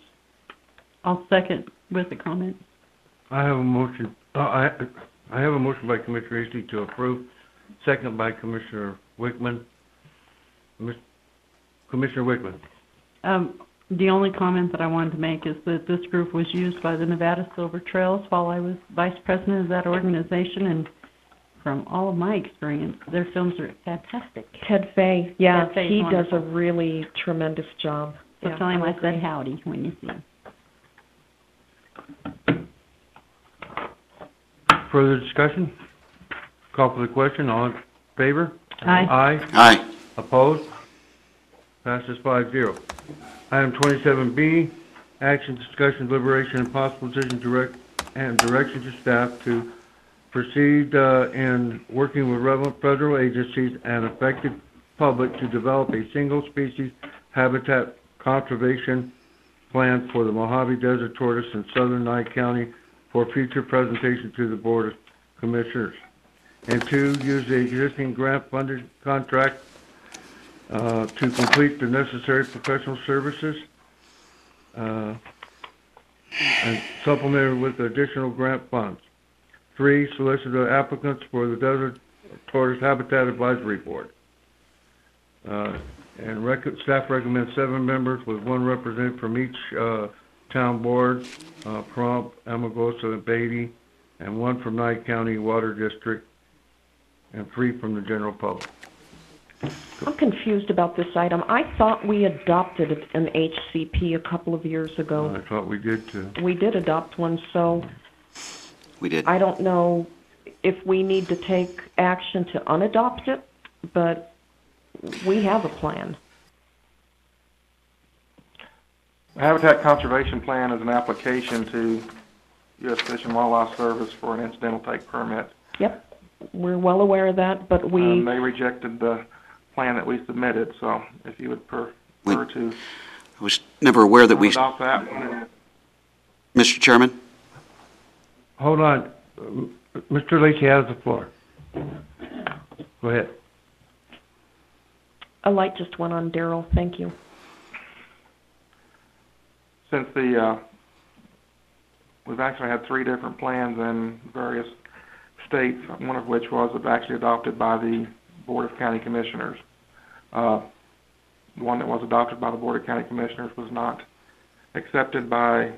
S: I'll second with a comment.
B: I have a motion. I have a motion by Commissioner Eastley to approve, second by Commissioner Wickman. Commissioner Wickman.
S: The only comment that I wanted to make is that this group was used by the Nevada Silver Trails while I was vice president of that organization, and from all of my experience, their films are fantastic.
D: Ted Fay, yeah,
S: Ted Fay's
D: he does a
S: wonderful.
D: really tremendous job.
S: So
D: Yeah,
S: tell him
D: I
S: I
D: agree.
S: said howdy when you see him.
B: Further discussion? Call for the question, all in favor?
S: Aye.
B: Aye.
F: Aye.
B: Opposed? Passes 5-0. Item 27B, action, discussion, deliberation, and possible decision direction to staff to proceed in working with relevant federal agencies and affected public to develop a single-species habitat conservation plan for the Mojave Desert Tortoise in southern Nye County for future presentation to the Board of Commissioners. And 2, use the existing grant-funded contract to complete the necessary professional services and supplemented with additional grant funds. 3, solicit the applicants for the Desert Tortoise Habitat Advisory Board. Staff recommends 7 members with 1 representative from each town board, Pahrump, Amargosa, and Beatty, and 1 from Nye County Water District, and 3 from the general public.
D: I'm confused about this item. I thought we adopted an HCP a couple of years ago.
B: I thought we did too.
D: We did adopt one, so
F: We did.
D: I don't know if we need to take action to unadopt it, but we have a plan.
K: The Habitat Conservation Plan is an application to U.S. Fish and Wildlife Service for an incidental take permit.
D: Yep, we're well aware of that, but we...
K: They rejected the plan that we submitted, so if you would prefer to
F: I was never aware that we,
K: adopt that one.
F: Mr. Chairman?
B: Hold on. Mr. Lacy has the floor. Go ahead.
D: A light just went on, Daryl. Thank you.
K: Since we've actually had 3 different plans in various states, one of which was actually adopted by the Board of County Commissioners. The one that was adopted by the Board of County Commissioners was not accepted by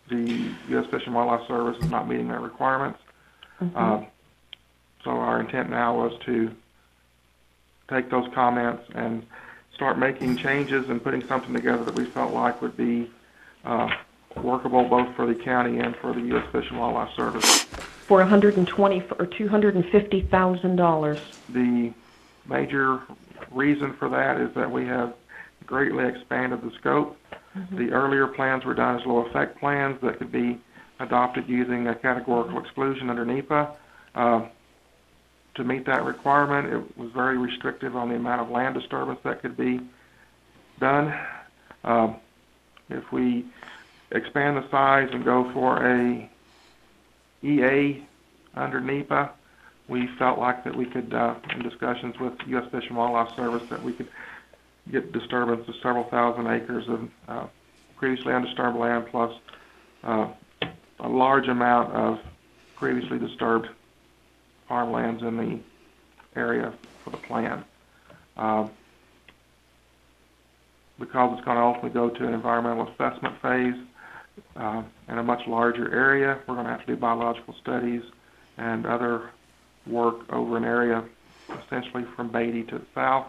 K: the U.S. Fish and Wildlife Service as not meeting their requirements.
D: Mm-hmm.
K: So our intent now was to take those comments and start making changes and putting something together that we felt like would be workable both for the county and for the U.S. Fish and Wildlife Service.
D: For $120,000 or $250,000.
K: The major reason for that is that we have greatly expanded the scope.
D: Mm-hmm.
K: The earlier plans were done as low-effect plans that could be adopted using a categorical exclusion under NEPA. To meet that requirement, it was very restrictive on the amount of land disturbance that could be done. If we expand the size and go for a EA under NEPA, we felt like that we could, in discussions with U.S. Fish and Wildlife Service, that we could get disturbance of several thousand acres of previously undisturbed land plus a large amount of previously disturbed farmlands in the area for the plan. Because it's going to ultimately go to an environmental assessment phase in a much larger area, we're going to have to do biological studies and other work over an area essentially from Beatty to the south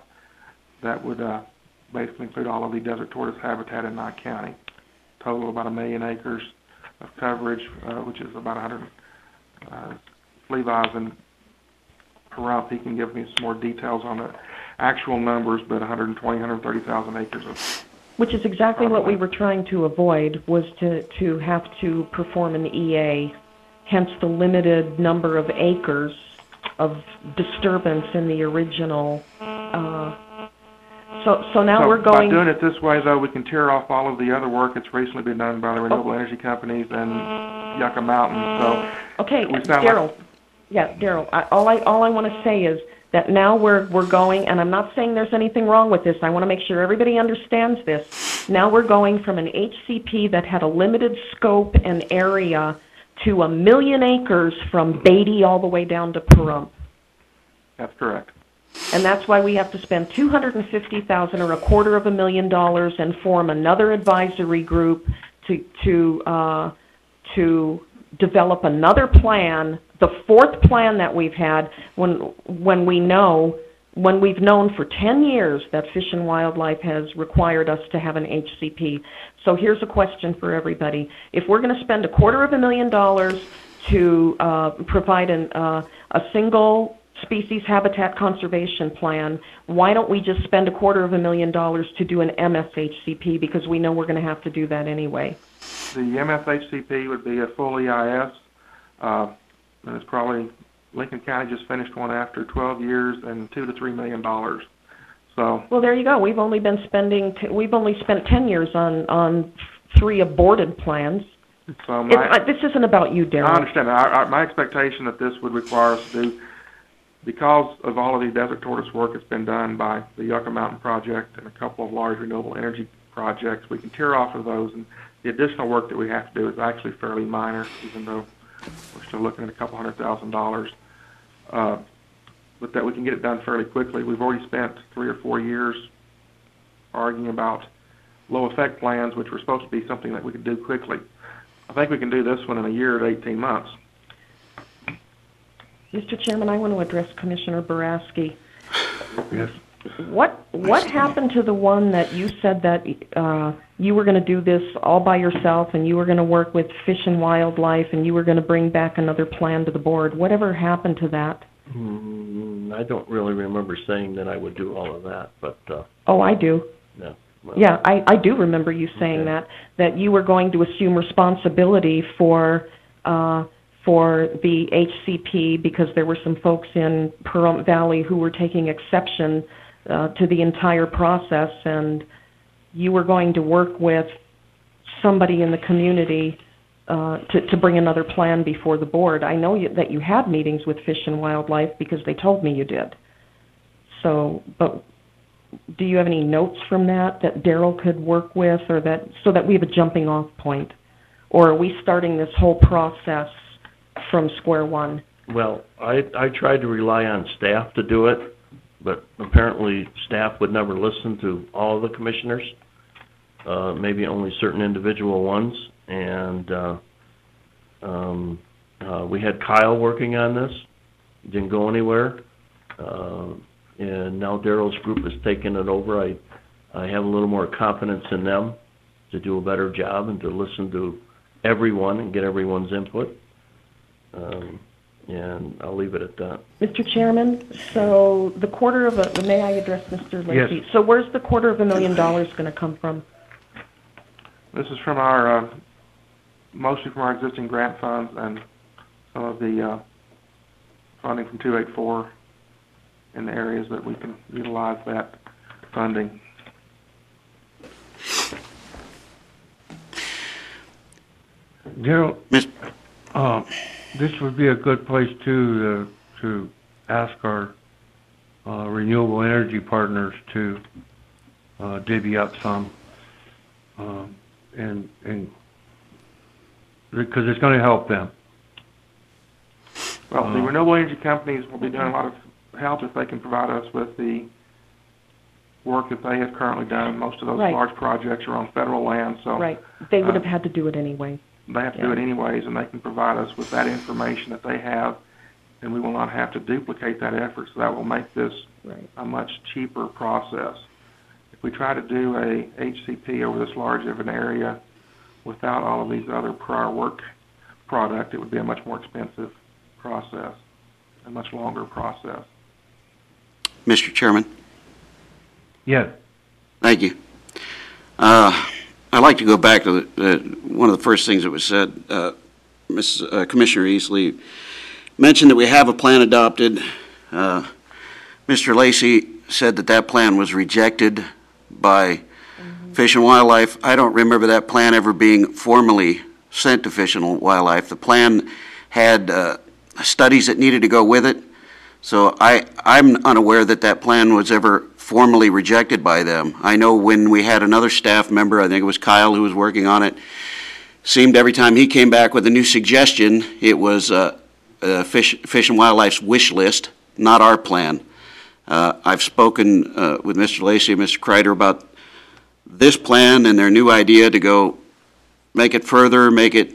K: that would basically include all of the desert tortoise habitat in Nye County. Total about 1 million acres of coverage, which is about 100. Levi's and Pahrump, he can give me some more details on the actual numbers, but 120, 130,000 acres of.
D: Which is exactly what we were trying to avoid, was to have to perform an EA, hence the limited number of acres of disturbance in the original. So now we're going.
K: By doing it this way, though, we can tear off all of the other work that's recently been done by the renewable energy companies and Yucca Mountain. So
D: okay, Daryl. Yeah, Daryl. All I want to say is that now we're going, and I'm not saying there's anything wrong with this. I want to make sure everybody understands this. Now we're going from an HCP that had a limited scope and area to 1 million acres from Beatty all the way down to Pahrump.
K: That's correct.
D: And that's why we have to spend $250,000 or $250,000 and form another advisory group to develop another plan the fourth plan that we've had when we've known for 10 years that Fish and Wildlife has required us to have an HCP. So here's a question for everybody. If we're going to spend $250,000 to provide a single species habitat conservation plan, why don't we just spend $250,000 to do an MSHCP, because we know we're going to have to do that anyway?
K: The MSHCP would be a full EIS, and it's probably, Lincoln County just finished one after 12 years and $2 to $3 million. So. Well,
D: there you go. We've only spent 10 years on 3 aborted plans.
K: So
D: this isn't about you, Darryl.
K: I understand. My expectation that this would require us to do, because of all of the desert tortoise work that's been done by the Yucca Mountain Project and a couple of large renewable energy projects, we can tear off of those, and the additional work that we have to do is actually fairly minor, even though we're still looking at a couple $100,000. But that we can get it done fairly quickly. We've already spent 3 or 4 years arguing about low effect plans, which were supposed to be something that we could do quickly. I think we can do this one in a year to 18 months.
D: Mr. Chairman, I want to address Commissioner Boraski.
B: Yes.
D: What happened to the one that you said that you were going to do this all by yourself, and you were going to work with Fish and Wildlife, and you were going to bring back another plan to the board? Whatever happened to that?
C: I don't really remember saying that I would do all of that, but...
D: Oh, I do.
C: No. Well,
D: yeah, I do remember you saying that you were going to assume responsibility for the HCP, because there were some folks in Pahrump Valley who were taking exception to the entire process, and you were going to work with somebody in the community to bring another plan before the board. I know that you had meetings with Fish and Wildlife, because they told me you did. So, but do you have any notes from that Darryl could work with, or so that we have a jumping off point? Or are we starting this whole process from square one?
C: Well, I tried to rely on staff to do it, but apparently staff would never listen to all of the commissioners, maybe only certain individual ones. And we had Kyle working on this. It didn't go anywhere. And now Darryl's group has taken it over. I have a little more confidence in them to do a better job and to listen to everyone and get everyone's input. And I'll leave it at that.
D: Mr. Chairman, so the may I address Mr. Lacey?
K: Yes.
D: So where's the $250,000 going to come from?
K: This is from our, mostly from our existing grant funds and some of the funding from 284 in the areas that we can utilize that funding.
B: Darryl, this would be a good place to ask our renewable energy partners to divvy up some, and because it's going to help them.
K: Well, the renewable energy companies will be doing a lot of help if they can provide us with the work that they have currently done. Most of those large projects are on federal land, so
D: they would have had to do it anyway.
K: They have to do it anyways, and they can provide us with that information that they have, and we will not have to duplicate that effort. So that will make this a much cheaper process. If we try to do a HCP over this large of an area without all of these other prior work product, it would be a much more expensive process, a much longer process.
F: Mr. Chairman?
B: Yes.
F: Thank you. I'd like to go back to one of the first things that was said. Commissioner Eastley mentioned that we have a plan adopted. Mr. Lacey said that plan was rejected by Fish and Wildlife. I don't remember that plan ever being formally sent to Fish and Wildlife. The plan had studies that needed to go with it, so I'm unaware that plan was ever formally rejected by them. I know when we had another staff member, I think it was Kyle who was working on it, seemed every time he came back with a new suggestion, it was Fish and Wildlife's wish list, not our plan. I've spoken with Mr. Lacey and Mr. Kreider about this plan and their new idea to go make it further, make it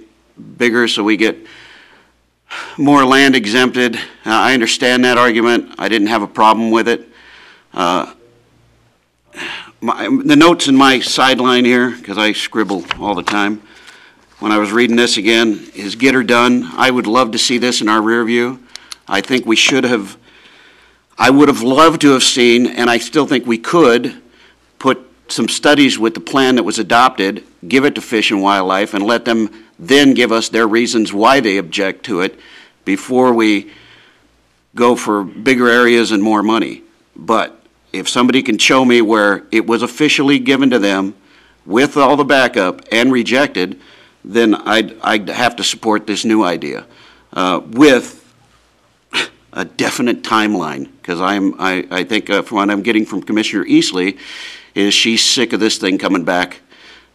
F: bigger, so we get more land exempted. I understand that argument. I didn't have a problem with it. The notes in my sideline here, because I scribble all the time, when I was reading this again, is get her done. I would love to see this in our rear view. I think we should have, I would have loved to have seen, and I still think we could, put some studies with the plan that was adopted, give it to Fish and Wildlife, and let them then give us their reasons why they object to it before we go for bigger areas and more money. But if somebody can show me where it was officially given to them with all the backup and rejected, then I'd have to support this new idea with a definite timeline, because I think from what I'm getting from Commissioner Eastley is she's sick of this thing coming back.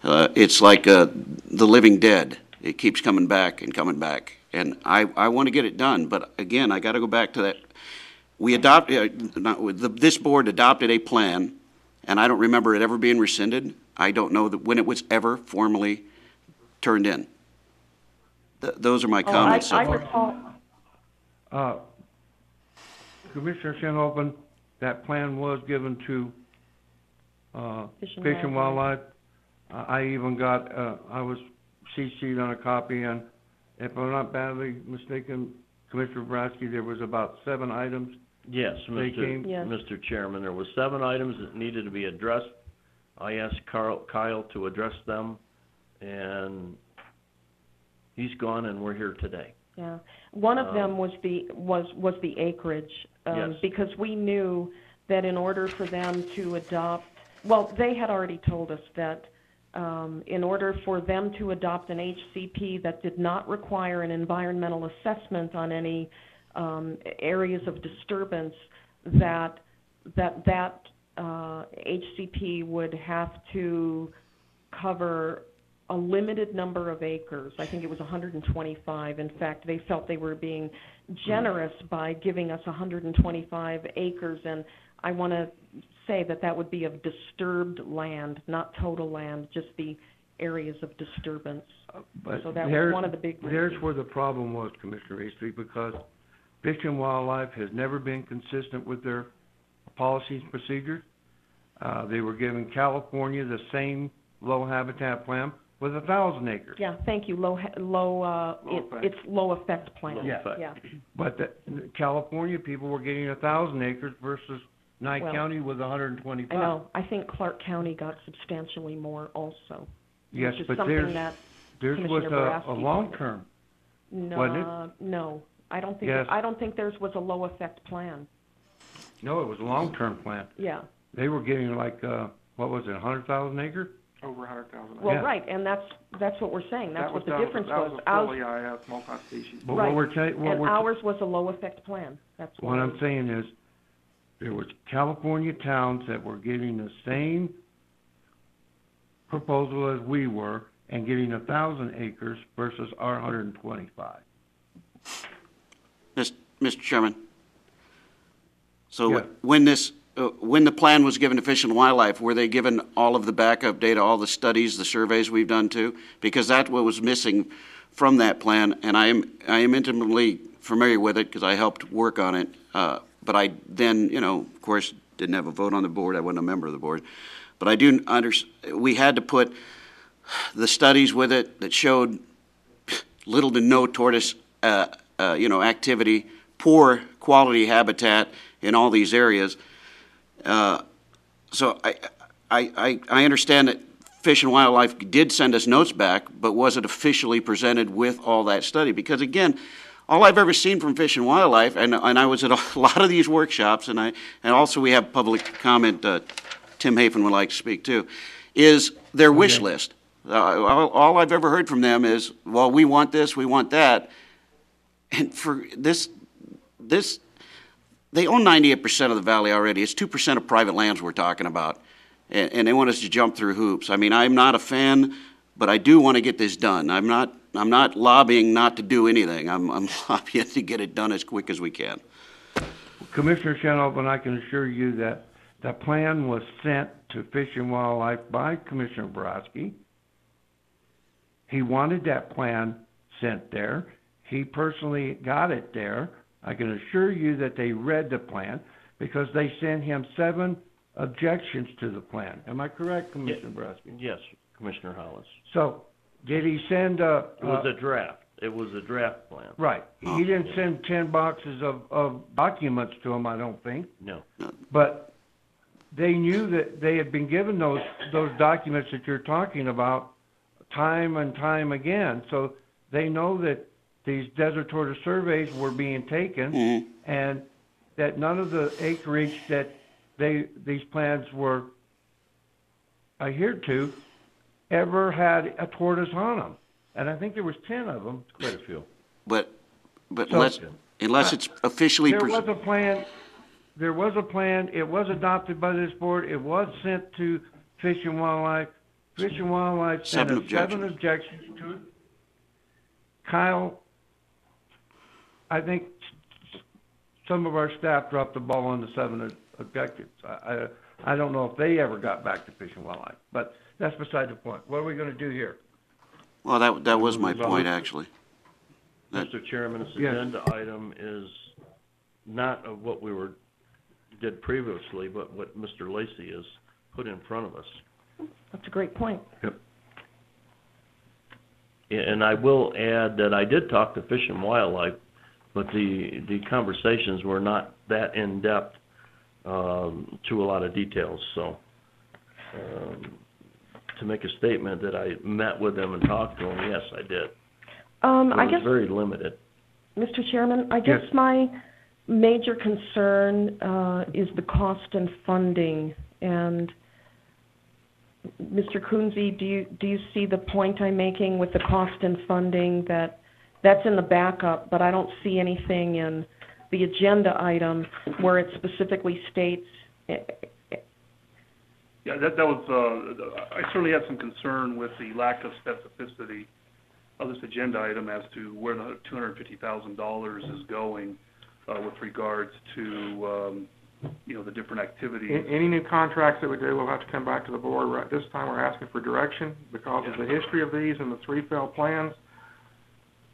F: It's like the living dead. It keeps coming back and coming back. And I want to get it done, but again, I got to go back to that. We this board adopted a plan, and I don't remember it ever being rescinded. I don't know that when it was ever formally turned in. Those are my comments.
D: I recall.
B: Commissioner Shanhopen, that plan was given to Fish and Wildlife. I even got, I was CC'd on a copy, and if I'm not badly mistaken, Commissioner Bratsky, there was about 7 items.
C: Yes, Mr. Chairman, there were 7 items that needed to be addressed. I asked Kyle to address them, and he's gone, and we're here today.
D: Yeah, one of them was the acreage,
C: Yes.
D: because we knew that in order for them to adopt, well, they had already told us that in order for them to adopt an HCP that did not require an environmental assessment on any areas of disturbance, that HCP would have to cover a limited number of acres. I think it was 125. In fact, they felt they were being generous by giving us 125 acres, and I want to say that would be of disturbed land, not total land, just the areas of disturbance. So that was one of the big reasons.
B: There's where the problem was, Commissioner Eastley, because Fish and Wildlife has never been consistent with their policies and procedures. They were giving California the same low habitat plan with 1,000 acres.
D: Yeah, thank you. It's low effect plan.
B: Yeah. But California people were getting 1,000 acres versus Nye County with 125.
D: I know. I think Clark County got substantially more also.
B: Yes,
D: which is
B: but
D: something that
B: theirs was a long term.
D: No,
B: wasn't it?
D: No, I don't think.
B: Yes.
D: I don't think theirs was a low effect plan.
B: No, it was a long term plan.
D: Yeah.
B: They were getting like what was it, 100,000 acres?
K: Over 100,000.
D: Well, right, and that's what we're saying. That's what the difference was.
K: That was a full multi-species.
B: But
D: right. Ours was a low effect plan. That's
B: what I'm saying is there was California towns that were getting the same proposal as we were and getting 1,000 acres versus our 125.
F: Mr. Chairman, so when the plan was given to Fish and Wildlife, were they given all of the backup data, all the studies, the surveys we've done too? Because that's what was missing from that plan, and I am intimately familiar with it because I helped work on it. But I then, of course, didn't have a vote on the board. I wasn't a member of the board. But I do understand we had to put the studies with it that showed little to no tortoise, activity, poor quality habitat in all these areas. So I understand that Fish and Wildlife did send us notes back, but was it officially presented with all that study? Because again, all I've ever seen from Fish and Wildlife, and I was at a lot of these workshops, and also we have public comment. Tim Hafen would like to speak too, is their wish list. All I've ever heard from them is, well, we want this, we want that, and for this, they own 98% of the valley already. It's 2% of private lands we're talking about, and they want us to jump through hoops. I mean, I'm not a fan, but I do want to get this done. I'm not lobbying not to do anything. I'm lobbying to get it done as quick as we can.
B: Commissioner Shanhopen, I can assure you that the plan was sent to Fish and Wildlife by Commissioner Borowski. He wanted that plan sent there. he personally got it there. I can assure you that they read the plan because they sent him 7 objections to the plan. Am I correct, Commissioner Brasky?
C: Yes, Commissioner Hollis.
B: So, did he send
C: It was a draft. It was a draft plan.
B: Right. He didn't send 10 boxes of documents to him, I don't think.
C: No.
B: But they knew that they had been given those documents that you're talking about time and time again. So they know that these desert tortoise surveys were being taken and that none of the acreage that these plans were adhered to ever had a tortoise on them. And I think there was 10 of them.
C: Quite a few.
F: But
B: So-
F: unless it's officially
B: There was a plan, it was adopted by this board, it was sent to Fish and Wildlife. Fish and Wildlife sent us 7 objections to it. Kyle, I think some of our staff dropped the ball on the 7 objectives. I don't know if they ever got back to Fish and Wildlife, but that's beside the point. What are we gonna do here?
F: Well, that was my point, actually.
C: Mr. Chairman, this
B: Yes.
C: agenda item is not of what we did previously, but what Mr. Lacy has put in front of us.
D: That's a great point.
C: And I will add that I did talk to Fish and Wildlife, but the conversations were not that in-depth to a lot of details. So to make a statement that I met with them and talked to them, yes, I did.
D: I
C: It
D: guess,
C: was very limited.
D: Mr. Chairman, I guess my major concern is the cost and funding. And Mr. Kunze, do you see the point I'm making with the cost and funding, that's in the backup, but I don't see anything in the agenda item where it specifically states.
I: Yeah, that was, I certainly had some concern with the lack of specificity of this agenda item as to where the $250,000 is going with regards to, the different activities.
K: Any new contracts that we do, we'll have to come back to the board. Right this time, we're asking for direction because of the history of these and the 3 failed plans.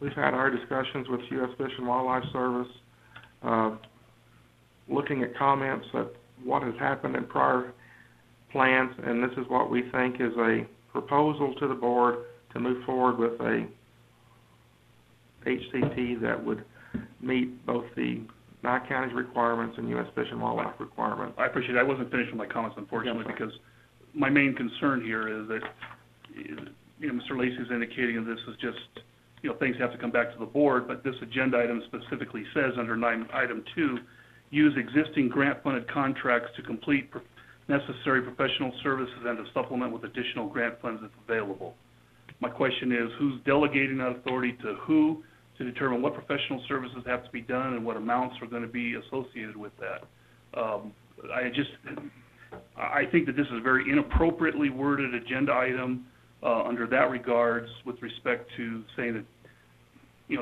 K: We've had our discussions with U.S. Fish and Wildlife Service, looking at comments at what has happened in prior plans, and this is what we think is a proposal to the board to move forward with a HCT that would meet both the Nye County's requirements and U.S. Fish and Wildlife requirements.
I: I appreciate it. I wasn't finished with my comments, unfortunately, because my main concern here is that, Mr. Lacy's indicating that this is just, things have to come back to the board, but this agenda item specifically says under item 2, use existing grant-funded contracts to complete necessary professional services and to supplement with additional grant funds if available. My question is, who's delegating that authority to who to determine what professional services have to be done and what amounts are going to be associated with that? I think that this is a very inappropriately worded agenda item under that regards with respect to saying that,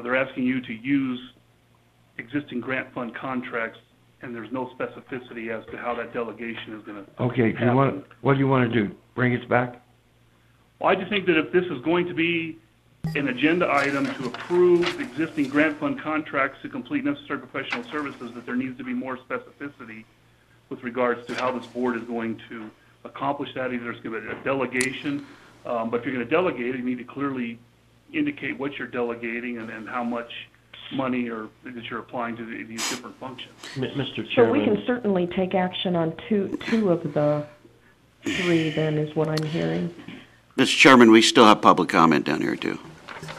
I: they're asking you to use existing grant fund contracts and there's no specificity as to how that delegation is going to
B: Okay,
C: happen.
B: what do you want to do? Bring it back?
I: Well, I just think that if this is going to be an agenda item to approve existing grant fund contracts to complete necessary professional services, that there needs to be more specificity with regards to how this board is going to accomplish that. Either there's going to be a delegation, but if you're going to delegate, you need to clearly indicate what you're delegating and how much money that you're applying to these different functions.
C: Mr.
D: So
C: Chairman.
D: we can certainly take action on two of the 3 then, is what I'm hearing.
F: Mr. Chairman, we still have public comment down here, too.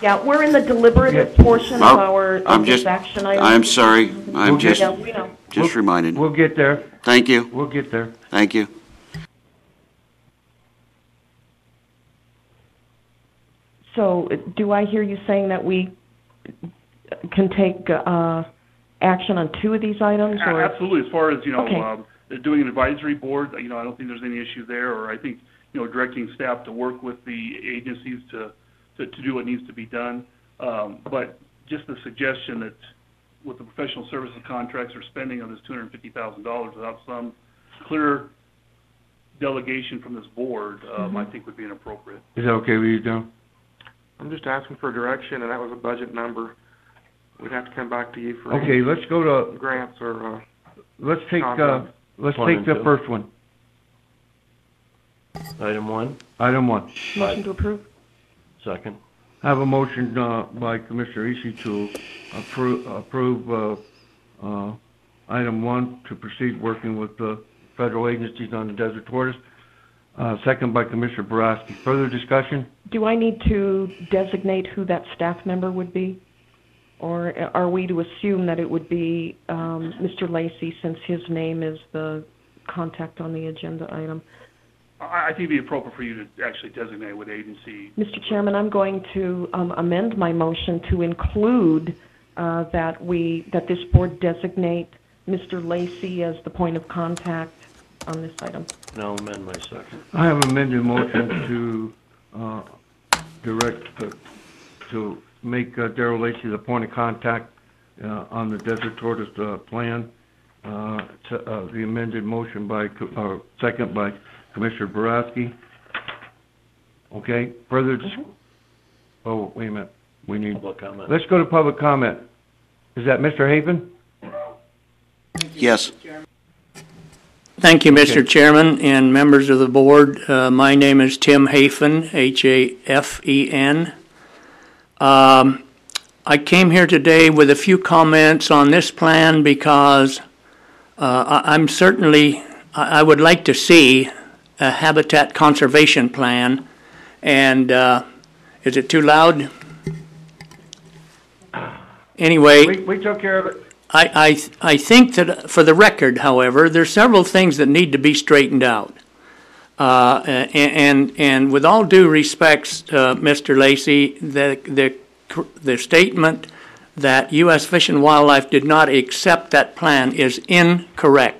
D: Yeah, we're in the deliberative portion of our this action item.
F: I'm sorry. I'm just
D: Yeah, we know.
F: reminded.
B: We'll get there.
F: Thank you.
B: We'll get there.
F: Thank you.
D: So do I hear you saying that we can take action on 2 of these items? Or?
I: Absolutely. As far as,
D: Okay.
I: doing an advisory board, I don't think there's any issue there, or I think, directing staff to work with the agencies to do what needs to be done. But just the suggestion that with the professional services contracts or spending of this $250,000 without some clear delegation from this board, I think would be inappropriate.
B: Is that okay with you, Joe?
K: I'm just asking for direction, and that was a budget number we'd have to come back to you for
B: Okay, let's go to,
K: grants or,
B: let's take
C: One and
B: the
C: two.
B: first one.
C: Item one,
B: Item one.
D: Motion to approve?
C: second.
B: I have a motion, by Commissioner Eastley to approve, item one, to proceed working with the federal agencies on the Desert Tortoise. Second by Commissioner Boraski. Further discussion?
D: Do I need to designate who that staff member would be? Or are we to assume that it would be Mr. Lacey, since his name is the contact on the agenda item?
I: I think it'd be appropriate for you to actually designate what agency.
D: Mr. Chairman, I'm going to amend my motion to include that this board designate Mr. Lacey as the point of contact on this item.
C: And I'll amend my second.
B: I have amended motion to direct, to make Darrell Lacey the point of contact on the Desert Tortoise plan. The amended motion by, second by Commissioner Boraski. Okay, further, oh, wait a minute, we need,
C: Public comment.
B: let's go to public comment. Is that Mr. Haven?
F: Yes.
M: Thank you, Mr. Chairman and members of the board. My name is Tim Hafen, H-A-F-E-N. I came here today with a few comments on this plan because I would like to see a habitat conservation plan. And is it too loud? Anyway.
B: We took care of it.
M: I think that, for the record, however, there's several things that need to be straightened out. And with all due respects, Mr. Lacey, the statement that U.S. Fish and Wildlife did not accept that plan is incorrect.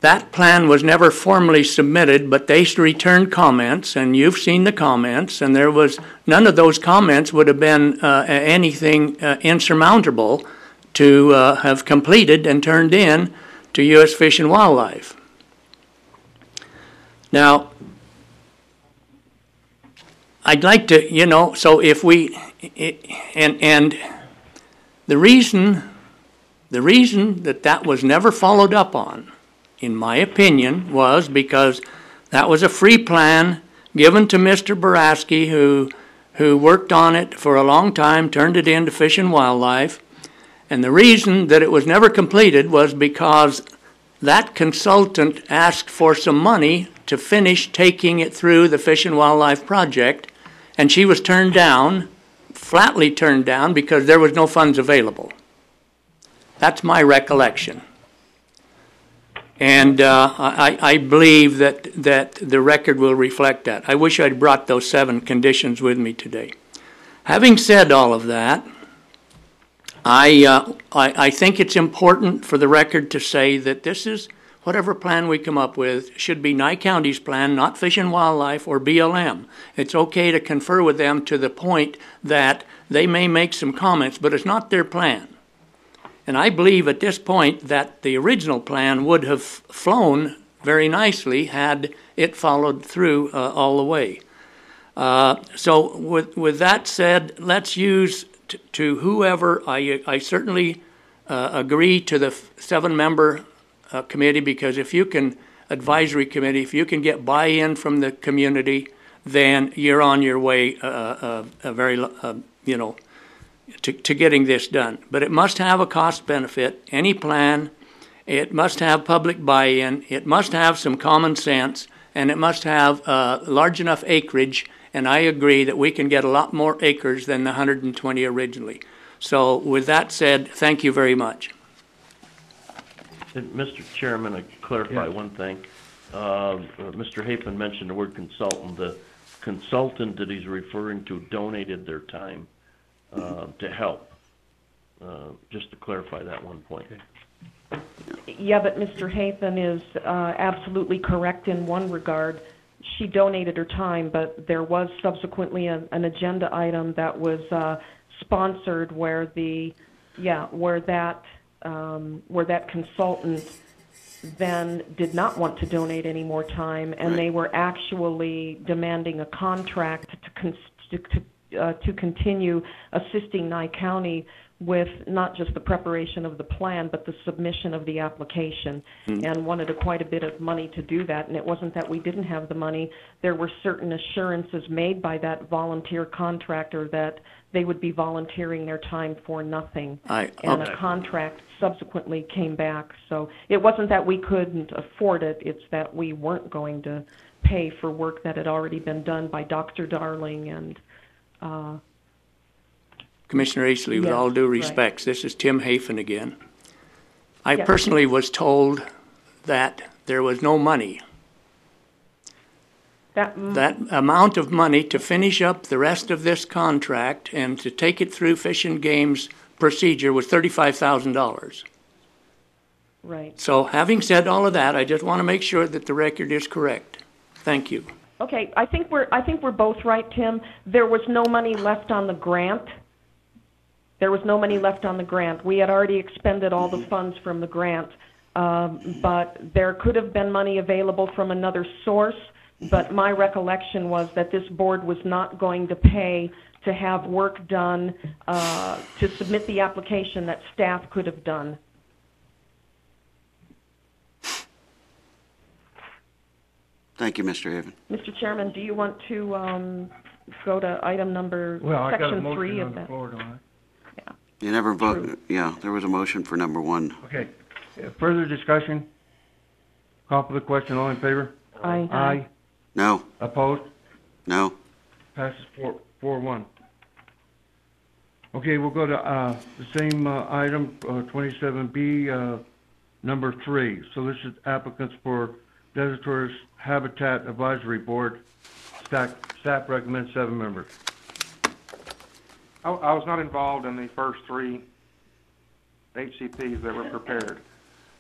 M: That plan was never formally submitted, but they returned comments, and you've seen the comments, and there was none of those comments would have been anything insurmountable to have completed and turned in to U.S. Fish and Wildlife. Now, I'd like to, so if we, and the reason that was never followed up on, in my opinion, was because that was a free plan given to Mr. Boraski, who worked on it for a long time, turned it into Fish and Wildlife. And the reason that it was never completed was because that consultant asked for some money to finish taking it through the Fish and Wildlife project, and she was turned down, flatly turned down, because there was no funds available. That's my recollection. And I believe that the record will reflect that. I wish I'd brought those 7 conditions with me today. Having said all of that, I think it's important for the record to say that this is, whatever plan we come up with, should be Nye County's plan, not Fish and Wildlife or BLM. It's okay to confer with them to the point that they may make some comments, but it's not their plan. And I believe at this point that the original plan would have flown very nicely had it followed through all the way. So with that said, let's use to whoever, I certainly agree to the 7-member committee, because if you can, advisory committee, if you can get buy-in from the community, then you're on your way to getting this done. But it must have a cost benefit, any plan. It must have public buy-in. It must have some common sense, and it must have large enough acreage. And I agree that we can get a lot more acres than the 120 originally. So with that said, thank you very much.
C: Mr. Chairman, I clarify one thing. Mr. Hafen mentioned the word consultant. The consultant that he's referring to donated their time to help. Just to clarify that one point.
D: Yeah, but Mr. Hafen is absolutely correct in one regard. She donated her time, but there was subsequently an agenda item that was sponsored where that consultant then did not want to donate any more time, and they were actually demanding a contract to continue assisting Nye County with not just the preparation of the plan, but the submission of the application, and wanted quite a bit of money to do that. And it wasn't that we didn't have the money. There were certain assurances made by that volunteer contractor that they would be volunteering their time for nothing. And a contract subsequently came back. So it wasn't that we couldn't afford it, it's that we weren't going to pay for work that had already been done by Dr. Darling and
M: Commissioner Eastley, with
D: Yes,
M: all due
D: right.
M: respects, this is Tim Hafen again. I personally was told that there was no money. That amount of money to finish up the rest of this contract and to take it through Fish and Game's procedure was $35,000.
D: Right.
M: So having said all of that, I just want to make sure that the record is correct. Thank you.
D: Okay, I think we're both right, Tim. There was no money left on the grant. There was no money left on the grant. We had already expended all the funds from the grant, but there could have been money available from another source, but my recollection was that this board was not going to pay to have work done, to submit the application that staff could have done.
F: Thank you, Mr. Haven.
D: Mr. Chairman, do you want to go to item number,
B: Well, I got a
D: section
B: motion
D: 3
B: on
D: of
B: the
D: that?
B: floor, don't I?
F: You never vote, yeah, there was a motion for number 1.
B: Okay. Further discussion? Call for the question. All in favor?
D: Aye.
B: Aye.
F: No.
B: Opposed?
F: No.
B: Passes 4-1. Okay, we'll go to the same item, 27B, number 3. So this is applicants for Desert Tourist Habitat Advisory Board. Staff recommends 7 members.
K: I was not involved in the first 3 HCPs that were prepared.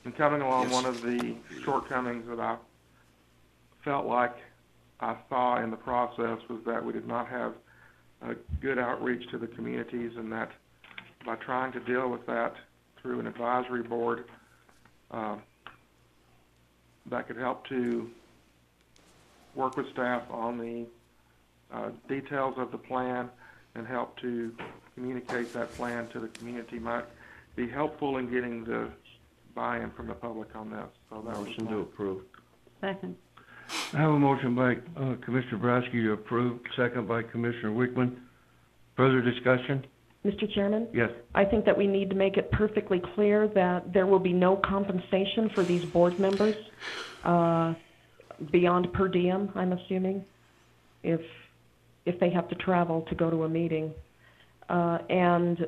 K: And coming along, one of the shortcomings that I felt like I saw in the process was that we did not have a good outreach to the communities, and that by trying to deal with that through an advisory board, that could help to work with staff on the details of the plan and help to communicate that plan to the community might be helpful in getting the buy-in from the public on this. So that
C: Motion to approve.
S: Second.
B: I have a motion by Commissioner Boraski to approve, second by Commissioner Wickman. Further discussion?
D: Mr. Chairman?
B: Yes.
D: I think that we need to make it perfectly clear that there will be no compensation for these board members beyond per diem, I'm assuming, if they have to travel to go to a meeting. And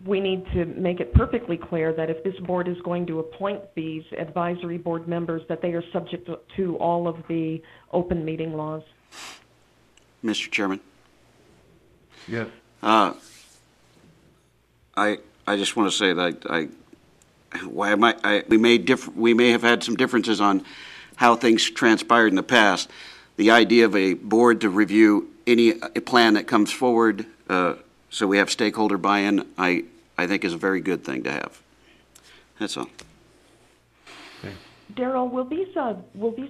D: we need to make it perfectly clear that if this board is going to appoint these advisory board members, that they are subject to all of the open meeting laws.
F: Mr. Chairman?
B: Yes.
F: I just want to say that we may have had some differences on how things transpired in the past. The idea of a board to review any plan that comes forward, so we have stakeholder buy-in, I think is a very good thing to have. That's all.
B: Okay.
D: Darrell, will these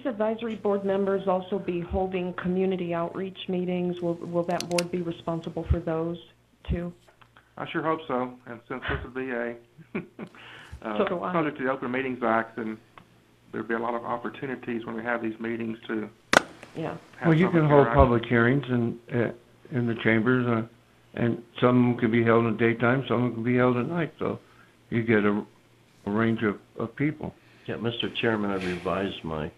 D: advisory board members also be holding community outreach meetings? Will that board be responsible for those too?
K: I sure hope so. And since this would be a
D: So do I.
K: subject to the Open Meetings Act, then there'd be a lot of opportunities when we have these meetings to have
B: Well, you can hold
K: interaction.
B: public hearings in the chambers, and some can be held in daytime, some can be held at night, so you get a range of people.
C: Yeah, Mr. Chairman, I revised my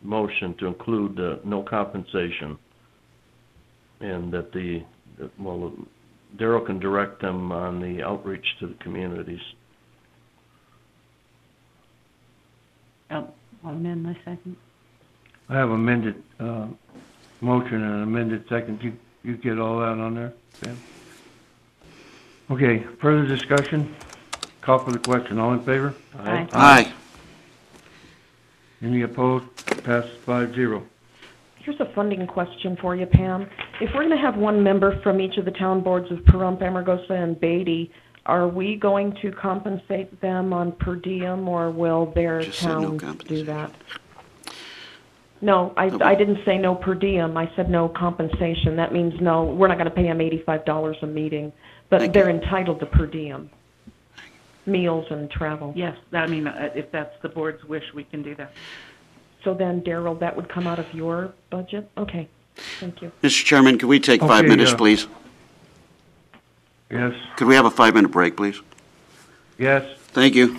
C: motion to include no compensation, and that Darrell can direct them on the outreach to the communities.
S: I'll amend my second.
B: I have amended motion and an amended second. You get all that on there, Ben? Okay, further discussion? Call for the question. All in favor?
S: Aye.
F: Aye.
B: Any opposed? Passes 5-0.
D: Here's a funding question for you, Pam. If we're going to have one member from each of the town boards of Pahrump, Amargosa, and Beatty, are we going to compensate them on per diem, or will their
F: Just said no
D: towns do that? No, I didn't say no per diem. I said no compensation. That means no, we're not going to pay them $85 a meeting, but they're entitled to per diem, meals and travel.
L: Yes, I mean, if that's the board's wish, we can do that.
D: So then, Daryl, that would come out of your budget? Okay, thank you.
F: Mr. Chairman, could we take 5 minutes, please?
B: Yes.
F: Could we have a 5-minute break, please?
B: Yes.
F: Thank you.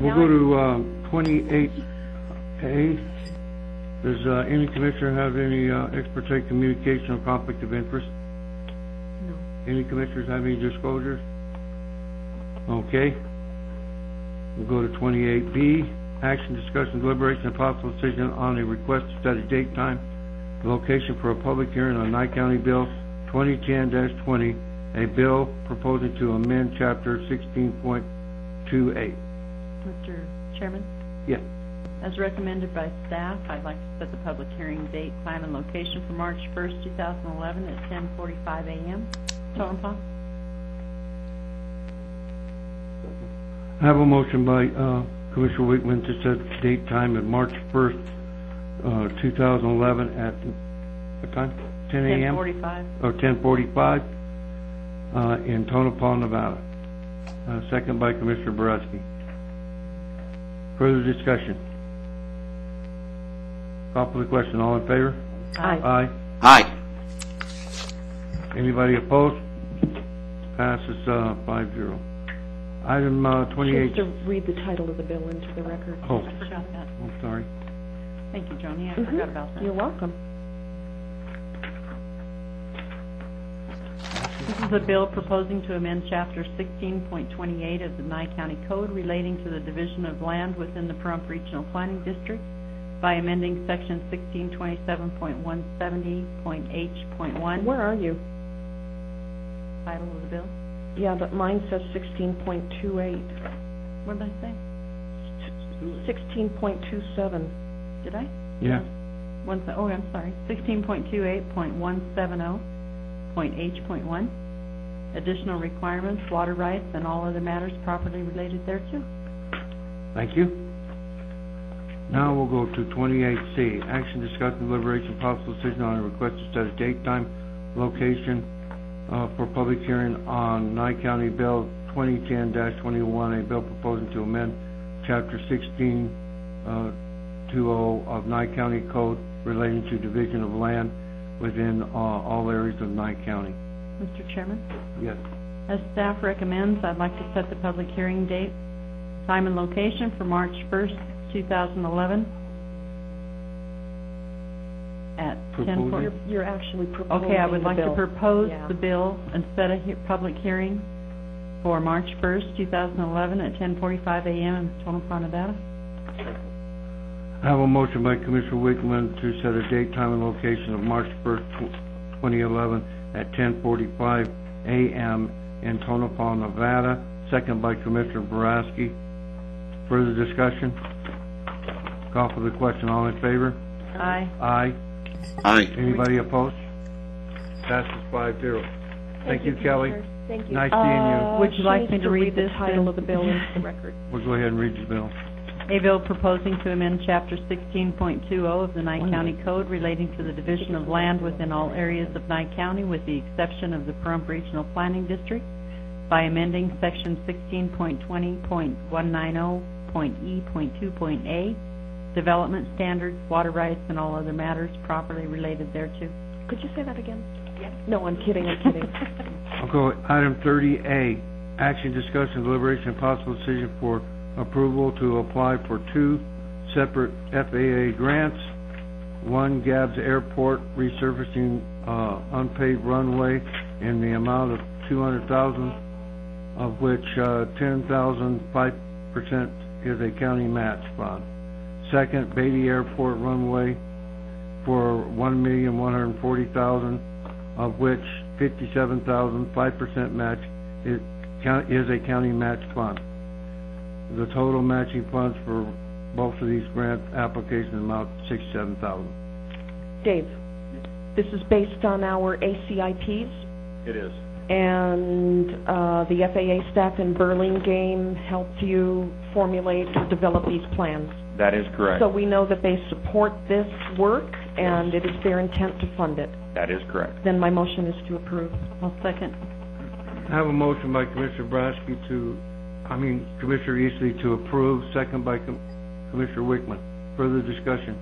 B: We'll go to 28A. Does any commissioner have any expertise communication or conflict of interest?
D: No.
B: Any commissioners have any disclosures? Okay. We'll go to 28B. Action, discussion, deliberation, and possible decision on a request to set a date, time, location for a public hearing on Nye County Bill 2010-20, a bill proposing to amend Chapter 16.28.
S: Mr. Chairman?
B: Yes.
S: As recommended by staff, I'd like to set the public hearing date, time, and location for March 1st, 2011 at 10:45 a.m. Tonopah.
B: I have a motion by Commissioner Wickman to set date, time of March 1st, 2011 at what time? 10 a.m.?
S: 10:45.
B: Or 10:45 in Tonopah, Nevada. Second by Commissioner Boraski. Further discussion? Call for the question. All in favor?
S: Aye.
B: Aye.
F: Aye.
B: Anybody opposed? Passes 5-0. Item 28.
D: Just to read the title of the bill into the record.
B: Oh.
S: I forgot that.
B: I'm sorry.
S: Thank you, Joni. I forgot about that.
D: You're welcome.
S: This is a bill proposing to amend Chapter 16.28 of the Nye County Code relating to the division of land within the Pahrump Regional Planning District by amending Section 1627.170.H.1.
D: Where are you?
S: Title of the bill?
D: Yeah, but mine says 16.28.
S: What did I say?
D: 16.27.
S: Did I?
B: Yeah.
S: Oh, I'm sorry. 16.28.170.H.1. Additional requirements, water rights, and all other matters properly related thereto.
B: Thank you. Now we'll go to 28C. Action, discussion, deliberation, possible decision on a request to set a date, time, location for public hearing on Nye County Bill 2010-21, a bill proposing to amend Chapter 16.20 of Nye County Code relating to division of land within all areas of Nye County.
S: Mr. Chairman?
B: Yes.
S: As staff recommends, I'd like to set the public hearing date, time, and location for March 1st, 2011 at 10:40.
D: You're actually proposing
S: Okay, I would
D: the
S: like to
D: bill.
S: propose
D: Yeah.
S: the bill and set a public hearing for March 1st, 2011 at 10:45 a.m. in Tonopah, Nevada.
B: I have a motion by Commissioner Wickman to set a date, time, and location of March 1st, 2011 at 10:45 a.m. in Tonopah, Nevada. Second by Commissioner Boraski. Further discussion? Call for the question. All in favor?
S: Aye.
B: Aye.
F: Aye.
B: Anybody opposed? Passes 5-0. Thank you, Kelly.
D: Thank you.
B: Nice seeing you.
S: Would you like me to read
D: the
S: this
D: title
S: then?
D: of the bill into the record?
B: We'll go ahead and read the bill.
S: A bill proposing to amend Chapter 16.20 of the Nye County Code relating to the division of land within all areas of Nye County with the exception of the Pahrump Regional Planning District by amending Section 16.20.190.E.2.A, development standards, water rights, and all other matters properly related thereto.
D: Could you say that again? No, I'm kidding.
B: I'll go item 30A, action, discussion, deliberation, and possible decision for approval to apply for 2 separate FAA grants. One, Gabbs Airport resurfacing, unpaved runway in the amount of $200,000, of which, 10,000, 5% is a county match fund. Second, Beatty Airport runway for $1,140,000, of which 57,000, 5% match is a county match fund. The total matching funds for both of these grant applications amount to $67,000.
D: Dave, this is based on our ACIPs,
J: It is.
D: and the FAA staff in Burlingame helped you formulate or develop these plans.
J: That is correct.
D: So we know that they support this work, and it is their intent to fund it.
J: That is correct.
D: Then my motion is to approve.
S: I'll second.
B: I have a motion by Commissioner Commissioner Eastley to approve, second by Commissioner Wickman. Further discussion?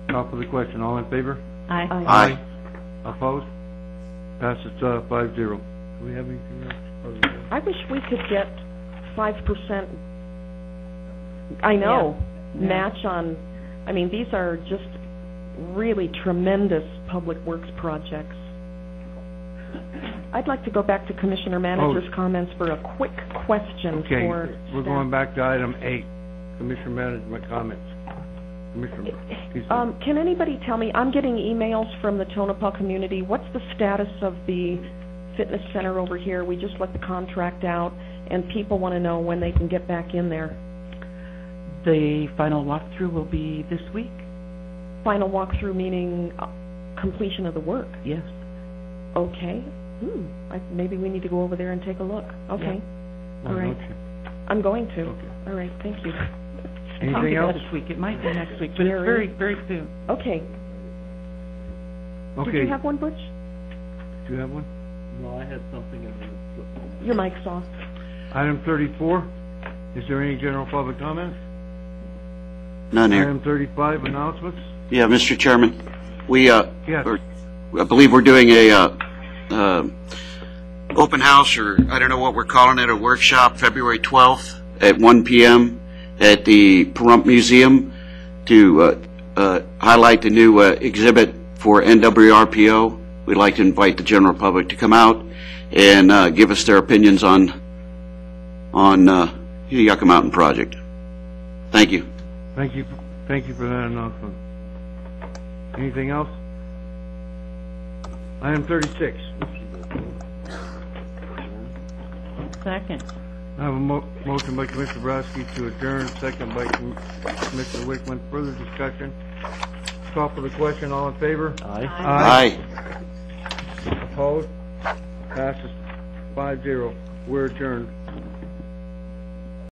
B: Call for the question. All in favor?
S: Aye.
F: Aye.
B: Opposed? Passes 5-0. Do we have anything else?
D: I wish we could get 5%, I know, match on, these are just really tremendous public works projects. I'd like to go back to Commissioner Manager's comments for a quick question
B: Okay,
D: for
B: we're going back to item 8, Commissioner Management comments. Commissioner Eastley.
D: Can anybody tell me, I'm getting emails from the Tonopah community, what's the status of the fitness center over here? We just let the contract out, and people want to know when they can get back in there.
L: The final walkthrough will be this week?
D: Final walkthrough meaning completion of the work?
L: Yes.
D: Okay. Maybe we need to go over there and take a look. Okay.
B: Why
D: All right.
B: don't you?
D: I'm going to.
B: Okay.
D: All right, thank you.
B: Anything else?
L: This week, it might be next week, but it's very, very soon.
D: Okay.
B: Okay.
D: Did you have one, Butch?
B: Do you have one?
C: No, I had something in the...
D: Your mic's off.
B: Item 34, is there any general public comments?
F: None here.
B: Item 35, announcements?
F: Yeah, Mr. Chairman,
B: Yes.
F: I believe we're doing a open house, or I don't know what we're calling it, a workshop, February 12th at 1 p.m. at the Pahrump Museum to highlight the new exhibit for NWRPO. We'd like to invite the general public to come out and give us their opinions on the Yucca Mountain project. Thank you.
B: Thank you for that announcement. Anything else? Item 36.
L: Second.
B: I have a motion by Commissioner Bobrowski to adjourn, second by Commissioner Wickman. Further discussion? Call for the question. All in favor?
F: Aye.
B: Opposed? Passes 5-0. We're adjourned.